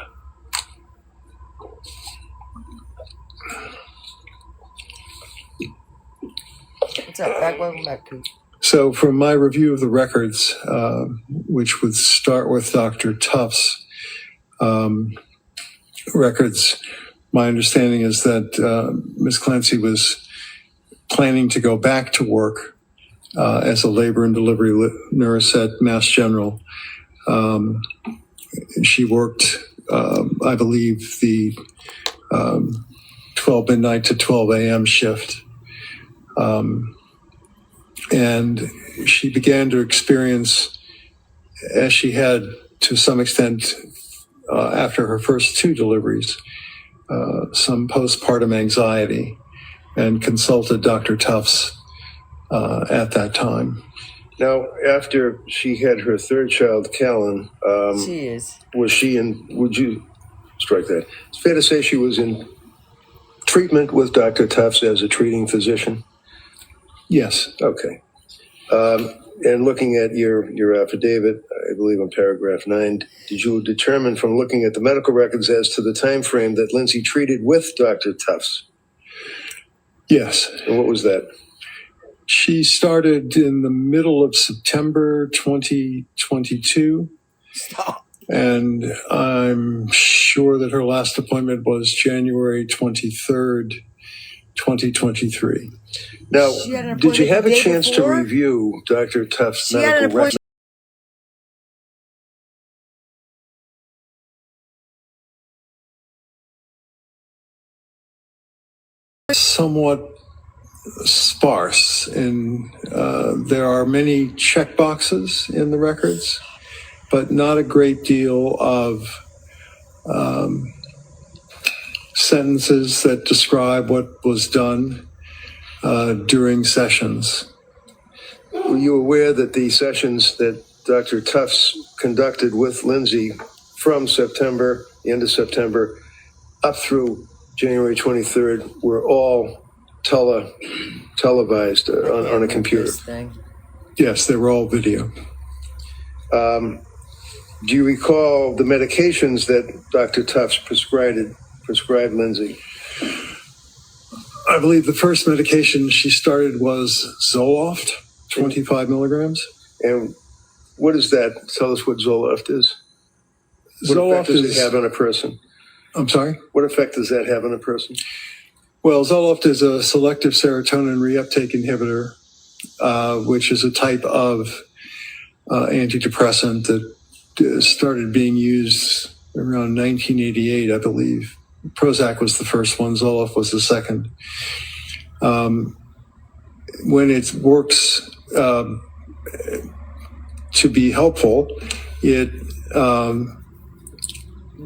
What's up, back? Welcome back, Coop. So from my review of the records, which would start with Dr. Tufts' records, my understanding is that Ms. Clancy was planning to go back to work as a labor and delivery nurse at Mass General. She worked, I believe, the 12 midnight to 12 a.m. shift. And she began to experience, as she had to some extent after her first 2 deliveries, some postpartum anxiety, and consulted Dr. Tufts at that time. Now, after she had her 3rd child, Callan, she is. Was she in, would you strike that? It's fair to say she was in treatment with Dr. Tufts as a treating physician? Yes. Okay. And looking at your affidavit, I believe in paragraph 9, did you determine from looking at the medical records as to the time frame that Lindsay treated with Dr. Tufts? Yes. And what was that? She started in the middle of September 2022. Stop. And I'm sure that her last appointment was January 23rd, 2023. Now, She had an did you appointment have the a day chance to before? review Dr. Tuff's She had an medical appointment. record? Somewhat sparse, and there are many check boxes in the records, but not a great deal of sentences that describe what was done during sessions. Were you aware that the sessions that Dr. Tufts conducted with Lindsay from September, the end of September, up through January 23rd were all televised on a computer? Yes, they were all video. Do you recall the medications that Dr. Tufts prescribed Lindsay? I believe the first medication she started was Zoloft, 25 milligrams. And what is that? Tell us what Zoloft is. What effect does it have on a person? I'm sorry? What effect does that have on a person? Well, Zoloft is a selective serotonin reuptake inhibitor, which is a type of antidepressant that started being used around 1988, I believe. Prozac was the first one, Zoloft was the second. When it works to be helpful, it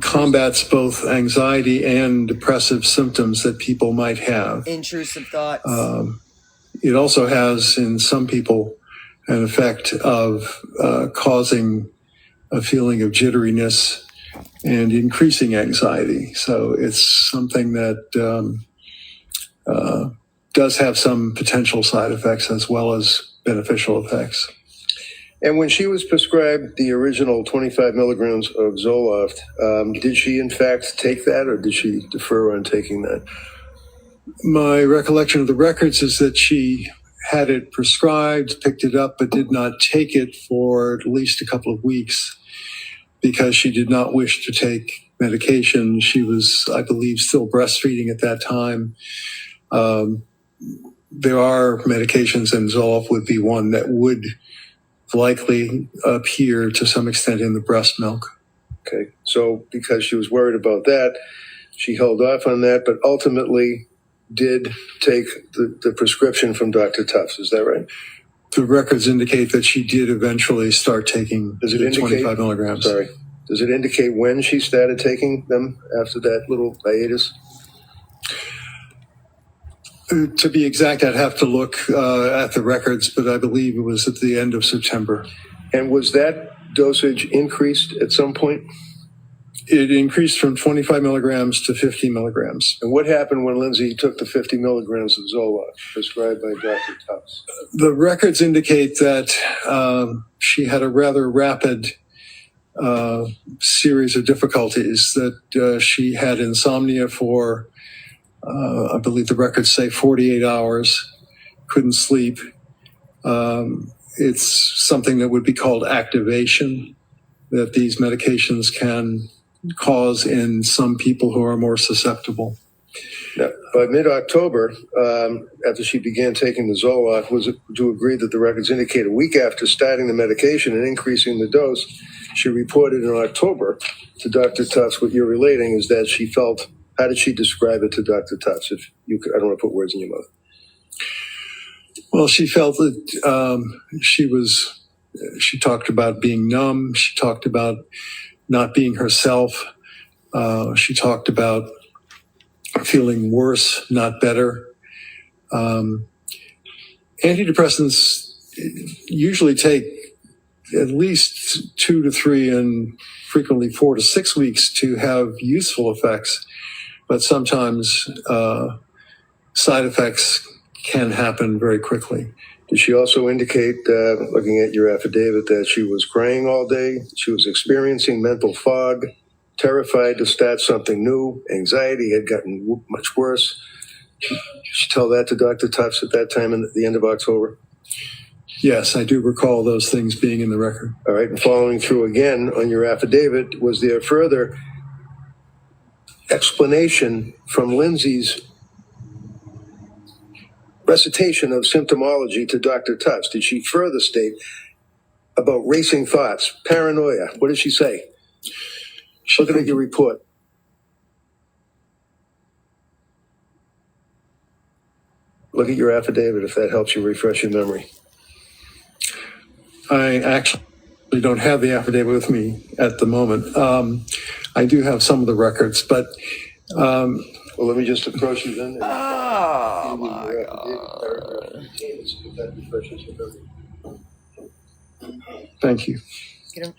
combats both anxiety and depressive symptoms that people might have. Intrusive thoughts. It also has, in some people, an effect of causing a feeling of jitteriness and increasing anxiety. So it's something that does have some potential side effects as well as beneficial effects. And when she was prescribed the original 25 milligrams of Zoloft, did she in fact take that, or did she defer on taking that? My recollection of the records is that she had it prescribed, picked it up, but did not take it for at least a couple of weeks because she did not wish to take medication. She was, I believe, still breastfeeding at that time. There are medications, and Zoloft would be one that would likely appear to some extent in the breast milk. Okay, so because she was worried about that, she held off on that, but ultimately did take the prescription from Dr. Tufts. Is that right? The records indicate that she did eventually start taking the 25 milligrams. Sorry. Does it indicate when she started taking them after that little hiatus? To be exact, I'd have to look at the records, but I believe it was at the end of September. And was that dosage increased at some point? It increased from 25 milligrams to 50 milligrams. And what happened when Lindsay took the 50 milligrams of Zoloft prescribed by Dr. Tufts? The records indicate that she had a rather rapid series of difficulties, that she had insomnia for, I believe the records say 48 hours, couldn't sleep. It's something that would be called activation that these medications can cause in some people who are more susceptible. Now, by mid-October, after she began taking the Zoloft, would you agree that the records indicate a week after starting the medication and increasing the dose, she reported in October to Dr. Tufts what you're relating is that she felt, how did she describe it to Dr. Tufts? If you could, I don't want to put words in your mouth. Well, she felt that she talked about being numb. She talked about not being herself. She talked about feeling worse, not better. Antidepressants usually take at least 2 to 3 and frequently 4 to 6 weeks to have useful effects, but sometimes side effects can happen very quickly. Did she also indicate, looking at your affidavit, that she was crying all day, she was experiencing mental fog, terrified to start something new, anxiety had gotten much worse? Did she tell that to Dr. Tufts at that time at the end of October? Yes, I do recall those things being in the record. All right, and following through again on your affidavit, was there further explanation from Lindsay's recitation of symptomology to Dr. Tufts? Did she further state about racing thoughts, paranoia? What did she say? Looking at your report. Look at your affidavit if that helps you refresh your memory. I actually don't have the affidavit with me at the moment. I do have some of the records, but well, let me just approach you then. Oh my God. If that refreshes your memory. Thank you. Get him.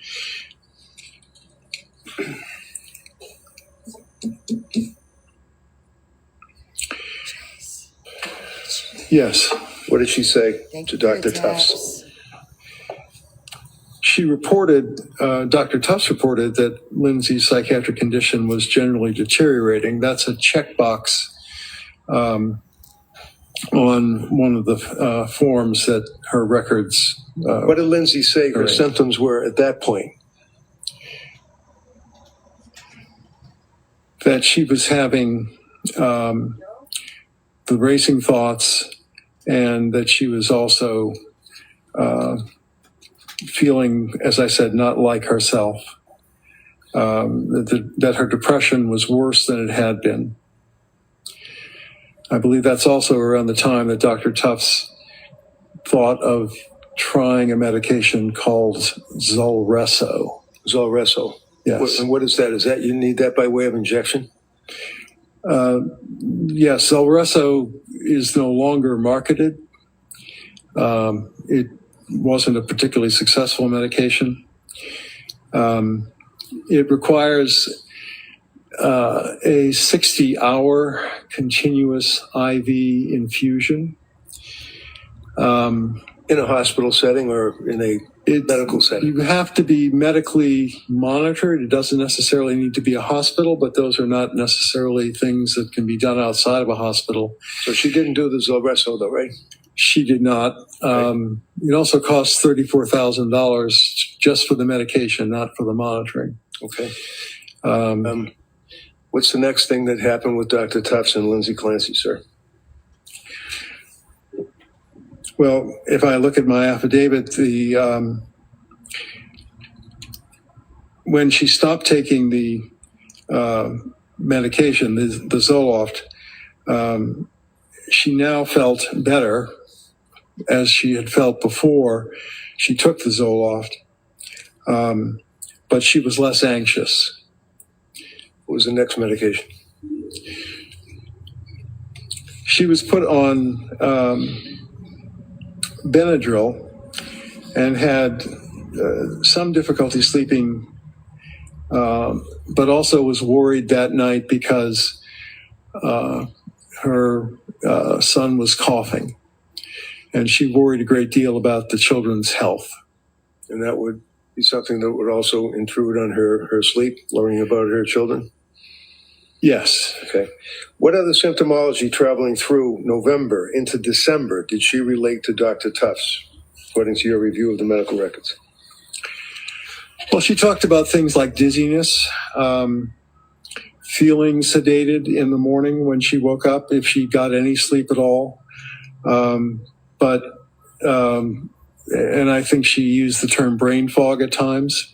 Yes. What did she say to Dr. Tufts? She reported, Dr. Tufts reported that Lindsay's psychiatric condition was generally deteriorating. That's a checkbox on one of the forms that her records. What did Lindsay say her symptoms were at that point? That she was having the racing thoughts, and that she was also feeling, as I said, not like herself. That her depression was worse than it had been. I believe that's also around the time that Dr. Tufts thought of trying a medication called Zulresso. Zulresso. Yes. And what is that? Is that you need that by way of injection? Yes, Zulresso is no longer marketed. It wasn't a particularly successful medication. It requires a 60-hour continuous IV infusion. In a hospital setting or in a medical setting? You have to be medically monitored. It doesn't necessarily need to be a hospital, but those are not necessarily things that can be done outside of a hospital. So she didn't do the Zulresso though, right? She did not. It also costs $34,000 just for the medication, not for the monitoring. Okay. What's the next thing that happened with Dr. Tufts and Lindsay Clancy, sir? Well, if I look at my affidavit, when she stopped taking the medication, the Zoloft, she now felt better as she had felt before she took the Zoloft, but she was less anxious. What was the next medication? She was put on Benadryl and had some difficulty sleeping, but also was worried that night because her son was coughing, and she worried a great deal about the children's health. And that would be something that would also intrude on her sleep, worrying about her children? Yes. Okay. What other symptomology traveling through November into December did she relate to Dr. Tufts, according to your review of the medical records? Well, she talked about things like dizziness, feeling sedated in the morning when she woke up, if she got any sleep at all. And I think she used the term brain fog at times.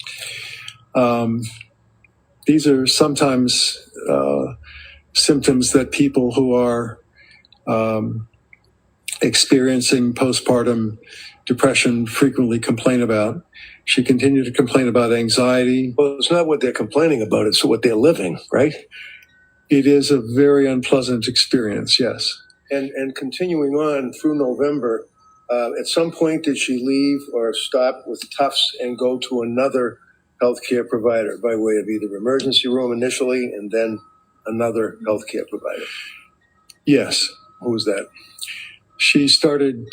These are sometimes symptoms that people who are experiencing postpartum depression frequently complain about. She continued to complain about anxiety. Well, it's not what they're complaining about, it's what they're living, right? It is a very unpleasant experience, yes. And continuing on through November, at some point did she leave or stop with Tufts and go to another healthcare provider by way of either emergency room initially and then another healthcare provider? Yes. Who was that? She started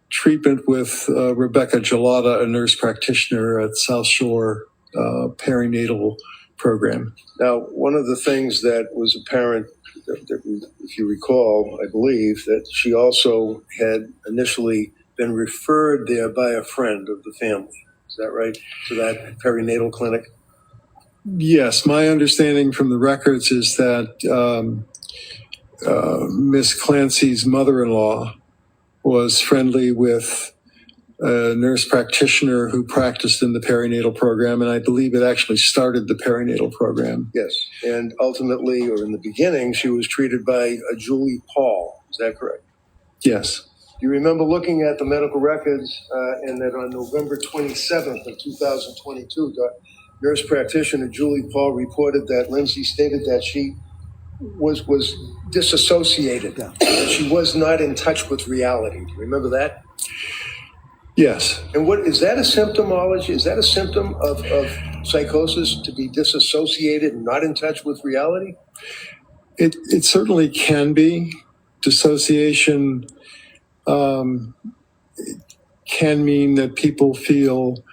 treatment with Rebecca Gelada, a nurse practitioner at South Shore perinatal program. Now, one of the things that was apparent, if you recall, I believe, that she also had initially been referred there by a friend of the family. Is that right? To that perinatal clinic? Yes, my understanding from the records is that Miss Clancy's mother-in-law was friendly with a nurse practitioner who practiced in the perinatal program, and I believe it actually started the perinatal program. Yes, and ultimately, or in the beginning, she was treated by a Julie Paul. Is that correct? Yes. Do you remember looking at the medical records and that on November 27th of 2022, nurse practitioner Julie Paul reported that Lindsay stated that she was disassociated, that she was not in touch with reality. Do you remember that? Yes. And what is that a symptomology? Is that a symptom of psychosis, to be disassociated and not in touch with reality? It certainly can be. Dissociation can mean that people feel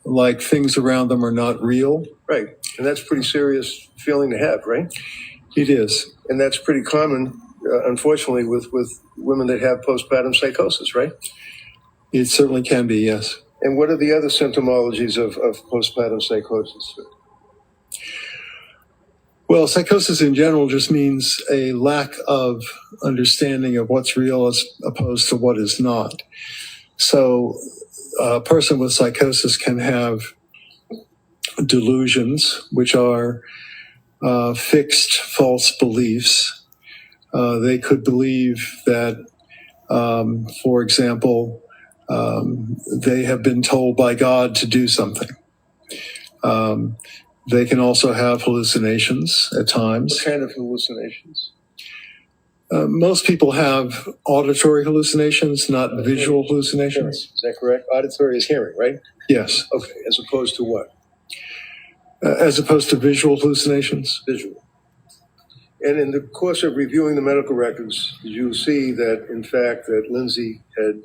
like things around them are not real. Right. And that's a pretty serious feeling to have, right? It is. And that's pretty common, unfortunately, with women that have postpartum psychosis, right? It certainly can be, yes. And what are the other symptomologies of postpartum psychosis? Well, psychosis in general just means a lack of understanding of what's real as opposed to what is not. So a person with psychosis can have delusions, which are fixed false beliefs. They could believe that, for example, they have been told by God to do something. They can also have hallucinations at times. What kind of hallucinations? Most people have auditory hallucinations, not visual hallucinations. Is that correct? Auditory is hearing, right? Yes. Okay, as opposed to what? As opposed to visual hallucinations? Visual. And in the course of reviewing the medical records, did you see that, in fact, that Lindsay had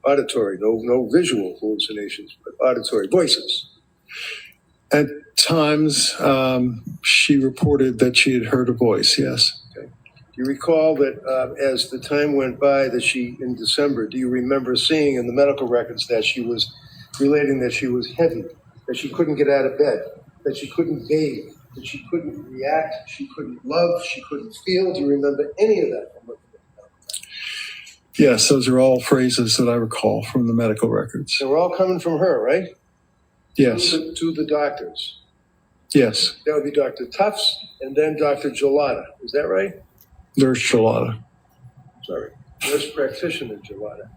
auditory, no visual hallucinations, but auditory voices? At times, she reported that she had heard a voice, yes. Okay. Do you recall that as the time went by, that she, in December, do you remember seeing in the medical records that she was relating that she was heavy, that she couldn't get out of bed, that she couldn't bathe, that she couldn't react, she couldn't love, she couldn't feel? Do you remember any of that? Yes, those are all phrases that I recall from the medical records. They were all coming from her, right? Yes. To the doctors. Yes. That would be Dr. Tufts and then Dr. Gelada. Is that right? Nurse Gelada. Sorry. Nurse practitioner Gelada.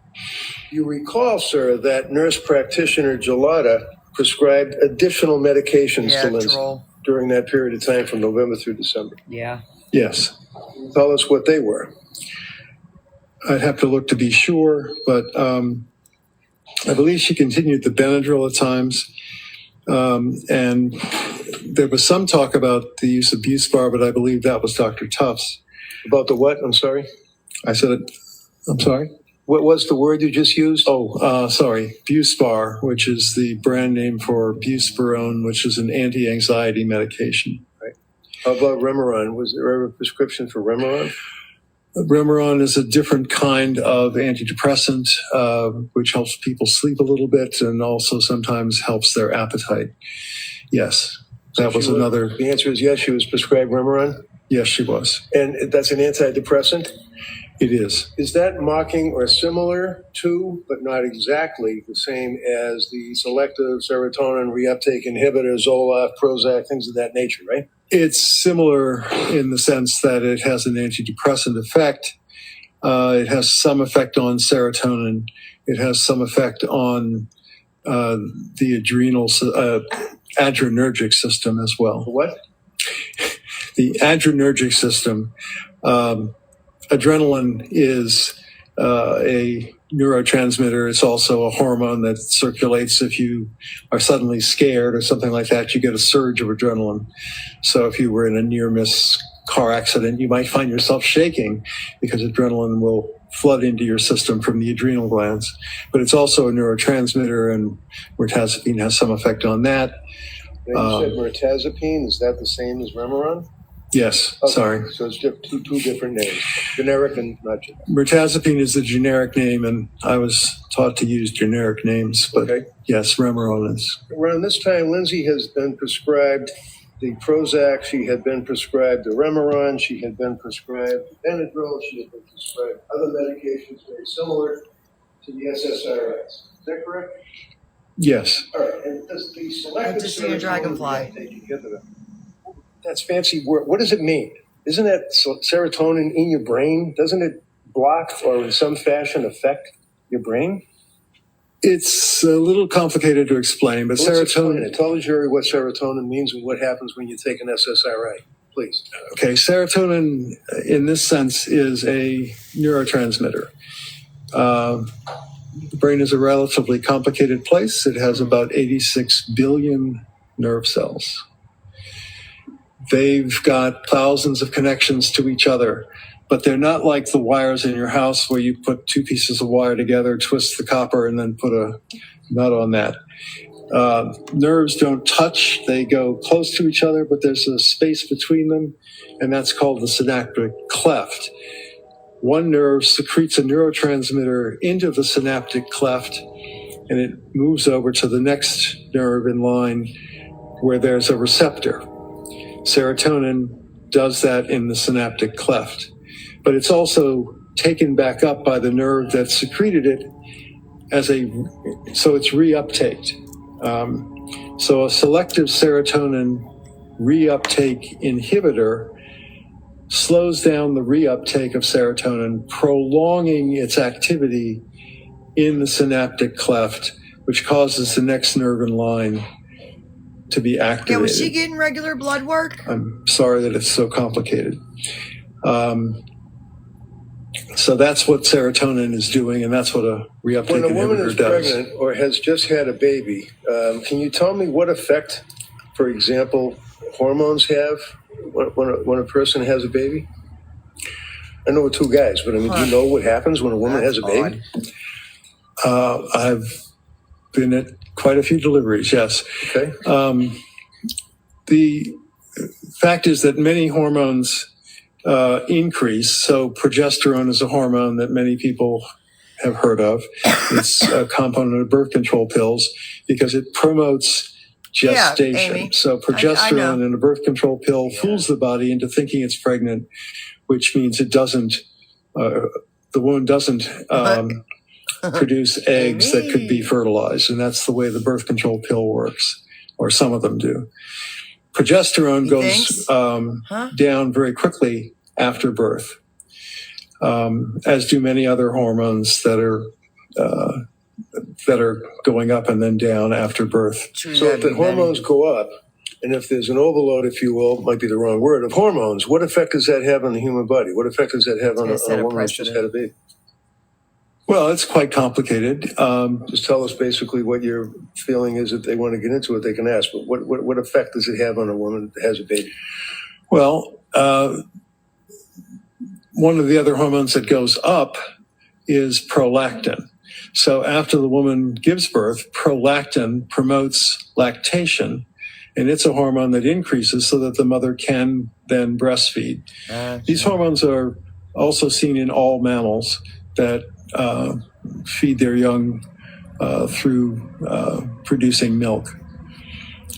You recall, sir, that nurse practitioner Gelada prescribed additional medications to Lindsay during that period of time from November through December. Yeah. Yes. Tell us what they were. I'd have to look to be sure, but I believe she continued the Benadryl at times. And there was some talk about the use of Buspar, but I believe that was Dr. Tufts. About the what? I'm sorry? I said it. I'm sorry? What was the word you just used? Sorry. Buspar, which is the brand name for buspirone, which is an anti-anxiety medication. Right. How about Remeron? Was there ever a prescription for Remeron? Remeron is a different kind of antidepressant, which helps people sleep a little bit and also sometimes helps their appetite. Yes, that was another. The answer is yes, she was prescribed Remeron? Yes, she was. And that's an antidepressant? It is. Is that mocking or similar to, but not exactly the same as the selective serotonin reuptake inhibitor, Zoloft, Prozac, things of that nature, right? It's similar in the sense that it has an antidepressant effect. It has some effect on serotonin. It has some effect on the adrenal, adrenergic system as well. What? The adrenergic system. Adrenaline is a neurotransmitter. It's also a hormone that circulates if you are suddenly scared or something like that. You get a surge of adrenaline. So if you were in a near-miss car accident, you might find yourself shaking because adrenaline will flood into your system from the adrenal glands. But it's also a neurotransmitter, and mirtazapine has some effect on that. You said mirtazapine. Is that the same as Remeron? Yes, Okay, sorry. so it's two different names, generic and not generic. Mirtazapine is the generic name, and I was taught to use generic names, but Okay. yes, Remeron is. Around this time, Lindsay has been prescribed the Prozac, she had been prescribed the Remeron, she had been prescribed the Benadryl, she had been prescribed other medications very similar to the SSRIs. Is that correct? Yes. All right, and does the selective to see a dragonfly. That's fancy word. What does it mean? Isn't that serotonin in your brain? Doesn't it block or in some fashion affect your brain? It's a little complicated to explain, but serotonin. Tell the jury what serotonin means and what happens when you take an SSRI, please. Okay, serotonin in this sense is a neurotransmitter. The brain is a relatively complicated place. It has about 86 billion nerve cells. They've got thousands of connections to each other, but they're not like the wires in your house where you put two pieces of wire together, twist the copper, and then put a nut on that. Nerves don't touch. They go close to each other, but there's a space between them, and that's called the synaptic cleft. One nerve secretes a neurotransmitter into the synaptic cleft, and it moves over to the next nerve in line where there's a receptor. Serotonin does that in the synaptic cleft, but it's also taken back up by the nerve that secreted it so it's reuptaked. So a selective serotonin reuptake inhibitor slows down the reuptake of serotonin, prolonging its activity in the synaptic cleft, which causes the next nerve in line to be activated. Yeah, was she getting regular blood work? I'm sorry that it's so complicated. So that's what serotonin is doing, and that's what a reuptake When a woman inhibitor is does. pregnant or has just had a baby, can you tell me what effect, for example, hormones have when a person has a baby? I know we're two guys, but I mean, do you know what happens when a woman has a baby? I've been at quite a few deliveries, yes. Okay. The fact is that many hormones increase. So progesterone is a hormone that many people have heard of. It's a component of birth control pills because it promotes gestation. Amy, so progesterone in a birth control pill fools the body into thinking it's pregnant, which means it doesn't, the woman doesn't produce eggs that could be fertilized. And that's the way the birth control pill works, or some of them do. Progesterone goes down very quickly after birth, as do many other hormones that are going up and then down after birth. So if the hormones go up, and if there's an overload, if you will, might be the wrong word, of hormones, what effect does that have on the human body? What effect does that have on a woman who's just had a baby? Well, it's quite complicated. Just tell us basically what your feeling is. If they want to get into it, they can ask. But what effect does it have on a woman that has a baby? Well, one of the other hormones that goes up is prolactin. So after the woman gives birth, prolactin promotes lactation, and it's a hormone that increases so that the mother can then breastfeed. These hormones are also seen in all mammals that feed their young through producing milk.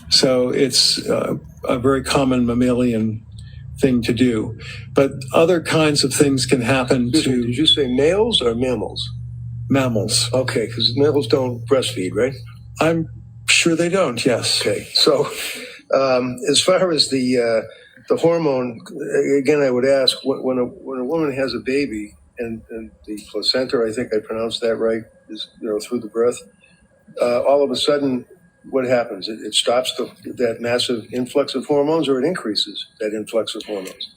So it's a very common mammalian thing to do. But other kinds of things can happen to... Did you say males or mammals? Mammals. Okay, because mammals don't breastfeed, right? I'm sure they don't, yes. Okay, so as far as the hormone, again, I would ask, when a woman has a baby, and the placenta, I think I pronounced that right, is through the birth. All of a sudden, what happens? It stops that massive influx of hormones, or it increases that influx of hormones?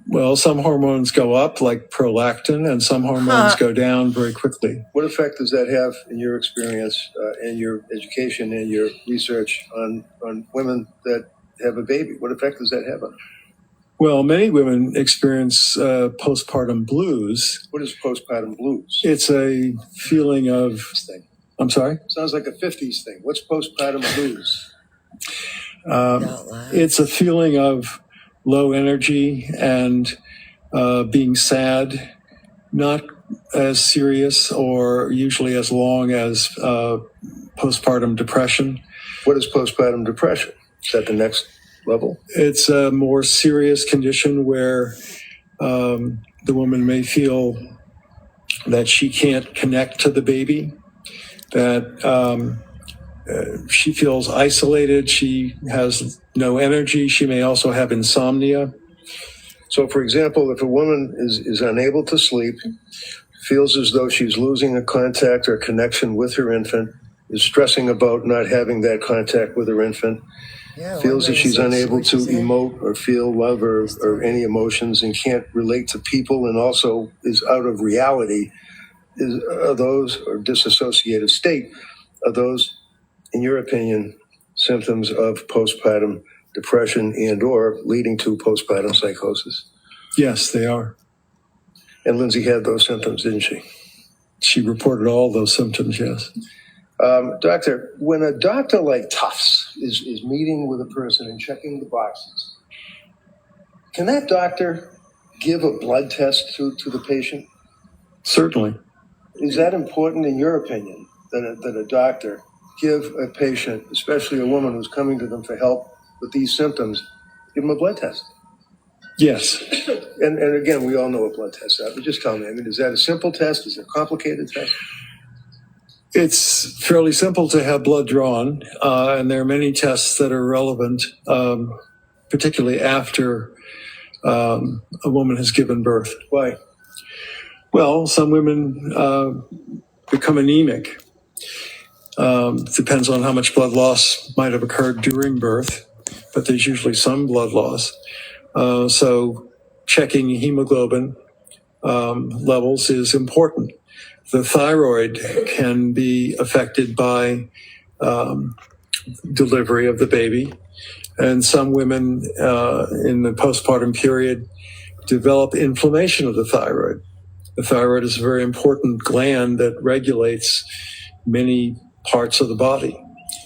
Well, some hormones go up, like prolactin, and some hormones go down very quickly. What effect does that have in your experience, and your education, and your research on women that have a baby? What effect does that have on them? Well, many women experience postpartum blues. What is postpartum blues? It's a feeling of... I'm sorry? Sounds like a 50s thing. What's postpartum blues? It's a feeling of low energy and being sad, not as serious or usually as long as postpartum depression. What is postpartum depression? Is that the next level? It's a more serious condition where the woman may feel that she can't connect to the baby, that she feels isolated, she has no energy, she may also have insomnia. So, for example, if a woman is unable to sleep, feels as though she's losing a contact or connection with her infant, is stressing about not having that contact with her infant, feels that she's unable to emote or feel love or any emotions and can't relate to people and also is out of reality, are those, or disassociative state, are those, in your opinion, symptoms of postpartum depression and or leading to postpartum psychosis? Yes, they are. And Lindsay had those symptoms, didn't she? She reported all those symptoms, yes. Doctor, when a doctor like Tufts is meeting with a person and checking the boxes, can that doctor give a blood test to the patient? Certainly. Is that important in your opinion, that a doctor give a patient, especially a woman who's coming to them for help with these symptoms, give them a blood test? Yes. And again, we all know what blood tests are, but just tell me, I mean, is that a simple test? Is it a complicated test? It's fairly simple to have blood drawn, and there are many tests that are relevant, particularly after a woman has given birth. Why? Well, some women become anemic. Depends on how much blood loss might have occurred during birth, but there's usually some blood loss. So checking hemoglobin levels is important. The thyroid can be affected by delivery of the baby. And some women in the postpartum period develop inflammation of the thyroid. The thyroid is a very important gland that regulates many parts of the body.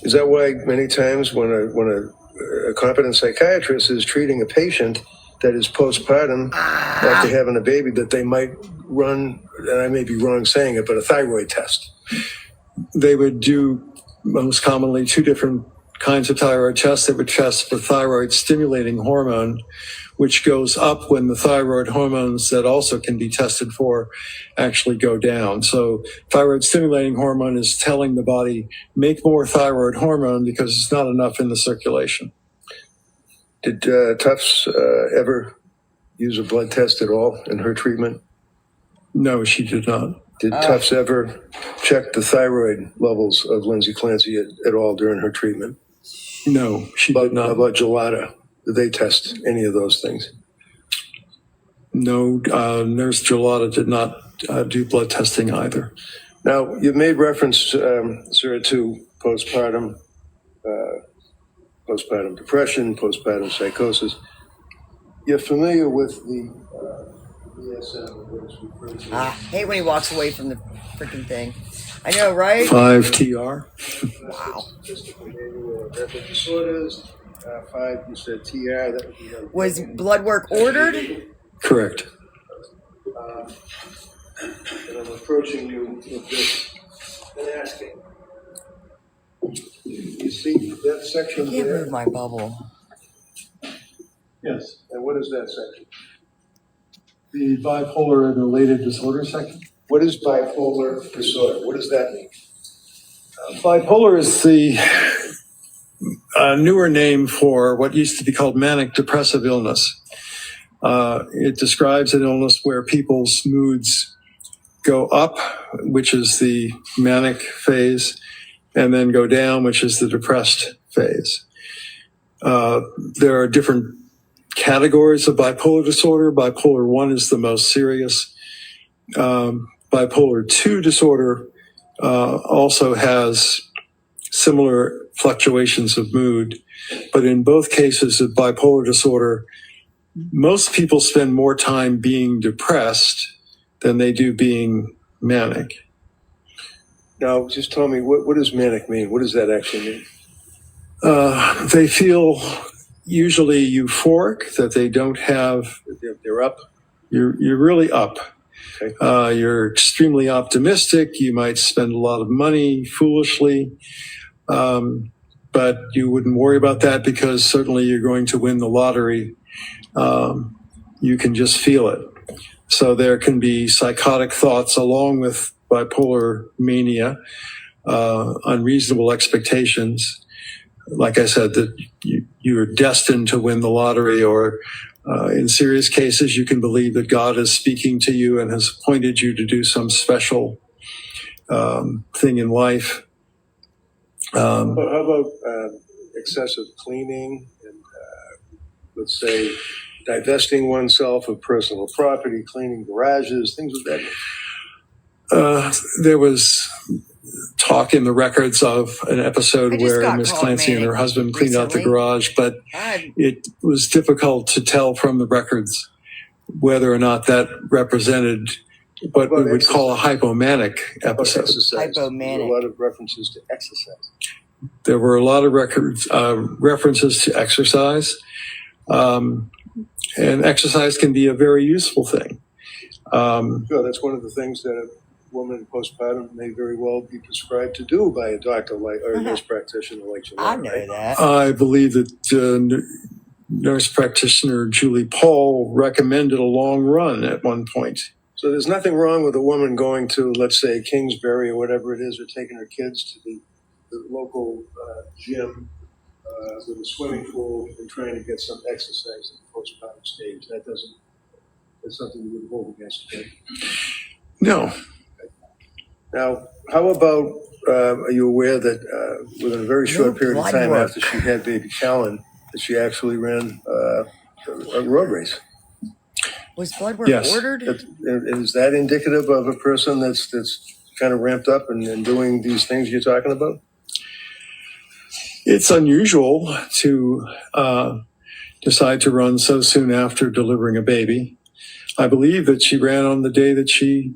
Is that why many times when a competent psychiatrist is treating a patient that is postpartum after having a baby, that they might run, and I may be wrong saying it, but a thyroid test? They would do most commonly two different kinds of thyroid tests. They would test for thyroid stimulating hormone, which goes up when the thyroid hormones that also can be tested for actually go down. So thyroid stimulating hormone is telling the body, make more thyroid hormone because it's not enough in the circulation. Did Tufts ever use a blood test at all in her treatment? No, she did not. Did Tufts ever check the thyroid levels of Lindsay Clancy at all during her treatment? No, she did not. How about Gelada? Did they test any of those things? No, Nurse Gelada did not do blood testing either. Now, you made reference, sir, to postpartum depression, postpartum psychosis. You're familiar with the DSM, what is referred to? Hate when he walks away from the freaking thing. I know, right? 5TR. Wow. Mental disorders. 5, you said TR. That would be Was blood work ordered? Correct. And I'm approaching you with this and asking. You see that section I can't there? move my bubble. Yes. And what is that section? The bipolar and related disorder section. What is bipolar disorder? What does that mean? Bipolar is the newer name for what used to be called manic depressive illness. It describes an illness where people's moods go up, which is the manic phase, and then go down, which is the depressed phase. There are different categories of bipolar disorder. Bipolar 1 is the most serious. Bipolar 2 disorder also has similar fluctuations of mood, but in both cases of bipolar disorder, most people spend more time being depressed than they do being manic. Now, just tell me, what does manic mean? What does that actually mean? They feel usually euphoric, that they don't have, They're up. you're really up. Okay. You're extremely optimistic. You might spend a lot of money foolishly, but you wouldn't worry about that because certainly you're going to win the lottery. You can just feel it. So there can be psychotic thoughts along with bipolar mania, unreasonable expectations. Like I said, that you're destined to win the lottery, or in serious cases, you can believe that God is speaking to you and has appointed you to do some special thing in life. How about excessive cleaning and, let's say, divesting oneself of personal property, cleaning garages, things of that nature? There was talk in the records of an episode where Miss Clancy and her husband cleaned out the garage, but it was difficult to tell from the records whether or not that represented what we would call a hypomanic episode. Exercise. There were a lot of references to exercise. There were a lot of references to exercise, and exercise can be a very useful thing. Sure, that's one of the things that a woman postpartum may very well be prescribed to do by a doctor like or a nurse practitioner like you. I know that. I believe that nurse practitioner Julie Paul recommended a long run at one point. So there's nothing wrong with a woman going to, let's say, Kingsbury or whatever it is, or taking her kids to the local gym with a swimming pool and trying to get some exercise in the postpartum stage. That's something you would hold against her. No. Now, how about, are you aware that within a very short period of time after she had baby Callan, that she actually ran a road race? Was blood work ordered? Is that indicative of a person that's kind of ramped up and doing these things you're talking about? It's unusual to decide to run so soon after delivering a baby. I believe that she ran on the day that she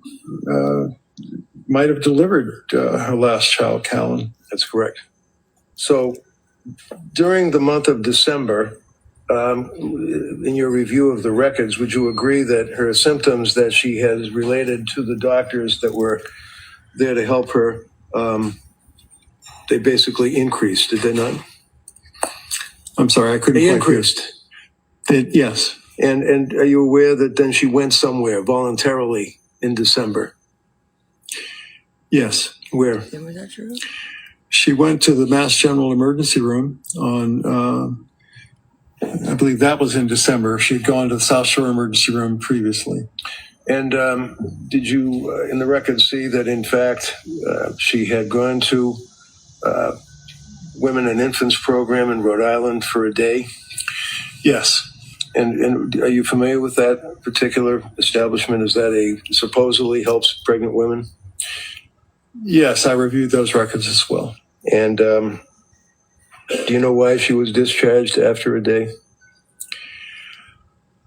might have delivered her last child, Callan. That's correct. So during the month of December, in your review of the records, would you agree that her symptoms that she has related to the doctors that were there to help her, they basically increased, did they not? I'm sorry, I couldn't They quite increased. Yes. And are you aware that then she went somewhere voluntarily in December? Yes. Where? Was that true? She went to the Mass General Emergency Room on, I believe that was in December. She had gone to the South Shore Emergency Room previously. And did you, in the records, see that, in fact, she had gone to Women and Infants program in Rhode Island for a day? Yes. And are you familiar with that particular establishment? Is that supposedly helps pregnant women? Yes, I reviewed those records as well. And do you know why she was discharged after a day?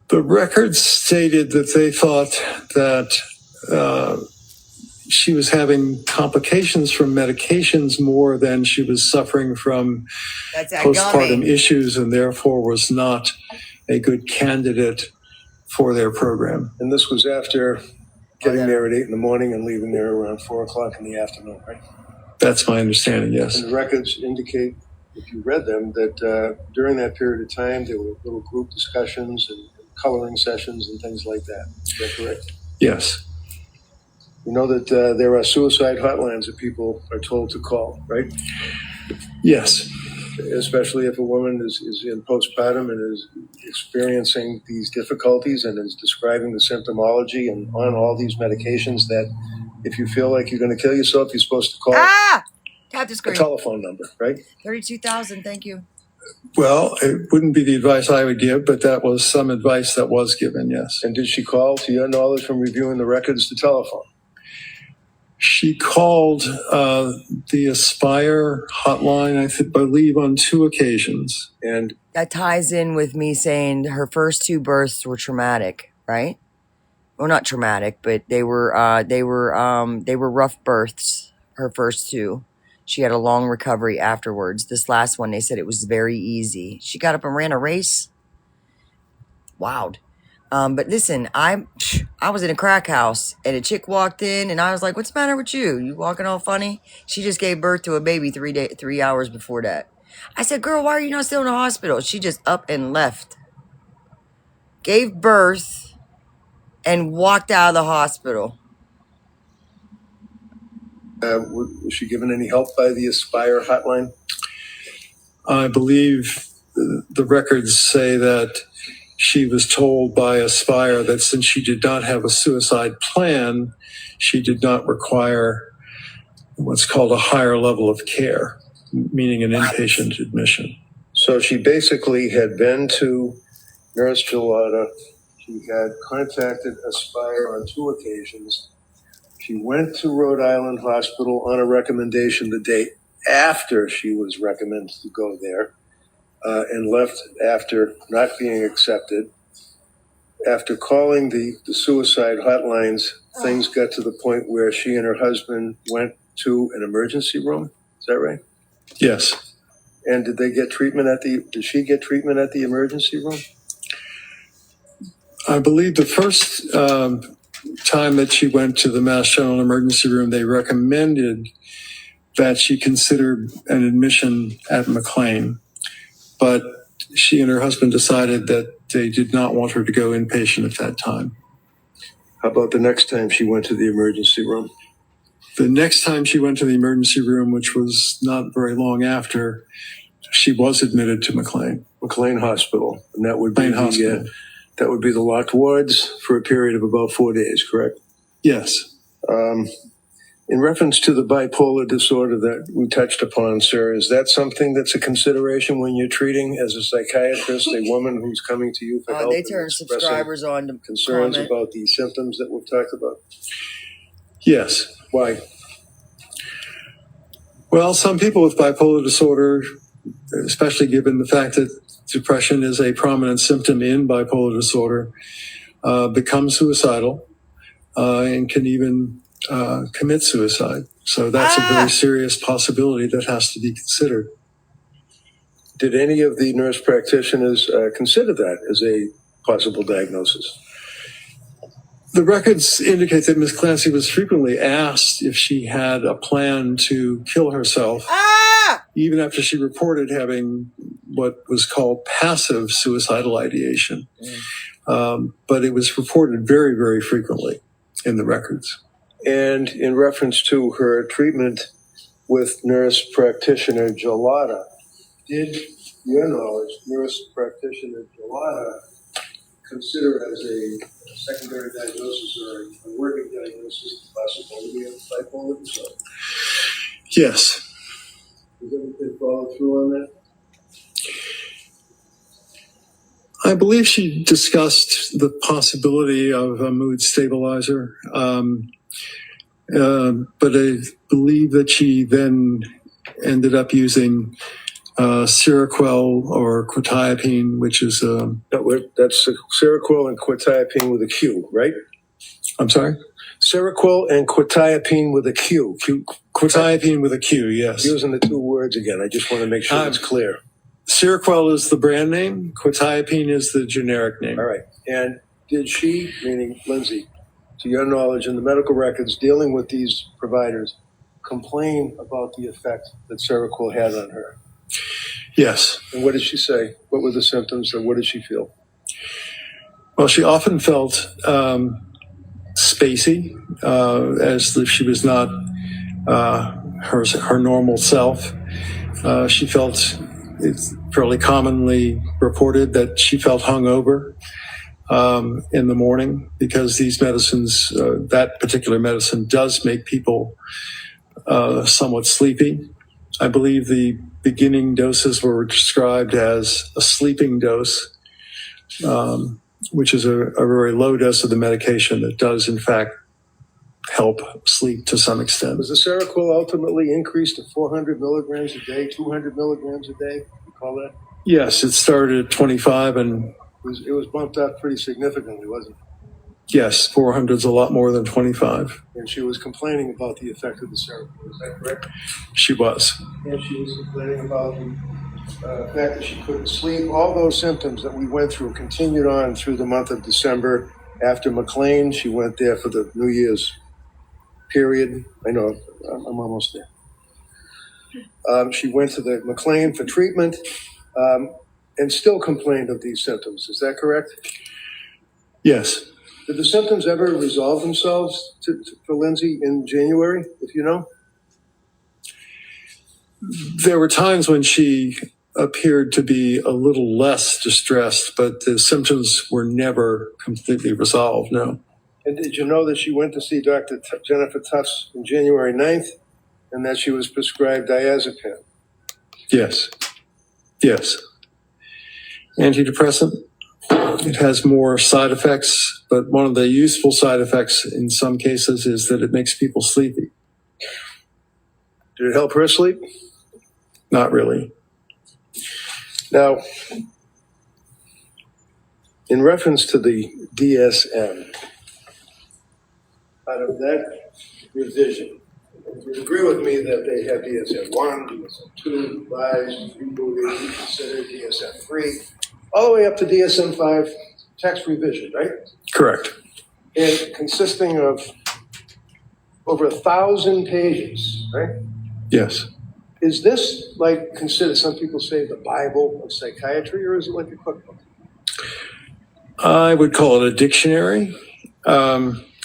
The records stated that they thought that she was having complications from medications more than she was suffering from postpartum issues, and therefore was not a good candidate for their program. And this was after getting there at 8 a.m. and leaving there around 4 o'clock in the afternoon, right? That's my understanding, yes. And the records indicate, if you read them, that during that period of time, there were little group discussions and coloring sessions and things like that. Is that correct? Yes. You know that there are suicide hotlines that people are told to call, right? Yes. Especially if a woman is in postpartum and is experiencing these difficulties and is describing the symptomology and on all these medications, that if you feel like you're going to kill yourself, you're supposed to call Tap the a screen. telephone number, right? 32,000, thank you. Well, it wouldn't be the advice I would give, but that was some advice that was given, yes. And did she call, to your knowledge from reviewing the records, the telephone? She called the Aspire hotline, I believe, on 2 occasions. And that ties in with me saying her first 2 births were traumatic, right? Well, not traumatic, but they were rough births. Her first 2, She had a long recovery afterwards. This last one, they said it was very easy. She got up and ran a race. Wild. But listen, I was in a crack house and a chick walked in and I was like, what's the matter with you? You walking all funny? She just gave birth to a baby 3 hours before that. I said, girl, why are you not still in the hospital? She just up and left. Gave birth and walked out of the hospital. Was she given any help by the Aspire hotline? I believe the records say that she was told by Aspire that since she did not have a suicide plan, she did not require what's called a higher level of care, meaning an inpatient admission. So she basically had been to Nurse Gelada. She had contacted Aspire on 2 occasions. She went to Rhode Island Hospital on a recommendation the day after she was recommended to go there, and left after not being accepted. After calling the suicide hotlines, things got to the point where she and her husband went to an emergency room. Is that right? Yes. And did she get treatment at the emergency room? I believe the first time that she went to the Mass General Emergency Room, they recommended that she consider an admission at McLean, but she and her husband decided that they did not want her to go inpatient at that time. How about the next time she went to the emergency room? The next time she went to the emergency room, which was not very long after, she was admitted to McLean Hospital, and that would be that would be the locked wards for a period of about 4 days, correct? Yes. In reference to the bipolar disorder that we touched upon, sir, is that something that's a consideration when you're treating as a psychiatrist a woman who's coming to you for help? They turn subscribers on to concerns comment about the symptoms that we've talked about. Yes. Why? Well, some people with bipolar disorder, especially given the fact that depression is a prominent symptom in bipolar disorder, become suicidal and can even commit suicide. So that's a very serious possibility that has to be considered. Did any of the nurse practitioners consider that as a possible diagnosis? The records indicate that Ms. Clancy was frequently asked if she had a plan to kill herself, even after she reported having what was called passive suicidal ideation. But it was reported very, very frequently in the records. And in reference to her treatment with nurse practitioner Gelada, did your knowledge, nurse practitioner Gelada, consider as a secondary diagnosis or a working diagnosis the possibility of bipolar disorder? Yes. Has anything followed through on that? I believe she discussed the possibility of a mood stabilizer, but I believe that she then ended up using Seroquel or quetiapine, which is... That's Seroquel and quetiapine with a Q, right? I'm sorry? Seroquel and quetiapine with a Q. Quetiapine with a Q, yes. Using the 2 words again. I just want to make sure it's clear. Seroquel is the brand name. Quetiapine is the generic name. All right. And did she, meaning Lindsay, to your knowledge in the medical records dealing with these providers, complain about the effect that Seroquel had on her? Yes. And what did she say? What were the symptoms, or what did she feel? Well, she often felt spacey, as if she was not her normal self. She felt, it's fairly commonly reported that she felt hungover in the morning because these medicines, that particular medicine does make people somewhat sleepy. I believe the beginning doses were described as a sleeping dose, which is a very low dose of the medication that does, in fact, help sleep to some extent. Was the Seroquel ultimately increased to 400 milligrams a day, 200 milligrams a day? You call that? Yes, it started at 25 and... It was bumped up pretty significantly, wasn't it? Yes, 400 is a lot more than 25. And she was complaining about the effect of the ceremony. Is that correct? She was. And she was complaining about the fact that she couldn't sleep. All those symptoms that we went through continued on through the month of December. After McLean, she went there for the New Year's period. I know, I'm almost there. She went to the McLean for treatment and still complained of these symptoms. Is that correct? Yes. Did the symptoms ever resolve themselves for Lindsay in January, if you know? There were times when she appeared to be a little less distressed, but the symptoms were never completely resolved, no. And did you know that she went to see Dr. Jennifer Tufts on January 9th and that she was prescribed diazepam? Yes. Yes. Antidepressant. It has more side effects, but one of the useful side effects in some cases is that it makes people sleepy. Did it help her sleep? Not really. Now, in reference to the DSM, out of that revision, you agree with me that they have DSM-1, DSM-2, revised, reconsidered, DSM-3, all the way up to DSM-5 text revision, right? Correct. And consisting of over 1,000 pages, right? Yes. Is this like considered, some people say, the Bible of psychiatry, or is it like a cookbook? I would call it a dictionary.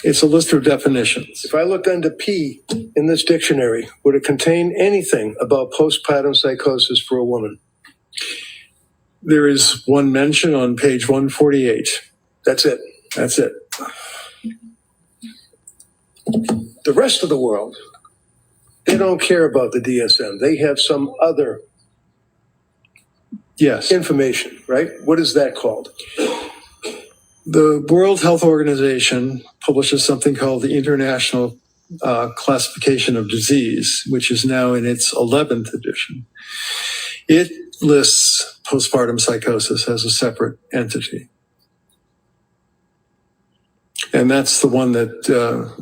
It's a list of definitions. If I looked under P in this dictionary, would it contain anything about postpartum psychosis for a woman? There is one mention on page 148. That's it. That's it. The rest of the world, they don't care about the DSM. They have some other information, right? What is that called? The World Health Organization publishes something called the International Classification of Disease, which is now in its 11th edition. It lists postpartum psychosis as a separate entity. And that's the one that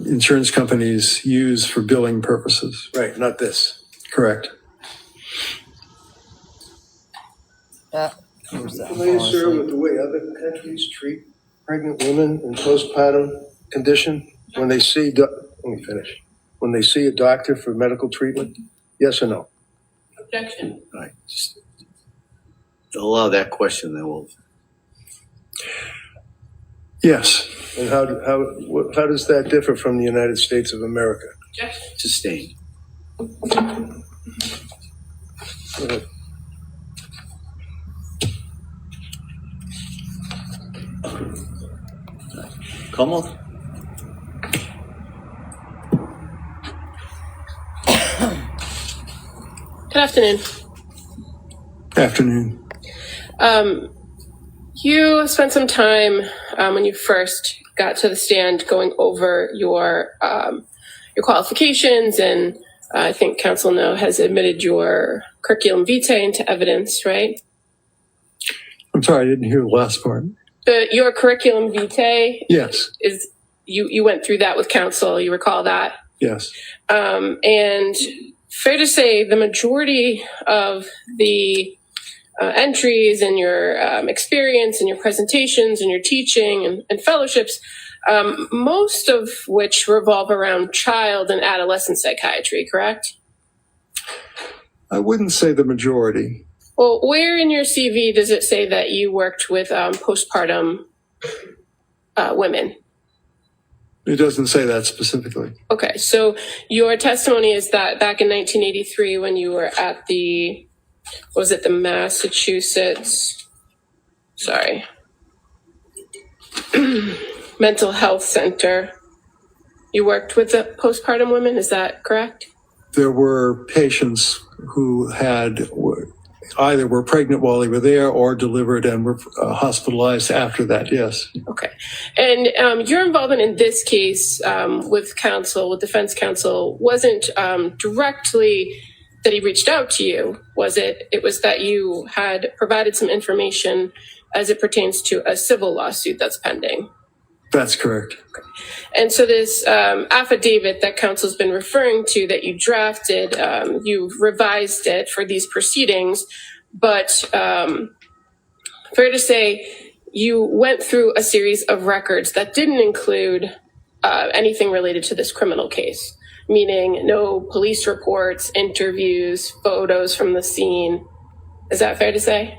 insurance companies use for billing purposes. Right, not this. Correct. Familiar, sir, with the way other countries treat pregnant women in postpartum condition when they see, let me finish, when they see a doctor for medical treatment? Yes or no? Objection. All right, just allow that question, then we'll. Yes. And how does that differ from the United States of America? Objection. Sustained. Come on. Good afternoon. Afternoon. You spent some time when you first got to the stand going over your qualifications, and I think Council now has admitted your curriculum vitae into evidence, right? I'm sorry, I didn't hear the last part. Your curriculum vitae. Yes. Is you went through that with Council? You recall that? Yes. And fair to say, the majority of the entries and your experience and your presentations and your teaching and fellowships, most of which revolve around child and adolescent psychiatry, correct? I wouldn't say the majority. Well, where in your CV does it say that you worked with postpartum women? It doesn't say that specifically. Okay, so your testimony is that back in 1983 when you were at the Massachusetts, Mental Health Center, you worked with the postpartum women, is that correct? There were patients who either were pregnant while they were there or delivered and were hospitalized after that, yes. Okay. And your involvement in this case with defense counsel, wasn't directly that he reached out to you, was it? It was that you had provided some information as it pertains to a civil lawsuit that's pending. That's correct. And so this affidavit that counsel's been referring to that you drafted, you revised it for these proceedings, but fair to say you went through a series of records that didn't include anything related to this criminal case, meaning no police reports, interviews, photos from the scene. Is that fair to say?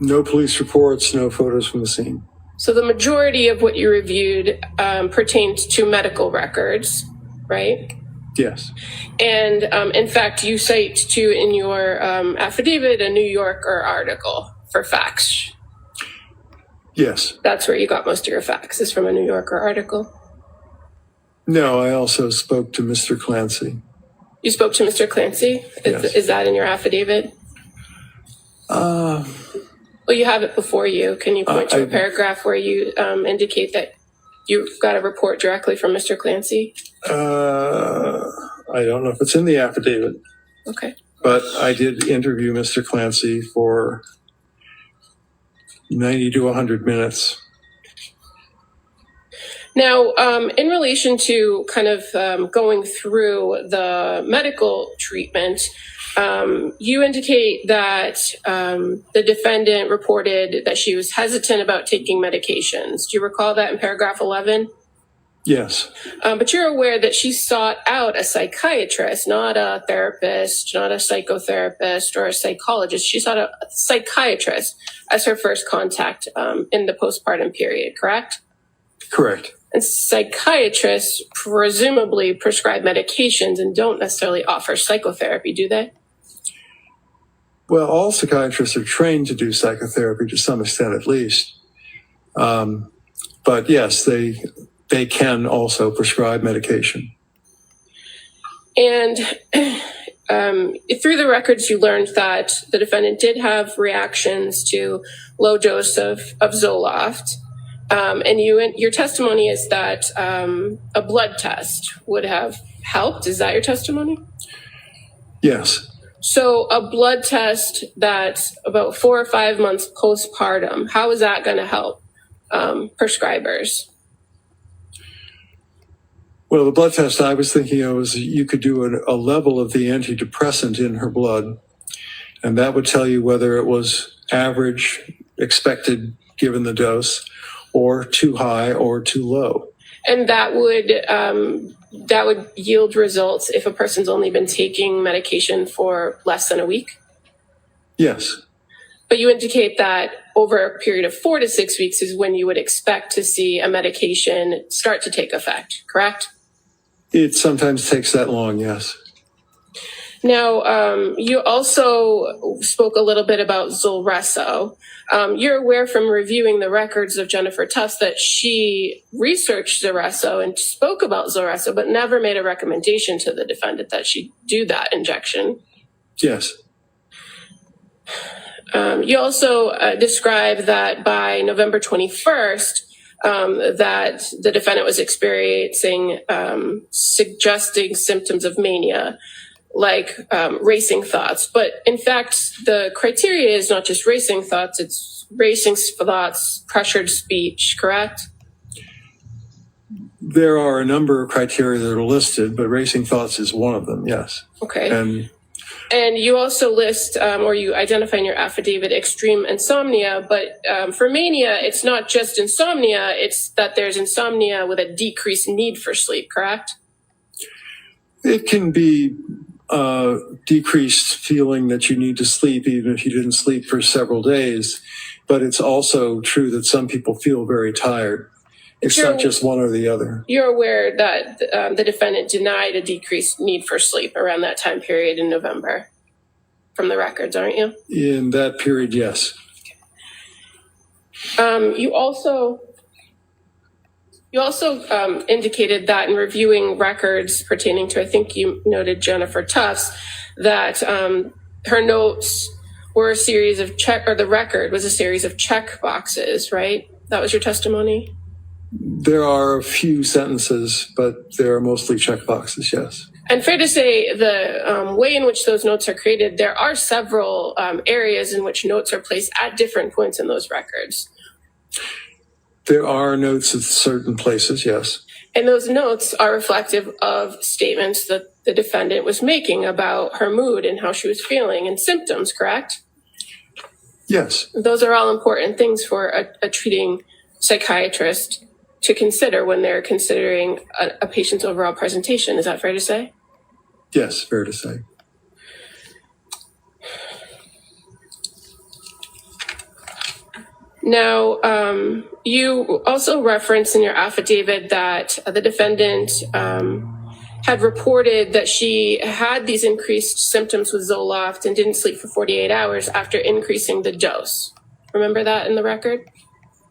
No police reports, no photos from the scene. So the majority of what you reviewed pertained to medical records, right? Yes. And in fact, you cite too in your affidavit a New Yorker article for facts. Yes. That's where you got most of your facts, is from a New Yorker article. No, I also spoke to Mr. Clancy. You spoke to Mr. Clancy? Yes. Is that in your affidavit? Well, you have it before you. Can you point to a paragraph where you indicate that you got a report directly from Mr. Clancy? I don't know if it's in the affidavit. Okay. But I did interview Mr. Clancy for 90 to 100 minutes. Now, in relation to kind of going through the medical treatment, you indicate that the defendant reported that she was hesitant about taking medications. Do you recall that in paragraph 11? Yes. But you're aware that she sought out a psychiatrist, not a therapist, not a psychotherapist or a psychologist. She sought a psychiatrist as her first contact in the postpartum period, correct? Correct. And psychiatrists presumably prescribe medications and don't necessarily offer psychotherapy, do they? Well, all psychiatrists are trained to do psychotherapy to some extent, at least. But yes, they can also prescribe medication. And through the records, you learned that the defendant did have reactions to low dose of Zoloft. And your testimony is that a blood test would have helped. Is that your testimony? Yes. So a blood test that's about 4 or 5 months postpartum, how is that going to help prescribers? Well, the blood test I was thinking of was you could do a level of the antidepressant in her blood, and that would tell you whether it was average, expected given the dose, or too high or too low. And that would yield results if a person's only been taking medication for less than a week? Yes. But you indicate that over a period of 4 to 6 weeks is when you would expect to see a medication start to take effect, correct? It sometimes takes that long, yes. Now, you also spoke a little bit about Zulresso. You're aware from reviewing the records of Jennifer Tufts that she researched Zulresso and spoke about Zulresso, but never made a recommendation to the defendant that she do that injection. Yes. You also described that by November 21st, that the defendant was experiencing suggesting symptoms of mania, like racing thoughts. But in fact, the criteria is not just racing thoughts, it's racing thoughts, pressured speech, correct? There are a number of criteria that are listed, but racing thoughts is one of them, yes. Okay. And you also list, or you identify in your affidavit, extreme insomnia. But for mania, it's not just insomnia, it's that there's insomnia with a decreased need for sleep, correct? It can be decreased feeling that you need to sleep even if you didn't sleep for several days. But it's also true that some people feel very tired. It's not just one or the other. You're aware that the defendant denied a decreased need for sleep around that time period in November from the records, aren't you? In that period, yes. You also indicated that in reviewing records pertaining to, I think you noted Jennifer Tufts, that her notes were a series of the record was a series of check boxes, right? That was your testimony? There are a few sentences, but they are mostly check boxes, yes. And fair to say, the way in which those notes are created, there are several areas in which notes are placed at different points in those records. There are notes at certain places, yes. And those notes are reflective of statements that the defendant was making about her mood and how she was feeling and symptoms, correct? Yes. Those are all important things for a treating psychiatrist to consider when they're considering a patient's overall presentation. Is that fair to say? Yes, fair to say. Now, you also referenced in your affidavit that the defendant had reported that she had these increased symptoms with Zoloft and didn't sleep for 48 hours after increasing the dose. Remember that in the record?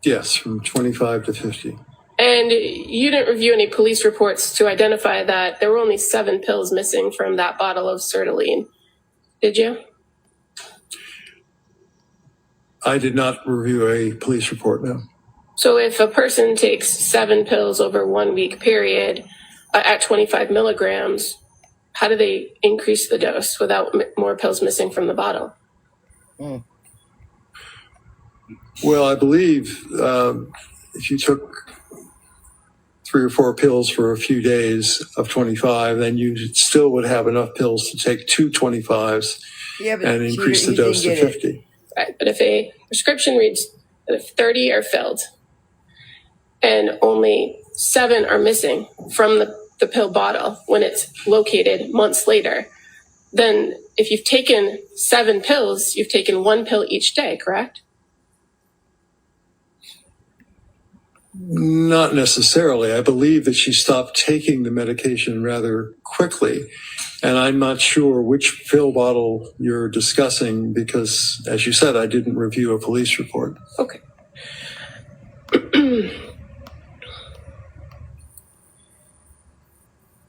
Yes, from 25 to 50. And you didn't review any police reports to identify that there were only 7 pills missing from that bottle of sertraline, did you? I did not review a police report, no. So if a person takes 7 pills over 1 week period at 25 milligrams, how do they increase the dose without more pills missing from the bottle? Mm. Well, I believe if you took 3 or 4 pills for a few days of 25, then you still would have enough pills to take 2 25s and increase the dose to 50. Right, but if a prescription reads that if 30 are filled and only 7 are missing from the pill bottle when it's located months later, then if you've taken 7 pills, you've taken 1 pill each day, correct? Not necessarily. I believe that she stopped taking the medication rather quickly. And I'm not sure which pill bottle you're discussing because, as you said, I didn't review a police report. Okay.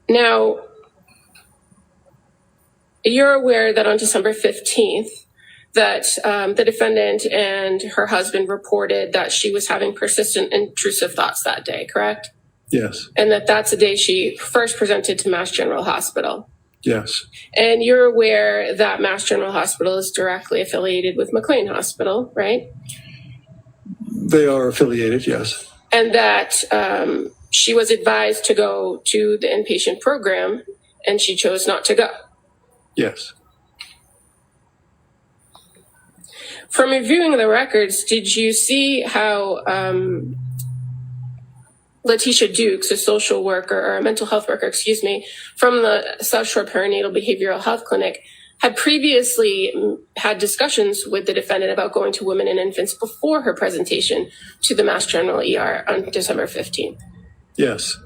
Now, you're aware that on December 15th, that the defendant and her husband reported that she was having persistent intrusive thoughts that day, correct? Yes. And that's the day she first presented to Mass General Hospital. Yes. And you're aware that Mass General Hospital is directly affiliated with McLean Hospital, right? They are affiliated, yes. And that she was advised to go to the inpatient program and she chose not to go. Yes. From reviewing the records, did you see how Letitia Dukes, a social worker or a mental health worker, from the South Shore Perinatal Behavioral Health Clinic, had previously had discussions with the defendant about going to women and infants before her presentation to the Mass General ER on December 15th? Yes.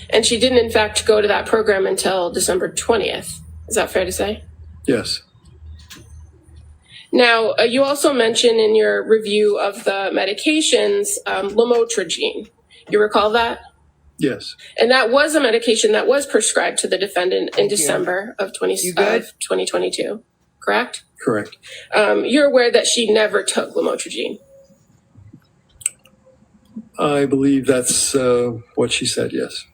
And she didn't, in fact, go to that program until December 20th. Is that fair to say? Yes. Now, you also mentioned in your review of the medications, lamotrigine. You recall that? Yes. And that was a medication that was prescribed to the defendant in December of 2022, correct? Correct. You're aware that she never took lamotrigine? I believe that's what she said, yes.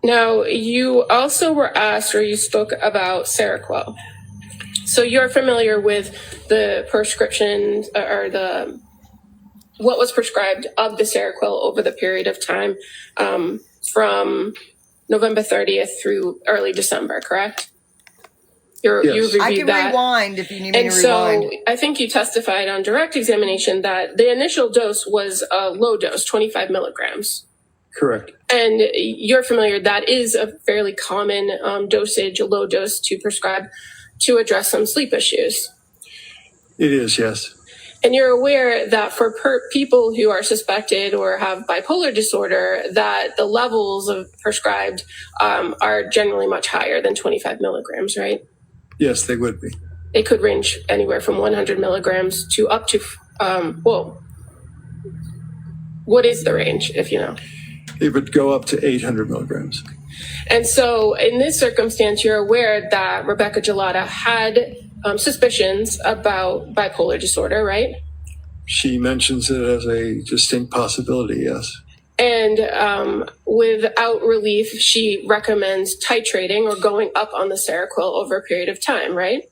Now, you also were asked, or you spoke about Seroquel. So you're familiar with the prescription or what was prescribed of the Seroquel over the period of time from November 30th through early December, correct? Yes. You reviewed I can that. rewind if you need me And to rewind. so I think you testified on direct examination that the initial dose was a low dose, 25 milligrams. Correct. And you're familiar, that is a fairly common dosage, a low dose to prescribe to address some sleep issues. It is, yes. And you're aware that for people who are suspected or have bipolar disorder, that the levels of prescribed are generally much higher than 25 milligrams, right? Yes, they would be. They could range anywhere from 100 milligrams to up to, what is the range, if you know? It would go up to 800 milligrams. And so in this circumstance, you're aware that Rebecca Gelada had suspicions about bipolar disorder, right? She mentions it as a distinct possibility, yes. And without relief, she recommends titrating or going up on the Seroquel over a period of time, right?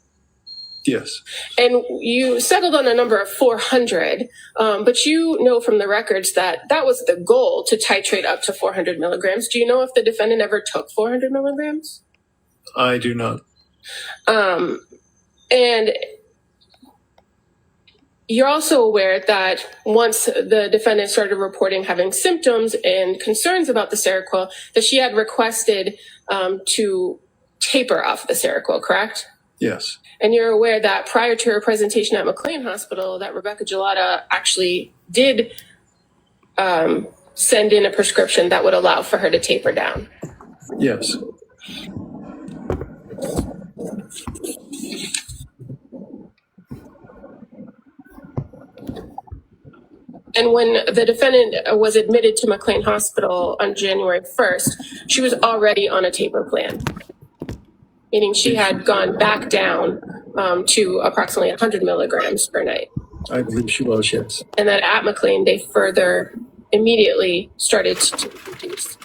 Yes. And you settled on a number of 400, but you know from the records that that was the goal, to titrate up to 400 milligrams. Do you know if the defendant ever took 400 milligrams? I do not. And you're also aware that once the defendant started reporting having symptoms and concerns about the Seroquel, that she had requested to taper off the Seroquel, correct? Yes. And you're aware that prior to her presentation at McLean Hospital, that Rebecca Gelada actually did send in a prescription that would allow for her to taper down. Yes. And when the defendant was admitted to McLean Hospital on January 1st, she was already on a taper plan, meaning she had gone back down to approximately 100 milligrams per night. I believe she was, yes. And that at McLean, they further immediately started to reduce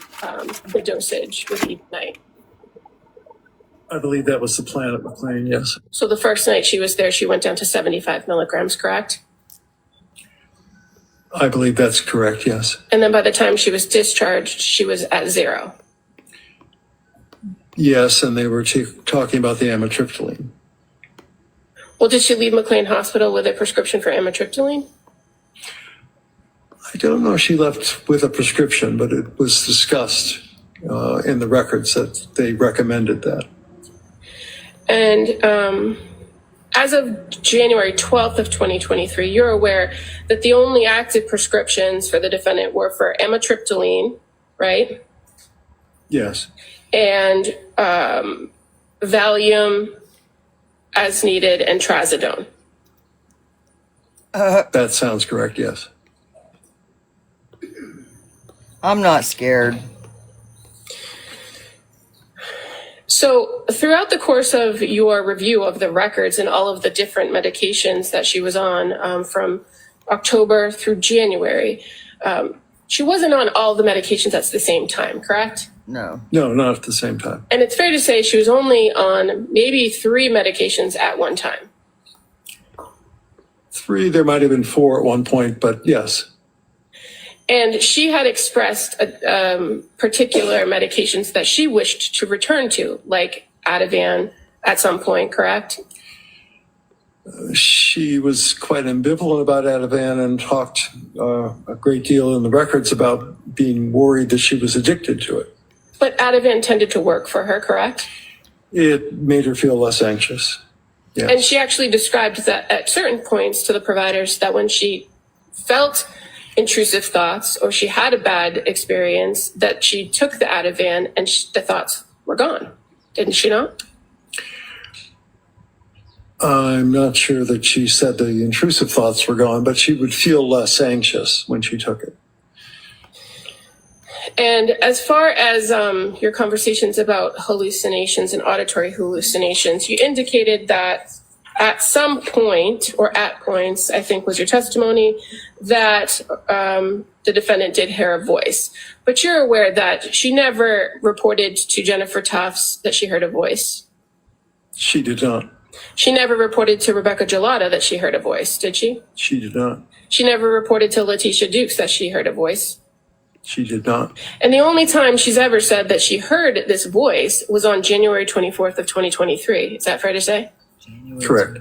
the dosage with each night. I believe that was the plan at McLean, yes. So the first night she was there, she went down to 75 milligrams, correct? I believe that's correct, yes. And then by the time she was discharged, she was at 0. Yes, and they were talking about the amitriptyline. Well, did she leave McLean Hospital with a prescription for amitriptyline? I don't know if she left with a prescription, but it was discussed in the records that they recommended that. And as of January 12th of 2023, you're aware that the only active prescriptions for the defendant were for amitriptyline, right? Yes. And Valium as needed and trazodone. That sounds correct, yes. I'm not scared. So throughout the course of your review of the records and all of the different medications that she was on from October through January, she wasn't on all the medications at the same time, correct? No. No, not at the same time. And it's fair to say she was only on maybe 3 medications at one time. 3, there might have been 4 at one point, but yes. And she had expressed particular medications that she wished to return to, like Ativan at some point, correct? She was quite ambivalent about Ativan and talked a great deal in the records about being worried that she was addicted to it. But Ativan tended to work for her, correct? It made her feel less anxious. Yes. And she actually described that at certain points to the providers that when she felt intrusive thoughts or she had a bad experience, that she took the Ativan and the thoughts were gone. Didn't she not? I'm not sure that she said the intrusive thoughts were gone, but she would feel less anxious when she took it. And as far as your conversations about hallucinations and auditory hallucinations, you indicated that at some point, or at points, I think was your testimony, that the defendant did hear a voice. But you're aware that she never reported to Jennifer Tufts that she heard a voice. She did not. She never reported to Rebecca Gelada that she heard a voice, did she? She did not. She never reported to Letitia Dukes that she heard a voice. She did not. And the only time she's ever said that she heard this voice was on January 24th of 2023. Is that fair to say? Correct.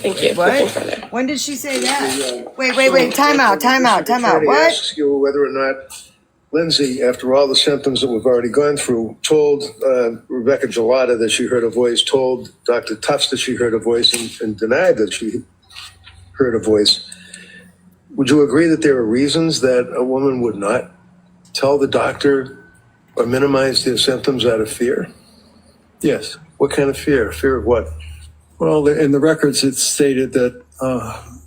Thank you. What? When did she say that? Wait. Time out. What? Asks you whether or not Lindsay, after all the symptoms that we've already gone through, told Rebecca Gelada that she heard a voice, told Dr. Tufts that she heard a voice, and denied that she heard a voice. Would you agree that there are reasons that a woman would not tell the doctor or minimize their symptoms out of fear? Yes. What kind of fear? Fear of what? Well, in the records, it's stated that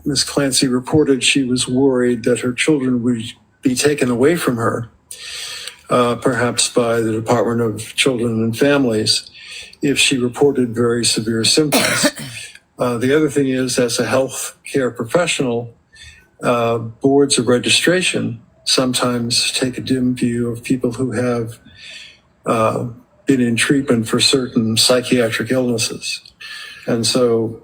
Ms. Clancy reported she was worried that her children would be taken away from her, perhaps by the Department of Children and Families, if she reported very severe symptoms. The other thing is, as a health care professional, boards of registration sometimes take a dim view of people who have been in treatment for certain psychiatric illnesses. And so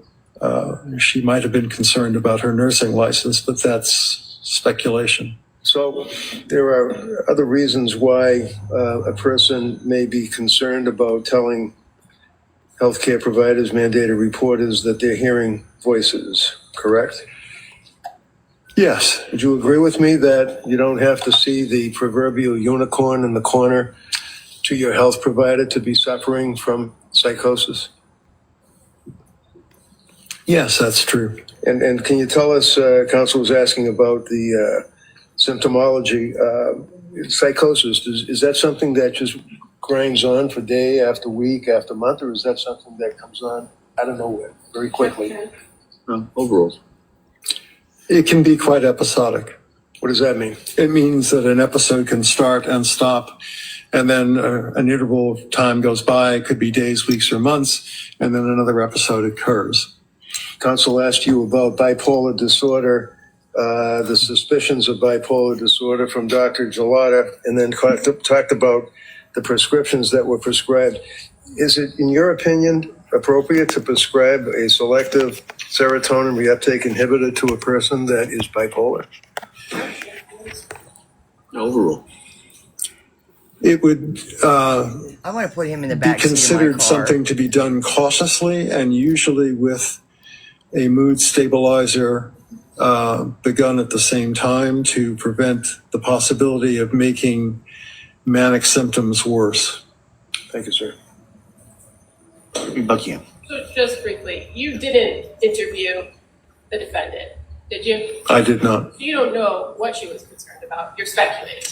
she might have been concerned about her nursing license, but that's speculation. So there are other reasons why a person may be concerned about telling healthcare providers, mandated reporters, that they're hearing voices, correct? Yes. Would you agree with me that you don't have to see the proverbial unicorn in the corner to your health provider to be suffering from psychosis? Yes, that's true. And can you tell us, Council was asking about the symptomology, psychosis, is that something that just grinds on for day after week after month, or is that something that comes on out of nowhere very quickly? Overall. It can be quite episodic. What does that mean? It means that an episode can start and stop, and then an interval of time goes by. It could be days, weeks, or months, and then another episode occurs. Council asked you about bipolar disorder, the suspicions of bipolar disorder from Dr. Gelada, and then talked about the prescriptions that were prescribed. Is it, in your opinion, appropriate to prescribe a selective serotonin reuptake inhibitor to a person that is bipolar? Overall. It would I want to put him in the be back seat of my considered car. something to be done cautiously and usually with a mood stabilizer begun at the same time to prevent the possibility of making manic symptoms worse. Thank you, sir. Buckingham. So just briefly, you didn't interview the defendant, did you? I did not. So you don't know what she was concerned about. You're speculating.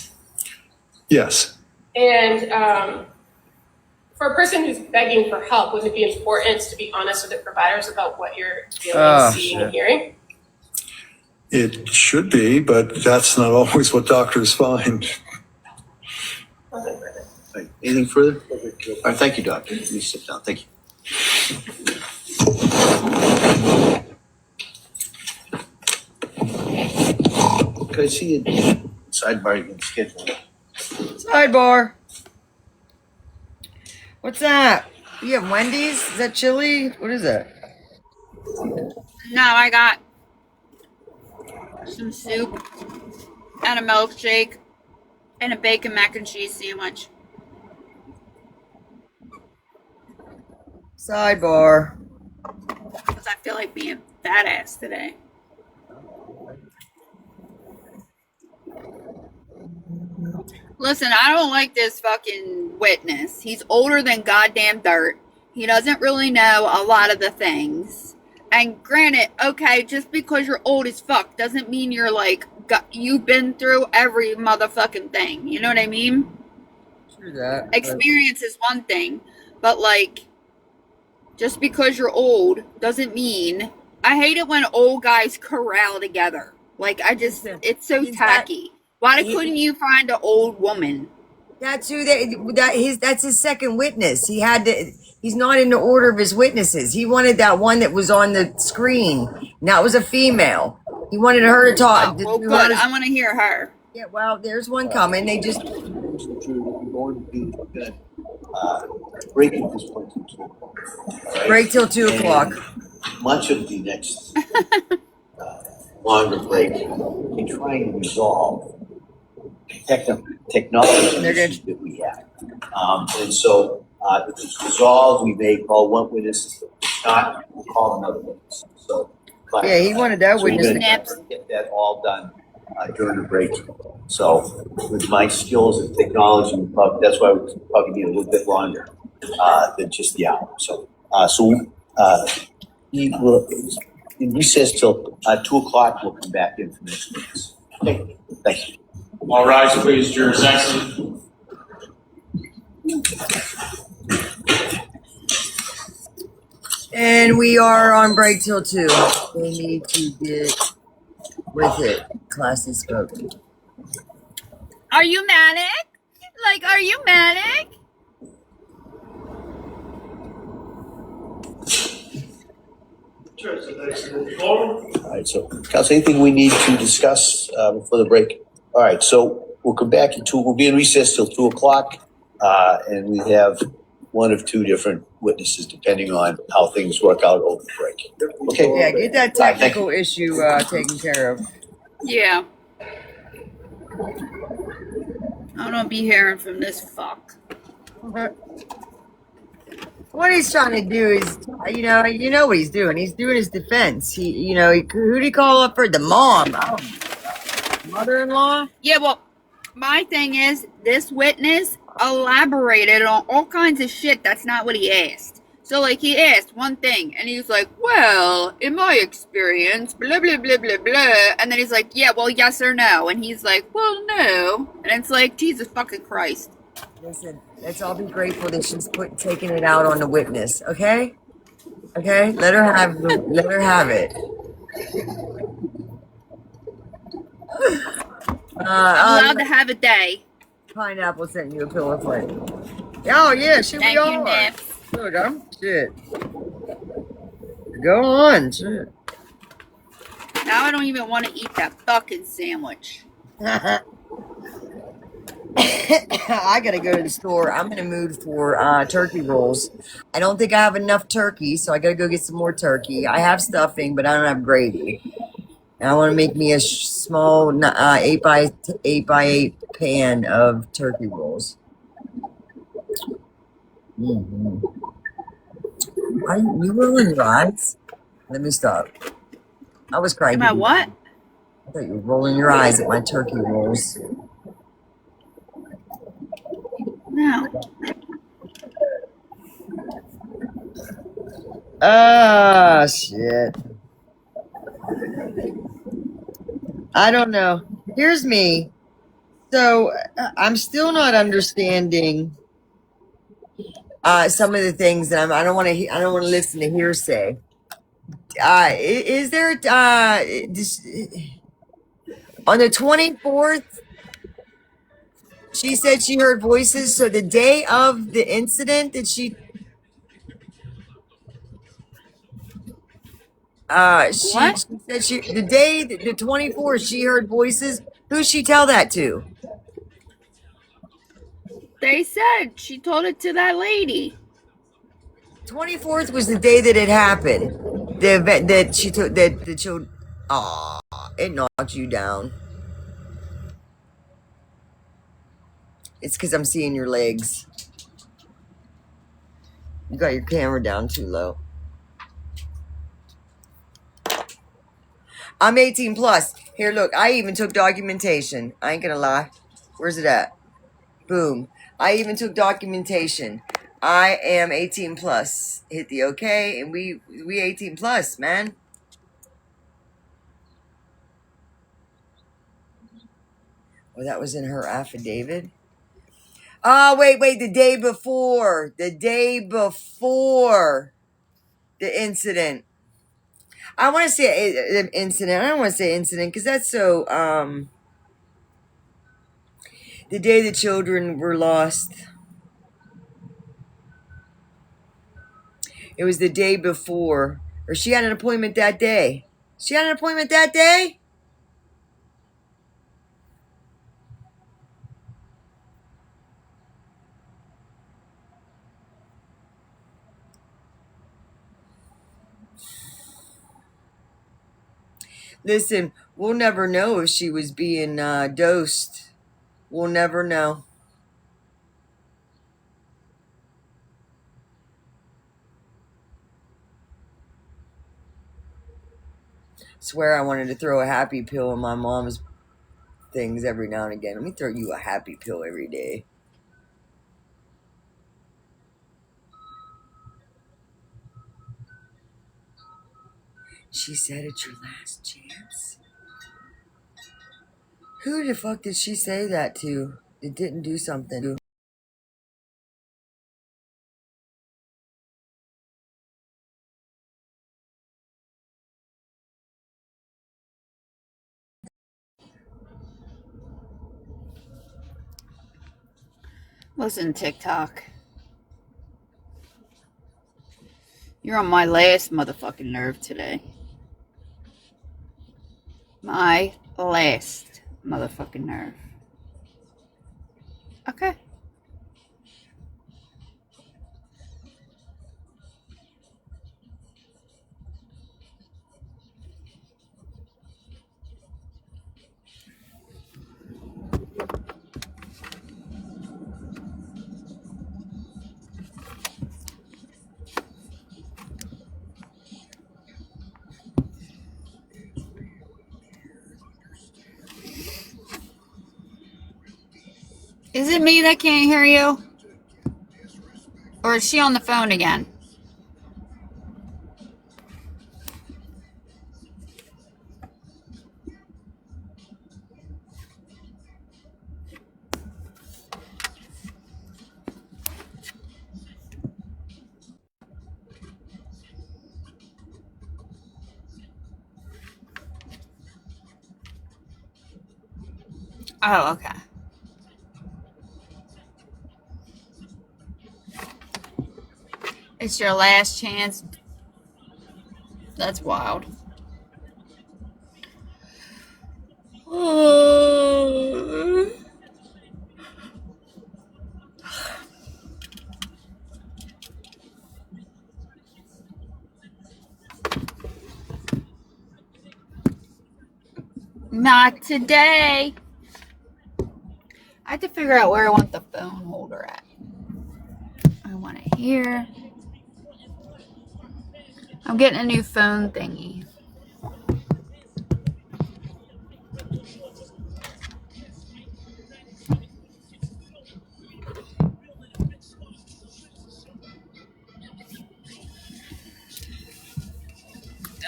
Yes. And for a person who's begging for help, wouldn't it be important to be honest with the providers about what you're feeling, seeing, and hearing? It should be, but that's not always what doctors find. Anything further? All right, thank you, Doctor. Please sit down. Thank you. Can I see a sidebar you can schedule? Sidebar. What's that? You have Wendy's? Is that chili? What is that? No, I got some soup and a milkshake and a bacon mac and cheese sandwich. Sidebar. Because I feel like being badass today. Listen, I don't like this fucking witness. He's older than goddamn dirt. He doesn't really know a lot of the things. And granted, okay, just because you're old as fuck doesn't mean you're like, you've been through every motherfucking thing. You know what I mean? True that. Experience is one thing, but like, just because you're old doesn't mean. I hate it when old guys corral together. Like, it's so tacky. Why couldn't you find an old woman? That's who that's his second witness. He's not in the order of his witnesses. He wanted that one that was on the screen. And that was a female. He wanted her to talk. Oh, well, good. I want to hear her. Yeah, well, there's one coming. They just break at this point till 2 o'clock. Right? Break till 2 o'clock. Much of the next longer break in trying to resolve technology issues that we have. And so if it's resolved, we may call one witness. If it's not, we'll call another witness. So, yeah, he wanted that witness. to get that all done during the break. So with my skills and technology, that's why we probably need a little bit longer than just the hour. So we will in recess till 2 o'clock. We'll come back in for the next witness. Okay, thank you. All rise, please, jurors. Excellent. And we are on break till 2. They need to get with it. Class is spoken. Are you manic? Like, are you manic? All right, so Council, anything we need to discuss before the break? All right, so we'll come back in 2. We'll be in recess till 2 o'clock, and we have one of two different witnesses, depending on how things work out over the break. Okay. Yeah, get that All right, thank technical issue taken care of. Yeah. I don't be hearing from this fuck. What he's trying to do is, you know what he's doing. He's doing his defense. Who did he call up for? The mom, mother-in-law. Yeah, well, my thing is, this witness elaborated on all kinds of shit. That's not what he asked. So, like, he asked one thing, and he was like, well, in my experience, blah, blah, blah, blah, blah. And then he's like, yeah, well, yes or no. And he's like, well, no. And it's like, Jesus fucking Christ. Listen, let's all be grateful that she's taking it out on the witness, okay? Okay? Let her have it. I'm allowed to have a day. Pineapple sent you a pillow fight. Oh, yeah, shit, Thank we you, are. Nips. Look, shit. Go on, shit. Now I don't even want to eat that fucking sandwich. I gotta go to the store. I'm in a mood for turkey rolls. I don't think I have enough turkey, so I gotta go get some more turkey. I have stuffing, but I don't have gravy. And I want to make me a small 8x8 pan of turkey rolls. Mm-hmm. Are you rolling your eyes? Let me stop. I was crying. Am I what? I thought you were rolling your eyes at my turkey rolls. No. Ah, shit. I don't know. Here's me. So I'm still not understanding some of the things that I don't want to listen to hearsay. Is there on the 24th? She said she heard voices. So the day of the incident that she said the day the 24th she heard voices. Who'd she tell that to? They said she told it to that lady. 24th was the day that it happened. The event that she took that the children. Aw, it knocked you down. It's because I'm seeing your legs. You got your camera down too low. I'm 18 plus. Here, look, I even took documentation. I ain't gonna lie. Where's it at? Boom. I even took documentation. I am 18 plus. Hit the okay, and we 18 plus, man. Oh, that was in her affidavit. Oh, wait, the day before the incident. I want to say an incident. I don't want to say incident because that's so. The day the children were lost. It was the day before, or she had an appointment that day. She had an appointment that day. Listen, we'll never know if she was being dosed. We'll never know. Swear I wanted to throw a happy pill in my mom's things every now and again. Let me throw you a happy pill every day. She said it's your last chance. Who the fuck did she say that to? It didn't do something. Listen, TikTok. You're on my last motherfucking nerve today. My last motherfucking nerve. Okay. Is it me that can't hear you? Or is she on the phone again? Oh, okay. It's your last chance. That's wild. Not today. I have to figure out where I want the phone holder at. I want it here. I'm getting a new phone thingy.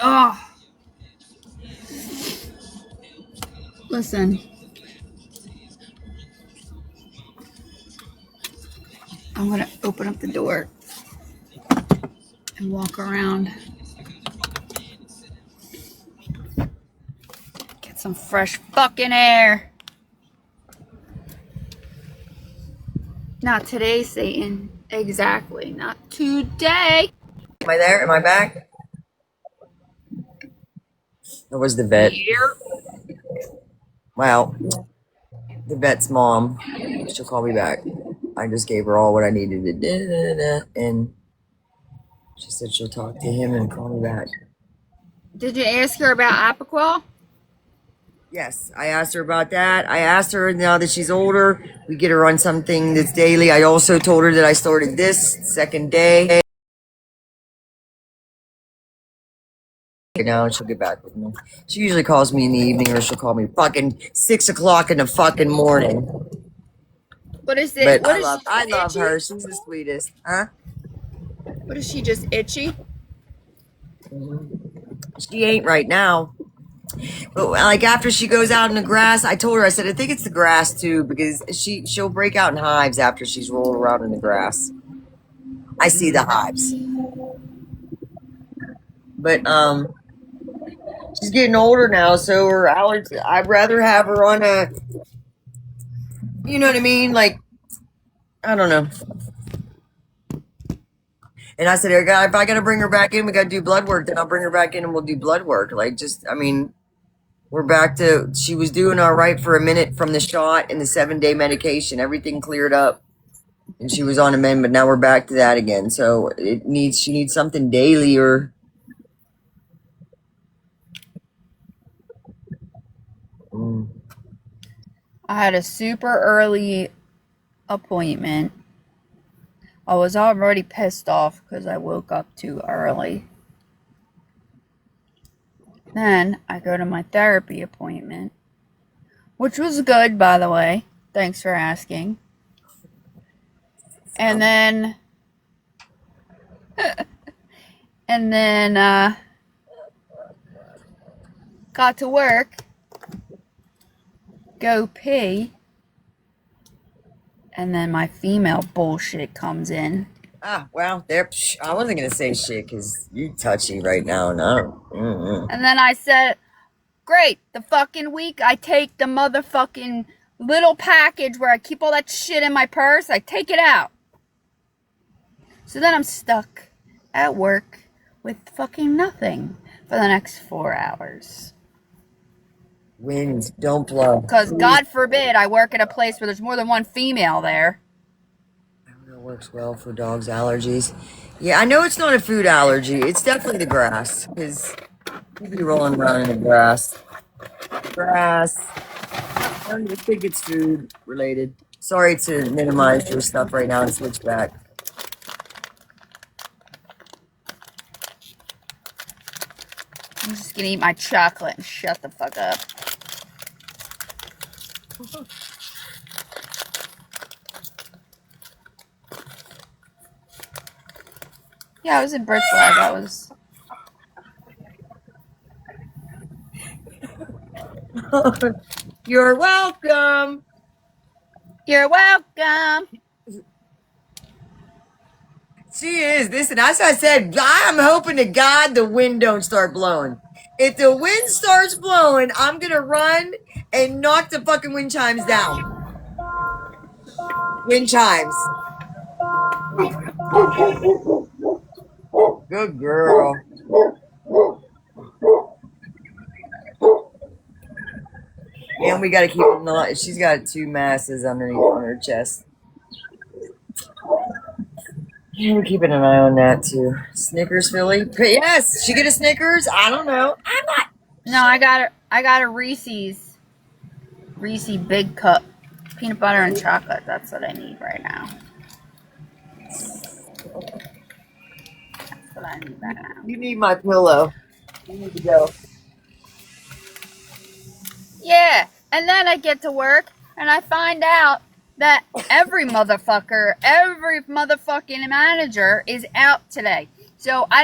Oh. Listen. I'm going to open up the door and walk around. Get some fresh fucking air. Not today, Satan. Exactly. Not today. Am I there? Am I back? Or was the vet? Here. Well, the vet's mom. She'll call me back. I just gave her all what I needed to do, and she said she'll talk to him and call me back. Did you ask her about Apiquel? Yes, I asked her about that. I asked her now that she's older, we get her on something that's daily. I also told her that I started this second day. Now she'll get back with me. She usually calls me in the evening, or she'll call me fucking 6 o'clock in the fucking morning. What is it? But I love her. She's the sweetest. Huh? What is she, just itchy? She ain't right now. But like after she goes out in the grass, I told her, I said, I think it's the grass too, because she'll break out in hives after she's rolled around in the grass. I see the hives. But she's getting older now, so her allergies, I'd rather have her on a, you know what I mean? Like, I don't know. And I said, if I got to bring her back in, we got to do blood work, then I'll bring her back in and we'll do blood work. Like, just, I mean, we're back to, she was doing all right for a minute from the shot and the 7-day medication. Everything cleared up. And she was on a mend, but now we're back to that again. So she needs something daily or. I had a super early appointment. I was already pissed off because I woke up too early. Then I go to my therapy appointment, which was good, by the way. Thanks for asking. And then got to work, go pee, and then my female bullshit comes in. Ah, well, I wasn't going to say shit because you're touchy right now. No. And then I said, great, the fucking week I take the motherfucking little package where I keep all that shit in my purse, I take it out. So then I'm stuck at work with fucking nothing for the next 4 hours. Winds don't blow. Because God forbid I work at a place where there's more than one female there. I don't know, it works well for dogs' allergies. Yeah, I know it's not a food allergy. It's definitely the grass. Because you be rolling around in the grass. I don't think it's food related. Sorry to minimize your stuff right now and switch back. I'm just gonna eat my chocolate and shut the fuck up. Yeah, I was in Brit Flag. I was. You're welcome. You're welcome. She is. Listen, that's what I said. I'm hoping to God the wind don't start blowing. If the wind starts blowing, I'm going to run and knock the fucking wind chimes down. Wind chimes. Good girl. And we got to keep it in the light. She's got 2 masses underneath on her chest. Yeah, we're keeping an eye on that too. Snickers, Philly. But yes, she get a Snickers. I don't know. I'm not. No, I got a Reese's Big Cup, peanut butter and chocolate. That's what I need right now. That's what I need right now. You need my pillow. You need to go. Yeah, and then I get to work and I find out that every motherfucking manager is out today. So I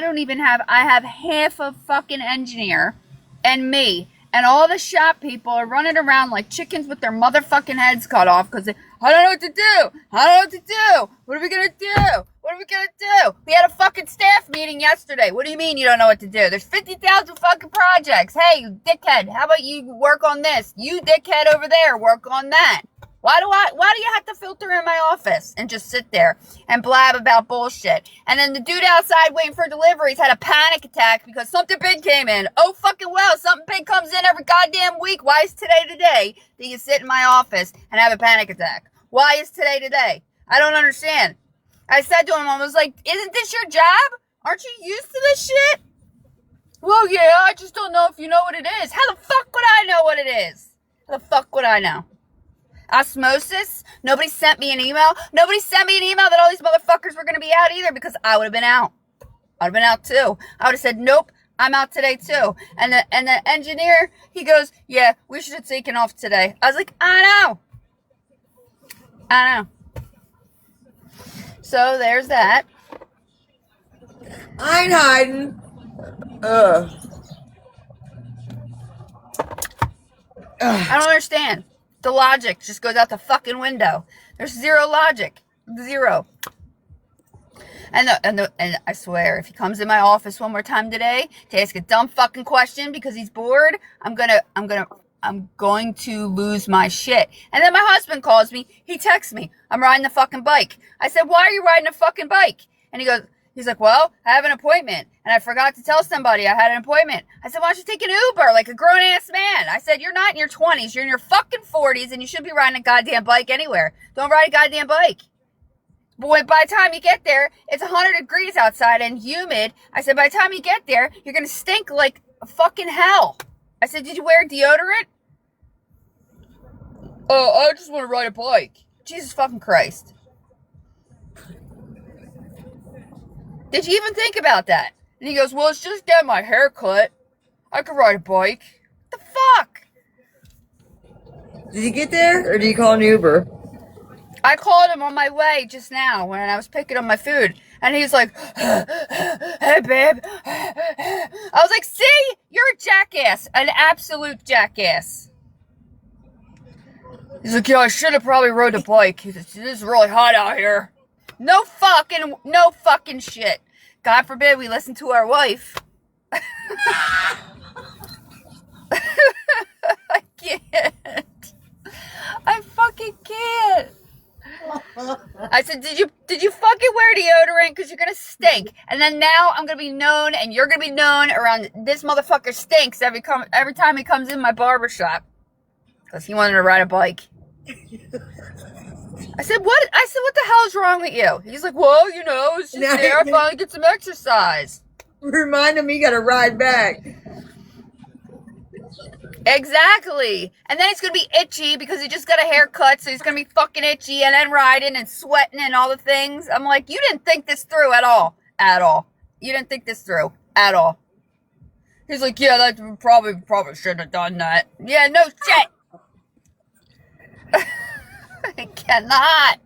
have half a fucking engineer and me, and all the shop people are running around like chickens with their motherfucking heads cut off because I don't know what to do. I don't know what to do. What are we gonna do? What are we gonna do? We had a fucking staff meeting yesterday. What do you mean you don't know what to do? There's 50,000 fucking projects. Hey, you dickhead, how about you work on this? You dickhead over there, work on that. Why do you have to filter in my office and just sit there and blab about bullshit? And then the dude outside waiting for deliveries had a panic attack because something big came in. Oh, fucking well, something big comes in every goddamn week. Why is today today that you sit in my office and have a panic attack? Why is today today? I don't understand. I said to him, I was like, isn't this your job? Aren't you used to this shit? Well, yeah, I just don't know if you know what it is. How the fuck would I know what it is? How the fuck would I know? Osmosis? Nobody sent me an email. Nobody sent me an email that all these motherfuckers were going to be out either because I would have been out. I would have been out too. I would have said, nope, I'm out today too. And the engineer, he goes, yeah, we should have taken off today. I was like, I know. So there's that. I ain't hiding. I don't understand. The logic just goes out the fucking window. There's zero logic. Zero. And I swear, if he comes in my office one more time today to ask a dumb fucking question because he's bored, I'm going to lose my shit. And then my husband calls me. He texts me. I'm riding the fucking bike. I said, why are you riding a fucking bike? And he's like, well, I have an appointment. And I forgot to tell somebody I had an appointment. I said, why don't you take an Uber like a grown-ass man? I said, you're not in your 20s. You're in your fucking 40s, and you should be riding a goddamn bike anywhere. Don't ride a goddamn bike. But by the time you get there, it's 100 degrees outside and humid. I said, by the time you get there, you're going to stink like fucking hell. I said, did you wear deodorant? Oh, I just want to ride a bike. Jesus fucking Christ. Did you even think about that? And he goes, well, it's just getting my hair cut. I could ride a bike. What the fuck? Did you get there or did you call an Uber? I called him on my way just now when I was picking up my food. And he's like, hey, babe. I was like, see? You're a jackass. An absolute jackass. He's like, yeah, I should have probably rode a bike. This is really hot out here. No fucking shit. God forbid we listen to our wife. I can't. I fucking can't. I said, did you fucking wear deodorant? Because you're going to stink. And then now I'm going to be known and you're going to be known around this motherfucker stinks every time he comes in my barbershop. Because he wanted to ride a bike. I said, what the hell is wrong with you? He's like, well, it's just there. I finally get some exercise. Remind him he got to ride back. Exactly. And then he's going to be itchy because he just got a haircut, so he's going to be fucking itchy and then riding and sweating and all the things. I'm like, you didn't think this through at all. At all. You didn't think this through. At all. He's like, yeah, that probably shouldn't have done that. Yeah, no shit. I cannot.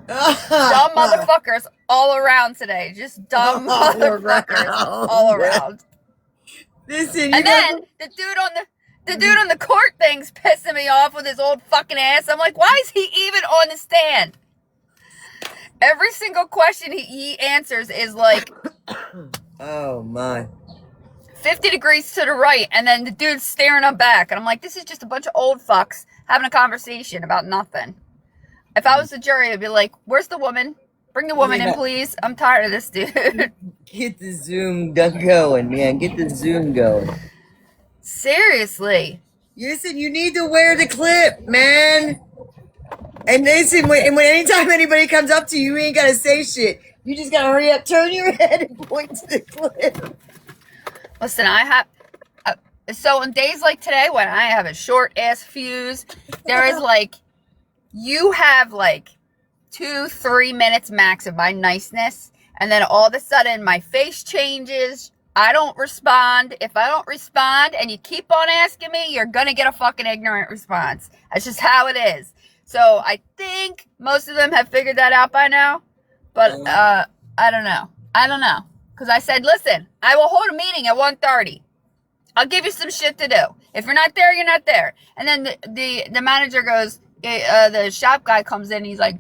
Dumb motherfuckers all around today. Just dumb motherfuckers all around. Listen, and then the dude on the court thing's pissing me off with his old fucking ass. I'm like, why is he even on the stand? Every single question he answers is like, oh my, 50 degrees to the right, and then the dude's staring him back, and I'm like, this is just a bunch of old fucks having a conversation about nothing. If I was the jury, I'd be like, where's the woman? Bring the woman in, please. I'm tired of this dude. Get the Zoom going, man. Get the Zoom going. Seriously. Listen, you need to wear the clip, man. And listen, when anytime anybody comes up to you, you ain't gotta say shit. You just gotta hurry up, turn your head, and point to the clip. Listen, I have... so on days like today, when I have a short-ass fuse, there is like... You have like 2-3 minutes max of my niceness, and then all of a sudden my face changes. I don't respond. If I don't respond and you keep on asking me, you're gonna get a fucking ignorant response. That's just how it is. So I think most of them have figured that out by now, but I don't know. Because I said, listen, I will hold a meeting at 1:30. I'll give you some shit to do. If you're not there, you're not there. And then the manager goes, the shop guy comes in and he's like,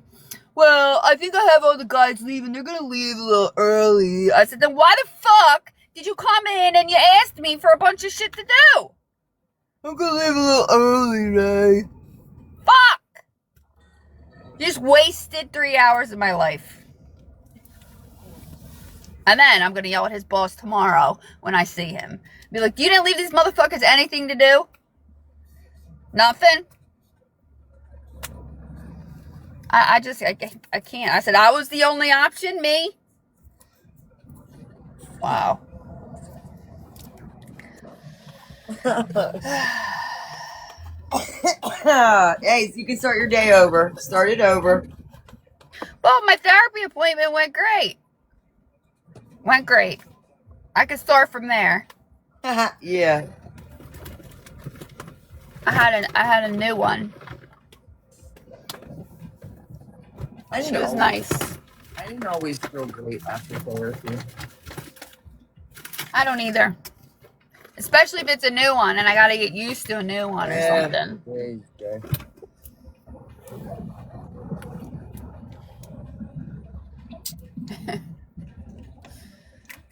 well, I think I have all the guys leaving. They're going to leave a little early. I said, then why the fuck did you come in and you asked me for a bunch of shit to do? I'm going to leave a little early, Ray. Fuck! You just wasted 3 hours of my life. And then I'm going to yell at his boss tomorrow when I see him. Be like, you didn't leave these motherfuckers anything to do? Nothing? I can't. I said, I was the only option, me? Wow. Hey, you can start your day over. Start it over. Well, my therapy appointment went great. I could start from there. Yeah. I had a new one. She was nice. I didn't always feel great after therapy. I don't either. Especially if it's a new one and I gotta get used to a new one or something. There you go.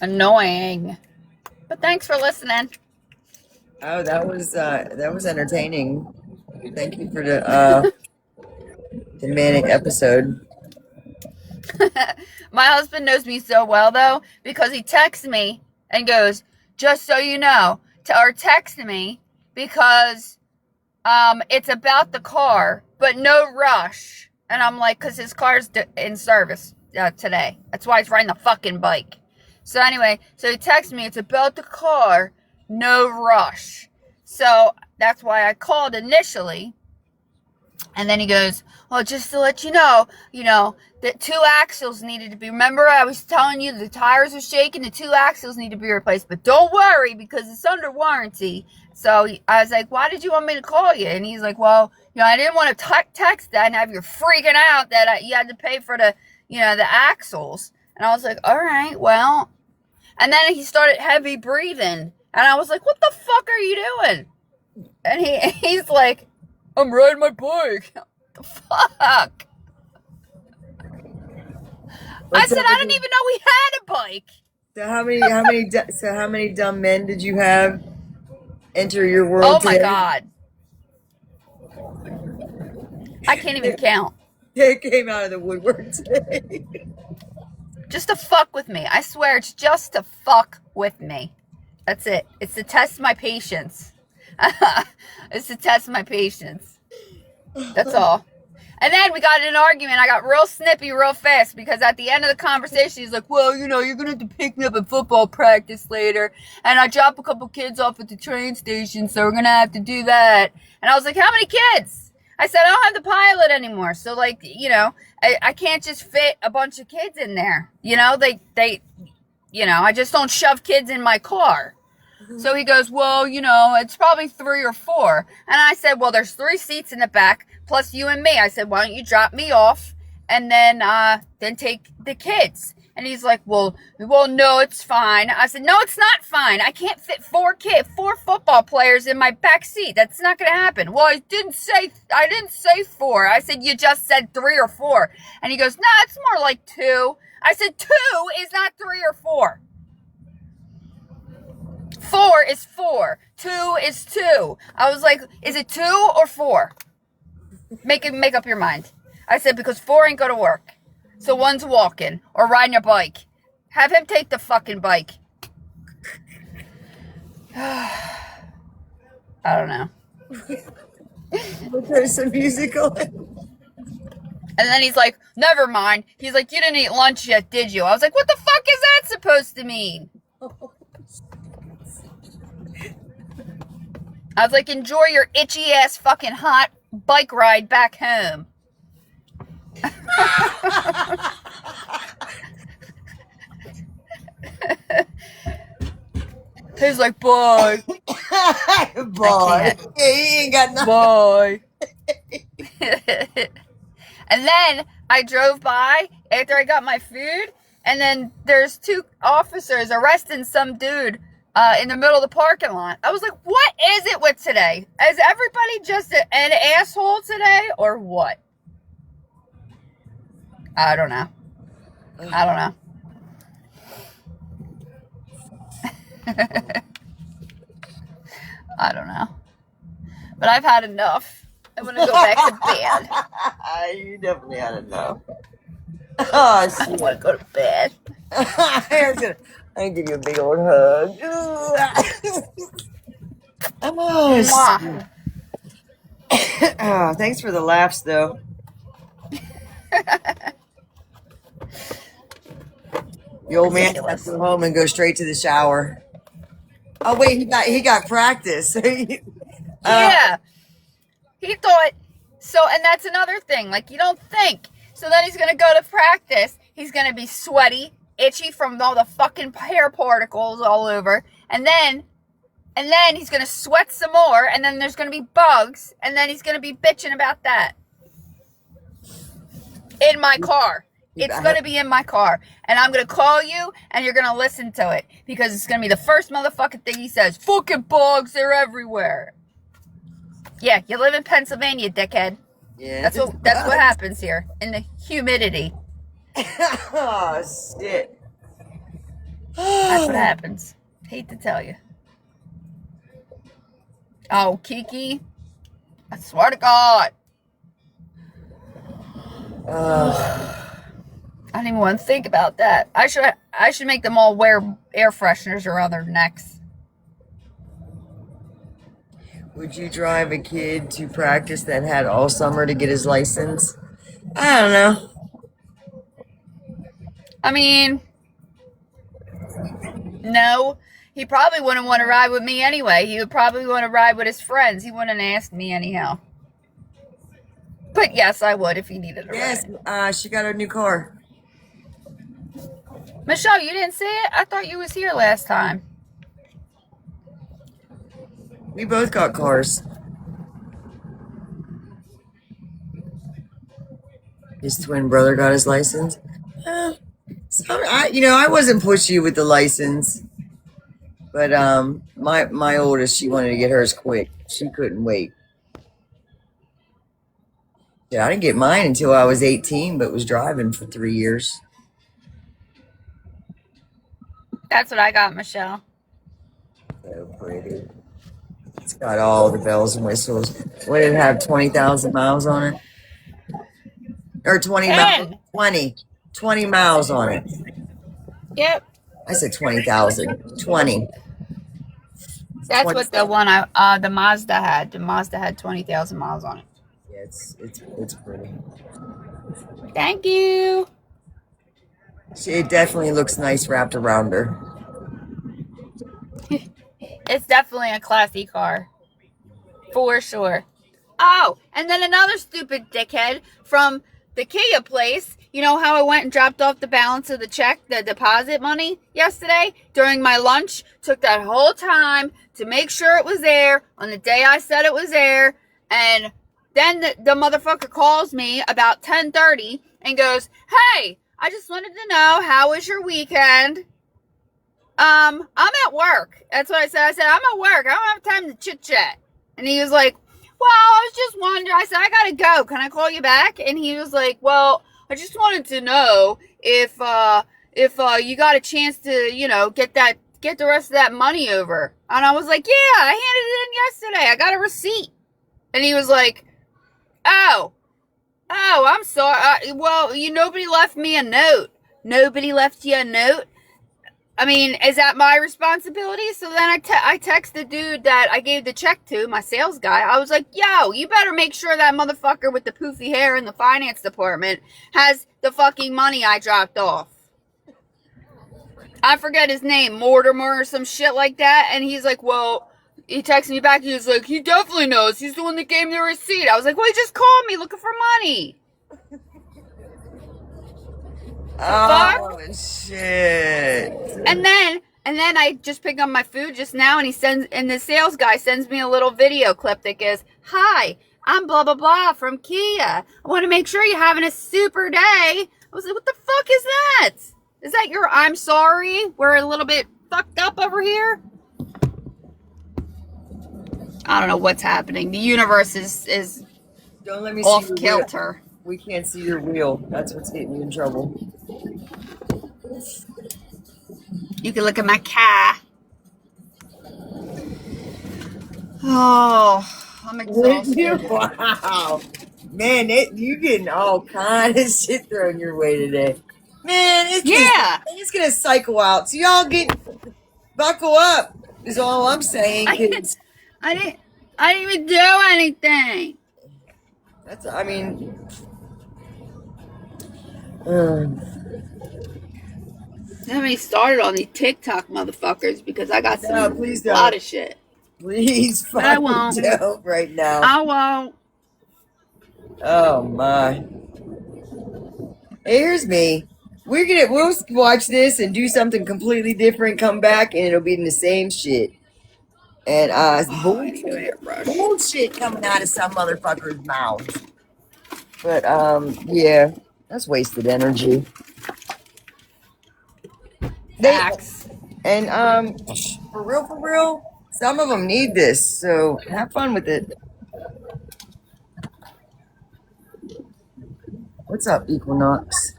Annoying. But thanks for listening. Oh, that was entertaining. Thank you for the manic episode. My husband knows me so well though, because he texts me and goes, just so you know, or text me because it's about the car, but no rush. And I'm like, because his car's in service today. That's why he's riding the fucking bike. So anyway, so he texts me, it's about the car, no rush. So that's why I called initially. And then he goes, well, just to let you know, that 2 axles needed to be, remember I was telling you the tires are shaking, the 2 axles need to be replaced, but don't worry because it's under warranty. So I was like, why did you want me to call you? And he's like, well, I didn't want to text that and have you freaking out that you had to pay for the axles. And I was like, all right, well. And then he started heavy breathing. And I was like, what the fuck are you doing? And he's like, I'm riding my bike. What the fuck? I said, I didn't even know we had a bike. So how many dumb men did you have enter your world today? Oh my God. I can't even count. They came out of the woodwork today. Just to fuck with me. I swear, it's just to fuck with me. That's it. It's to test my patience. It's to test my patience. That's all. And then we got in an argument. I got real snippy real fast because at the end of the conversation, he's like, well, you're going to have to pick me up at football practice later. And I drop a couple kids off at the train station, so we're going to have to do that. And I was like, how many kids? I said, I don't have the pilot anymore. So, I can't just fit a bunch of kids in there. I just don't shove kids in my car. So he goes, well, it's probably 3 or 4. And I said, well, there's 3 seats in the back plus you and me. I said, why don't you drop me off and then take the kids. And he's like, well, no, it's fine. I said, no, it's not fine. I can't fit four football players in my back seat. That's not going to happen. Well, I didn't say 4. I said, you just said 3 or 4. And he goes, nah, it's more like 2. I said, 2 is not 3 or 4. 4 is 4. 2 is 2. I was like, is it 2 or 4? Make up your mind. I said, because 4 ain't going to work. So one's walking or riding a bike. Have him take the fucking bike. I don't know. There's some musical. And then he's like, never mind. He's like, you didn't eat lunch yet, did you? I was like, what the fuck is that supposed to mean? I was like, enjoy your itchy ass fucking hot bike ride back home. He's like, boy. Boy. Yeah, he ain't got nothing. Boy. And then I drove by after I got my food, and then there's 2 officers arresting some dude in the middle of the parking lot. I was like, what is it with today? Is everybody just an asshole today, or what? I don't know. I don't know. But I've had enough. I'm going to go back to bed. You definitely had enough. Oh, shit. I want to go to bed. I'm going to give you a big old hug. Oh, oh, thanks for the laughs, though. The old man has to go home and go straight to the shower. Oh wait, he got practice. Yeah, he thought so, and that's another thing. Like, you don't think. So then he's gonna go to practice. He's gonna be sweaty, itchy from all the fucking hair particles all over, and then he's gonna sweat some more, and then there's gonna be bugs, and then he's gonna be bitching about that in my car. It's going to be in my car. And I'm going to call you, and you're going to listen to it. Because it's going to be the first motherfucking thing he says. Fucking bugs, they're everywhere. Yeah, you live in Pennsylvania, dickhead. Yeah. That's what happens here. In the humidity. Oh, shit. That's what happens. Hate to tell you. Oh, Kiki. I swear to God. I don't even want to think about that. I should make them all wear air fresheners around their necks. Would you drive a kid to practice that had all summer to get his license? I don't know. I mean, no. He probably wouldn't want to ride with me anyway. He would probably want to ride with his friends. He wouldn't ask me anyhow. But yes, I would if he needed a ride. Yes, she got her new car. Michelle, you didn't see it? I thought you was here last time. We both got cars. His twin brother got his license. I wasn't pushy with the license, but my oldest, she wanted to get hers quick. She couldn't wait. Yeah, I didn't get mine until I was 18, but was driving for 3 years. That's what I got, Michelle. So pretty. It's got all the bells and whistles. What did it have? 20,000 miles on it, or 20 miles? 20 miles on it. Yep. I said 20,000. 20. That's 20. What the one the Mazda had. The Mazda had 20,000 miles on it. Yeah, it's pretty. Thank you. It definitely looks nice wrapped around her. It's definitely a classy car. For sure. Oh, and then another stupid dickhead from the Kia place. You know how I went and dropped off the balance of the check, the deposit money yesterday during my lunch? Took that whole time to make sure it was there on the day I said it was there. And then the motherfucker calls me about 10:30 and goes, "Hey, I just wanted to know, how was your weekend?" I'm at work. That's what I said. I said, I'm at work. I don't have time to chit chat. And he was like, well, I was just wondering. I said, I gotta go. Can I call you back? And he was like, well, I just wanted to know if you got a chance to, get the rest of that money over. And I was like, yeah, I handed it in yesterday. I got a receipt. And he was like, oh, I'm sorry. Well, nobody left me a note. Nobody left you a note? I mean, is that my responsibility? So then I text the dude that I gave the check to, my sales guy. I was like, yo, you better make sure that motherfucker with the poofy hair in the finance department has the fucking money I dropped off. I forget his name, Mortimer or some shit like that. And he's like, well, he texted me back. He was like, he definitely knows. He's the one that gave me the receipt. I was like, well, he just called me looking for money. Oh, shit. And then I just picked up my food just now, and the sales guy sends me a little video clip that goes, "Hi, I'm blah blah blah from Kia. I want to make sure you're having a super day." I was like, "What the fuck is that? Is that your I'm sorry? We're a little bit fucked up over here." I don't know what's happening. The universe is Don't let me off see kilter. We can't see your wheel. That's what's getting you in trouble. You can look at my car. Oh, I'm exhausted. Wow. Man, you getting all kind of shit thrown your way today. Man, it's gonna cycle out. So y'all buckle up is all I'm saying. I didn't even do anything. Let me started on these TikTok motherfuckers because I got a lot of shit. Please, but I won't. Don't right now. I won't. Oh my! Hey, here's me. We'll watch this and do something completely different. Come back and it'll be in the same shit. And bullshit coming out of some motherfucker's mouth. But yeah, that's wasted energy. Facts. And for real, some of them need this. So have fun with it. What's up, Equinox?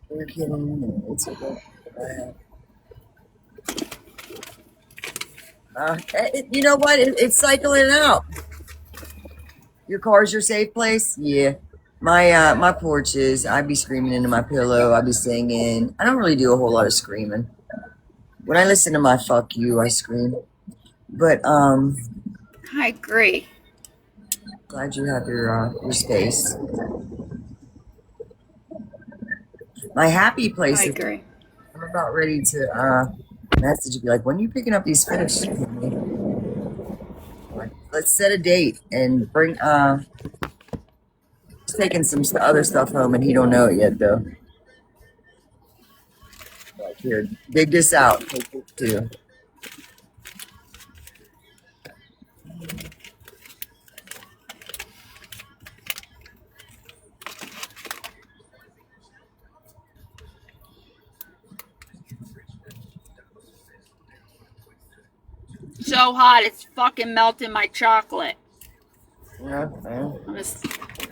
You're kidding. It's okay. You know what? It's cycling out. Your car's your safe place? Yeah. My porch is. I be screaming into my pillow. I be singing. I don't really do a whole lot of screaming. When I listen to my "fuck you," I scream. But I agree. Glad you have your space. My happy place. I agree. I'm about ready to message you, be like, when are you picking up these fish? Let's set a date and bring he's taking some other stuff home and he don't know it yet though. Like, here, dig this out. Take it too. So hot, it's fucking melting my chocolate. Yeah, I'm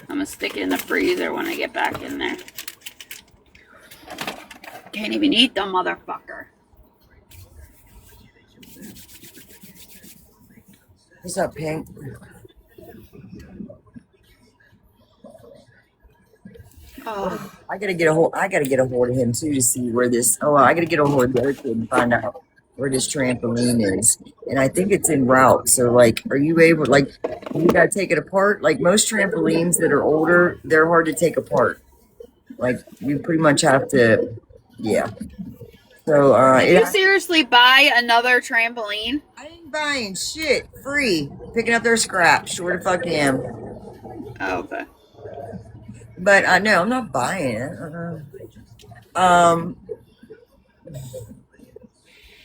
gonna stick it in the freezer when I get back in there. Can't even eat the motherfucker. What's up, Pink? Oh. I gotta get a hold of him too to see where this. I gotta get a hold of the other kid and find out where this trampoline is. And I think it's en route. So, like, are you able? Like, you gotta take it apart. Like most trampolines that are older, they're hard to take apart. Like you pretty much have to, yeah. So, did you seriously buy another trampoline? I ain't buying shit. Free. Picking up their scrap. Sure to fuck am. Oh, okay. But no, I'm not buying it.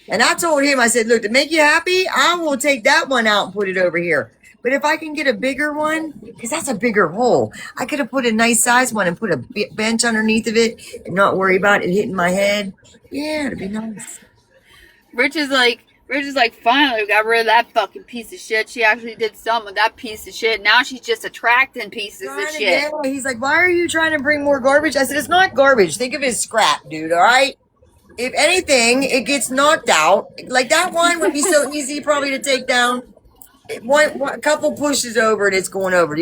And I told him, I said, look, to make you happy, I will take that one out and put it over here. But if I can get a bigger one, because that's a bigger hole, I could have put a nice size one and put a bench underneath of it and not worry about it hitting my head. Yeah, it'd be nice. Rich is like, finally, we got rid of that fucking piece of shit. She actually did something with that piece of shit. Now she's just attracting pieces of shit. Yeah, he's like, why are you trying to bring more garbage? I said, it's not garbage. Think of it as scrap, dude, all right? If anything, it gets knocked out. Like that one would be so easy probably to take down. A couple pushes over and it's going over.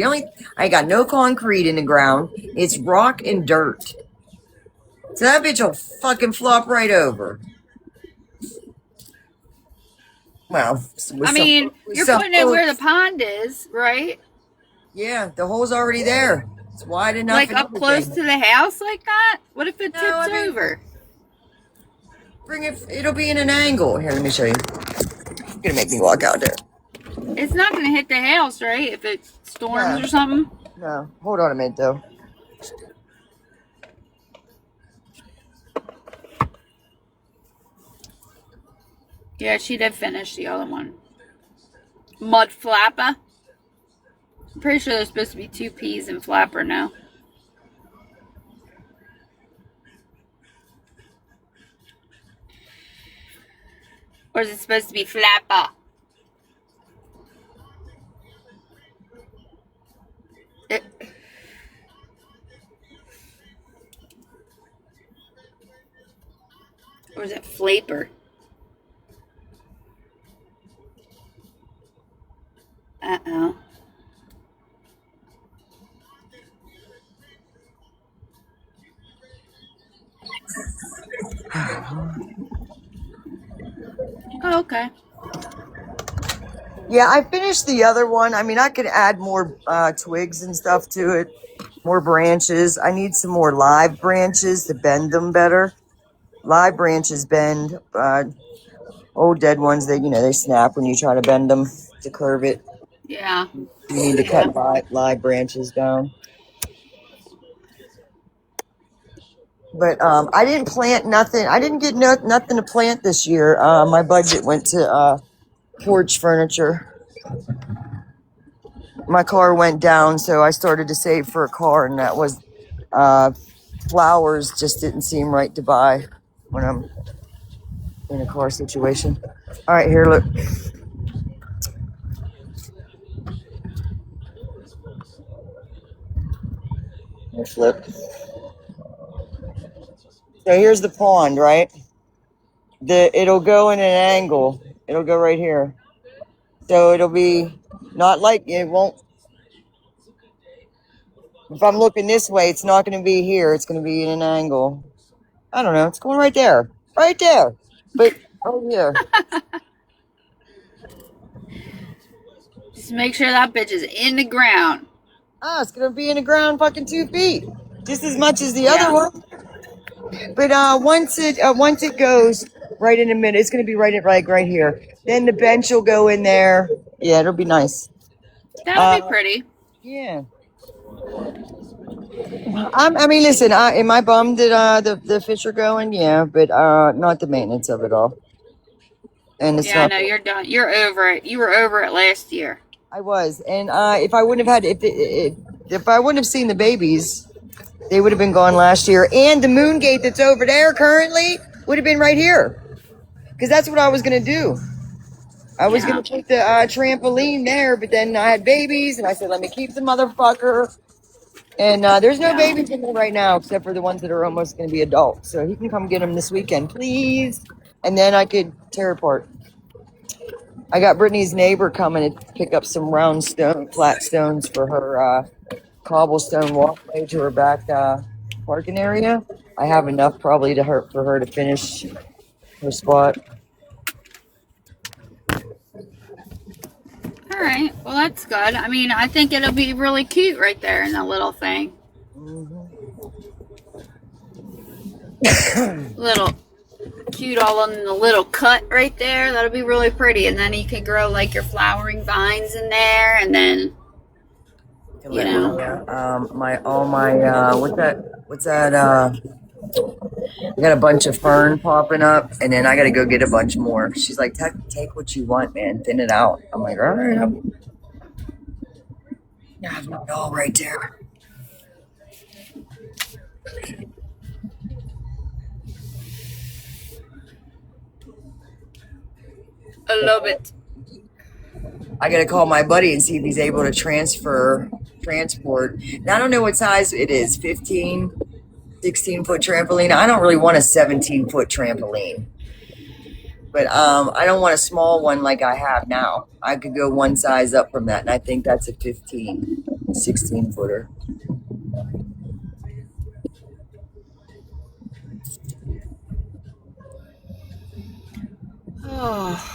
I got no concrete in the ground. It's rock and dirt. So that bitch will fucking flop right over. Well, I mean, you're putting it where the pond is, right? Yeah, the hole's already there. It's wide enough. Like up close to the house like that? What if it tips over? Bring it, it'll be in an angle. Here, let me show you. You're gonna make me walk out there. It's not gonna hit the house, right? If it storms or something? No, hold on a minute though. Yeah, she did finish the other one. Mud flapper. I'm pretty sure there's supposed to be 2 P's in flapper now. Or is it supposed to be flapper? Or is it flaper? Uh-oh. Oh, okay. Yeah, I finished the other one. I mean, I could add more twigs and stuff to it, more branches. I need some more live branches to bend them better. Live branches bend. Old dead ones, they snap when you try to bend them to curve it. Yeah. You need to cut live branches down. But I didn't plant nothing. I didn't get nothing to plant this year. My budget went to porch furniture. My car went down, so I started to save for a car, and that was flowers just didn't seem right to buy when I'm in a car situation. All right, here, look. Flip. So here's the pond, right? It'll go in an angle. It'll go right here. So it'll be not like it won't. If I'm looking this way, it's not going to be here. It's going to be in an angle. I don't know. It's going right there. Right there. But oh yeah. Just make sure that bitch is in the ground. Ah, it's going to be in the ground fucking 2 feet. Just as much as the other one. But once it goes right in the middle, it's going to be right here. Then the bench will go in there. Yeah, it'll be nice. That'll be pretty. Yeah. I mean, listen. Am I bummed that the fish are going? Yeah, but not the maintenance of it all. And it's I know you're done. You're over it. You were over it last year. I was, and if I wouldn't have had if I wouldn't have seen the babies, they would have been gone last year. And the moon gate that's over there currently would have been right here, because that's what I was gonna do. I was gonna take the trampoline there, but then I had babies, and I said, let me keep the motherfucker. And there's no babies in there right now, except for the ones that are almost going to be adults. So he can come get them this weekend, please. And then I could tear apart. I got Brittany's neighbor coming to pick up some flat stones for her cobblestone walkway to her back parking area. I have enough probably for her to finish her spot. All right. Well, that's good. I mean, I think it'll be really cute right there in the little thing. Little cute all in the little cut right there. That'll be really pretty. And then you can grow like your flowering vines in there, and then what's that I got a bunch of fern popping up, and then I got to go get a bunch more. She's like, take what you want, man. Thin it out. I'm like, all right. I have my doll right there. I love it. I got to call my buddy and see if he's able to transport. Now, I don't know what size it is, 15, 16-foot trampoline. I don't really want a 17-foot trampoline. But I don't want a small one like I have now. I could go one size up from that, and I think that's a 16-footer. Oh.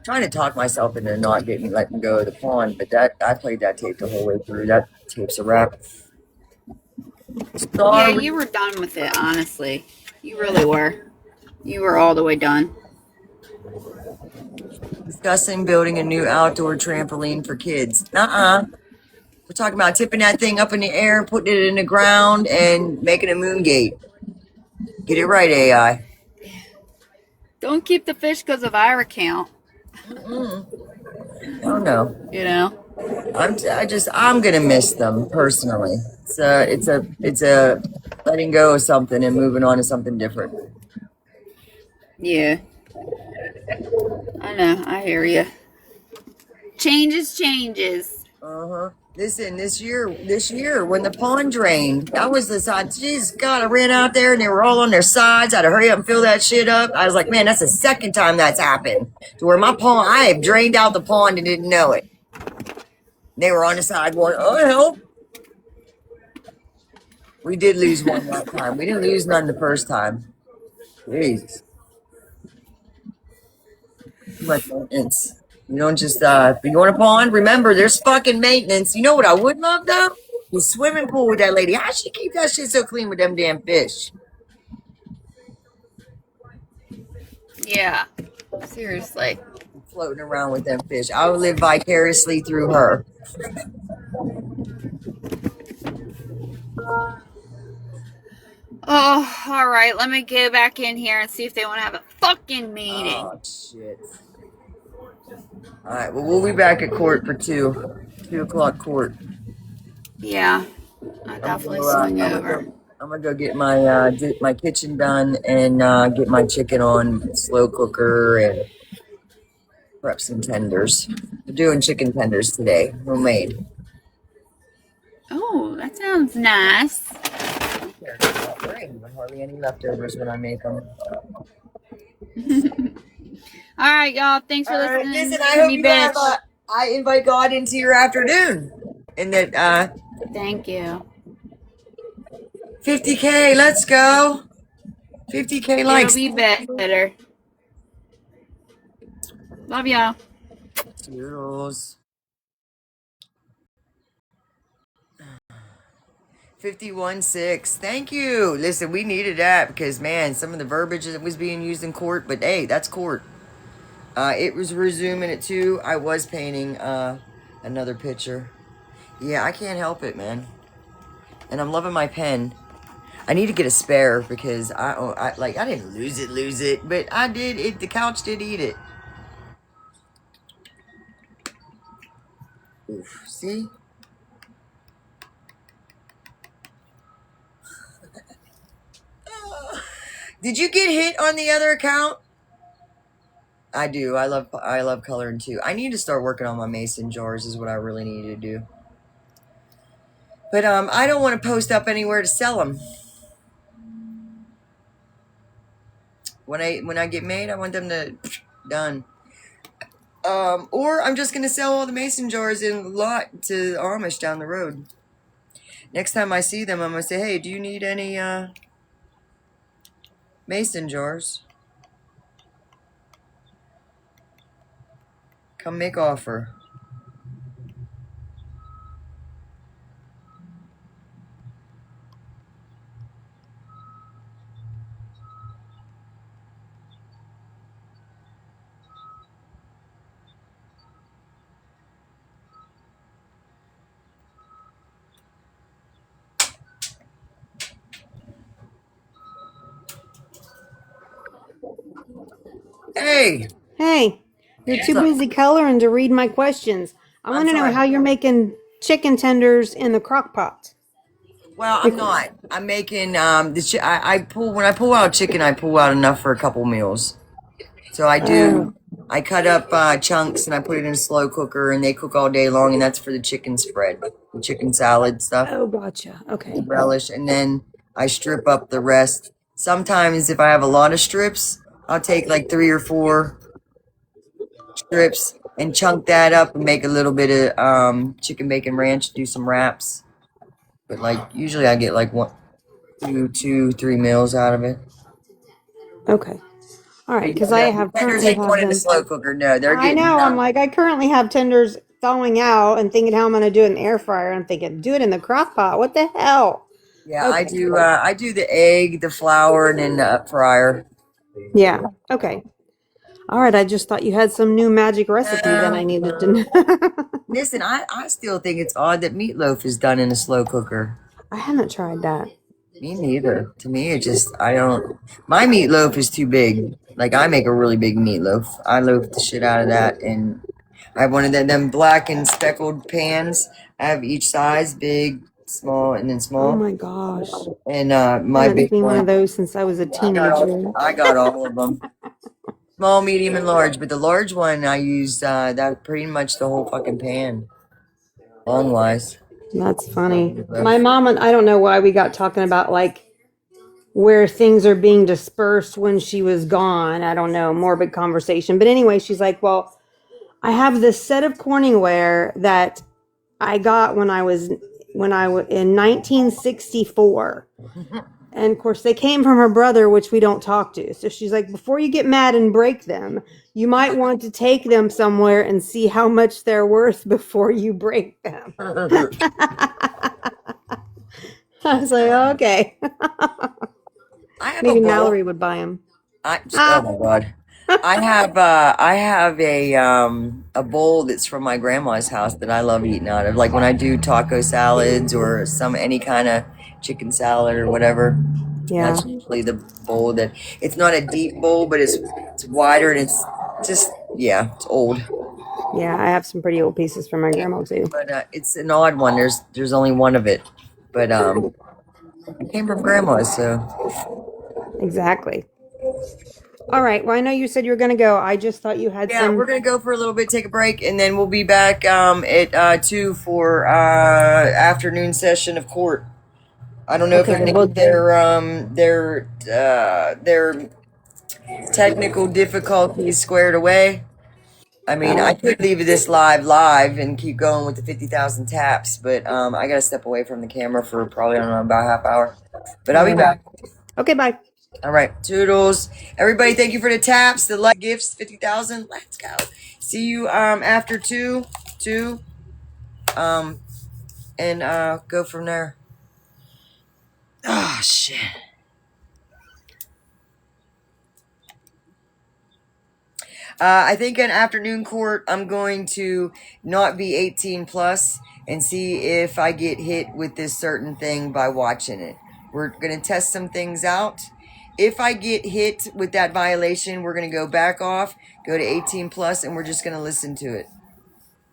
Trying to talk myself into not letting go of the pond, but that I played that tape the whole way through. That tape's a wrap. Yeah, you were done with it, honestly. You really were. You were all the way done. Discussing building a new outdoor trampoline for kids. We're talking about tipping that thing up in the air, putting it in the ground, and making a moon gate. Get it right, AI. Don't keep the fish because of our account. Oh no. You know? I'm gonna miss them personally. It's a letting go of something and moving on to something different. Yeah. I know. I hear you. Changes. Listen, this year, when the pond drained, that was the side. Jeez, God, I ran out there and they were all on their sides. I had to hurry up and fill that shit up. I was like, man, that's the second time that's happened. To where my pond, I have drained out the pond and didn't know it. They were on the side going, oh, help. We did lose one that time. We didn't lose none the first time. Jeez. Too much maintenance. You don't just, if you want a pond, remember, there's fucking maintenance. You know what I would love, though? The swimming pool with that lady. How she keep that shit so clean with them damn fish? Yeah. Seriously. Floating around with them fish. I would live vicariously through her. Oh, all right. Let me go back in here and see if they want to have a fucking meeting. Oh, shit. All right. Well, we'll be back at court for 2 o'clock court. Yeah. I'll definitely swing over. I'm gonna go get my kitchen done and get my chicken on slow cooker and prep some tenders. We're doing chicken tenders today, homemade. Oh, that sounds nice. There ain't hardly any leftovers when I make them. All right, y'all. Thanks for listening. Listen, I hope you have I invite God into your afternoon, and that Thank you. 50K. Let's go. 50K likes. It'll be better. Love y'all. Toodles. 51.6. Thank you. Listen, we needed that because, man, some of the verbiage that was being used in court, but hey, that's court. It was resuming at 2. I was painting another picture. Yeah, I can't help it, man. And I'm loving my pen. I need to get a spare because I didn't lose it, but I did. The couch did eat it. Oof, see? Did you get hit on the other account? I do. I love coloring too. I need to start working on my mason jars is what I really need to do. But I don't want to post up anywhere to sell them. When I get made, I want them to done. Or I'm just gonna sell all the mason jars in a lot to Amish down the road. Next time I see them, I'm gonna say, hey, do you need any mason jars? Come make offer. Hey. Hey, you're too busy coloring to read my questions. I want to know how you're making chicken tenders in the crock pot. Well, I'm not. I'm making I pull when I pull out chicken, I pull out enough for a couple meals. So I cut up chunks and I put it in a slow cooker and they cook all day long and that's for the chicken spread, the chicken salad stuff. Oh, gotcha. Okay. The relish, and then I strip up the rest. Sometimes if I have a lot of strips, I'll take like 3 or 4 strips and chunk that up and make a little bit of chicken bacon ranch, do some wraps. But like usually I get like 3 meals out of it. Okay. All right, because I have Tenders currently ain't have going in the them. slow cooker. No, they're I getting know. I'm like, I currently have tenders thawing out and thinking how I'm going to do it in the air fryer. I'm thinking, do it in the crock pot. What the hell? yeah. Okay. I do the egg, the flour, and then the fryer. Yeah. Okay. All right. I just thought you had some new magic recipe that I needed to know. Listen, I still think it's odd that meatloaf is done in a slow cooker. I haven't tried that. Me neither. To me, it just, I don't, my meatloaf is too big. Like, I make a really big meatloaf. I loaf the shit out of that. And I have one of them black and speckled pans. I have each size, big, small, and then small. Oh my gosh. And I my haven't big seen one one, of those since I was a teenager. I got all of them. Small, medium, and large. But the large one, I used that pretty much the whole fucking pan. Long wise. That's funny. My mom and I don't know why we got talking about like where things are being dispersed when she was gone. I don't know, morbid conversation. But anyway, she's like, well, I have this set of Corningware that I got when I was in 1964. And of course, they came from her brother, which we don't talk to. So she's like, before you get mad and break them, you might want to take them somewhere and see how much they're worth before you break them. I was like, okay. Maybe Mallory would buy them. Oh my god. I have a bowl that's from my grandma's house that I love eating out of. Like when I do taco salads or any kind of chicken salad or whatever. Yeah. That's usually the bowl that it's not a deep bowl, but it's wider and it's just it's old. Yeah, I have some pretty old pieces from my grandma too. But it's an odd one. There's only one of it. But it came from grandma's, so exactly. All right. Well, I know you said you were going to go. I just thought you had some. Yeah, we're going to go for a little bit, take a break, and then we'll be back at 2 for afternoon session of court. I don't know if they're going to get their technical difficulties squared away. I mean, I could leave this live and keep going with the 50,000 taps, but I got to step away from the camera for probably, I don't know, about a half hour. But I'll be back. Okay, bye. All right, toodles. Everybody, thank you for the taps, the like gifts, 50,000. Let's go. See you after 2, and go from there. Oh, shit. I think in afternoon court, I'm going to not be 18 plus and see if I get hit with this certain thing by watching it. We're going to test some things out. If I get hit with that violation, we're going to go back off, go to 18 plus, and we're just going to listen to it.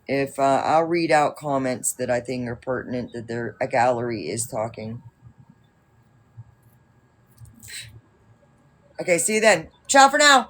If I'll read out comments that I think are pertinent, that a gallery is talking. Okay, see you then. Ciao for now.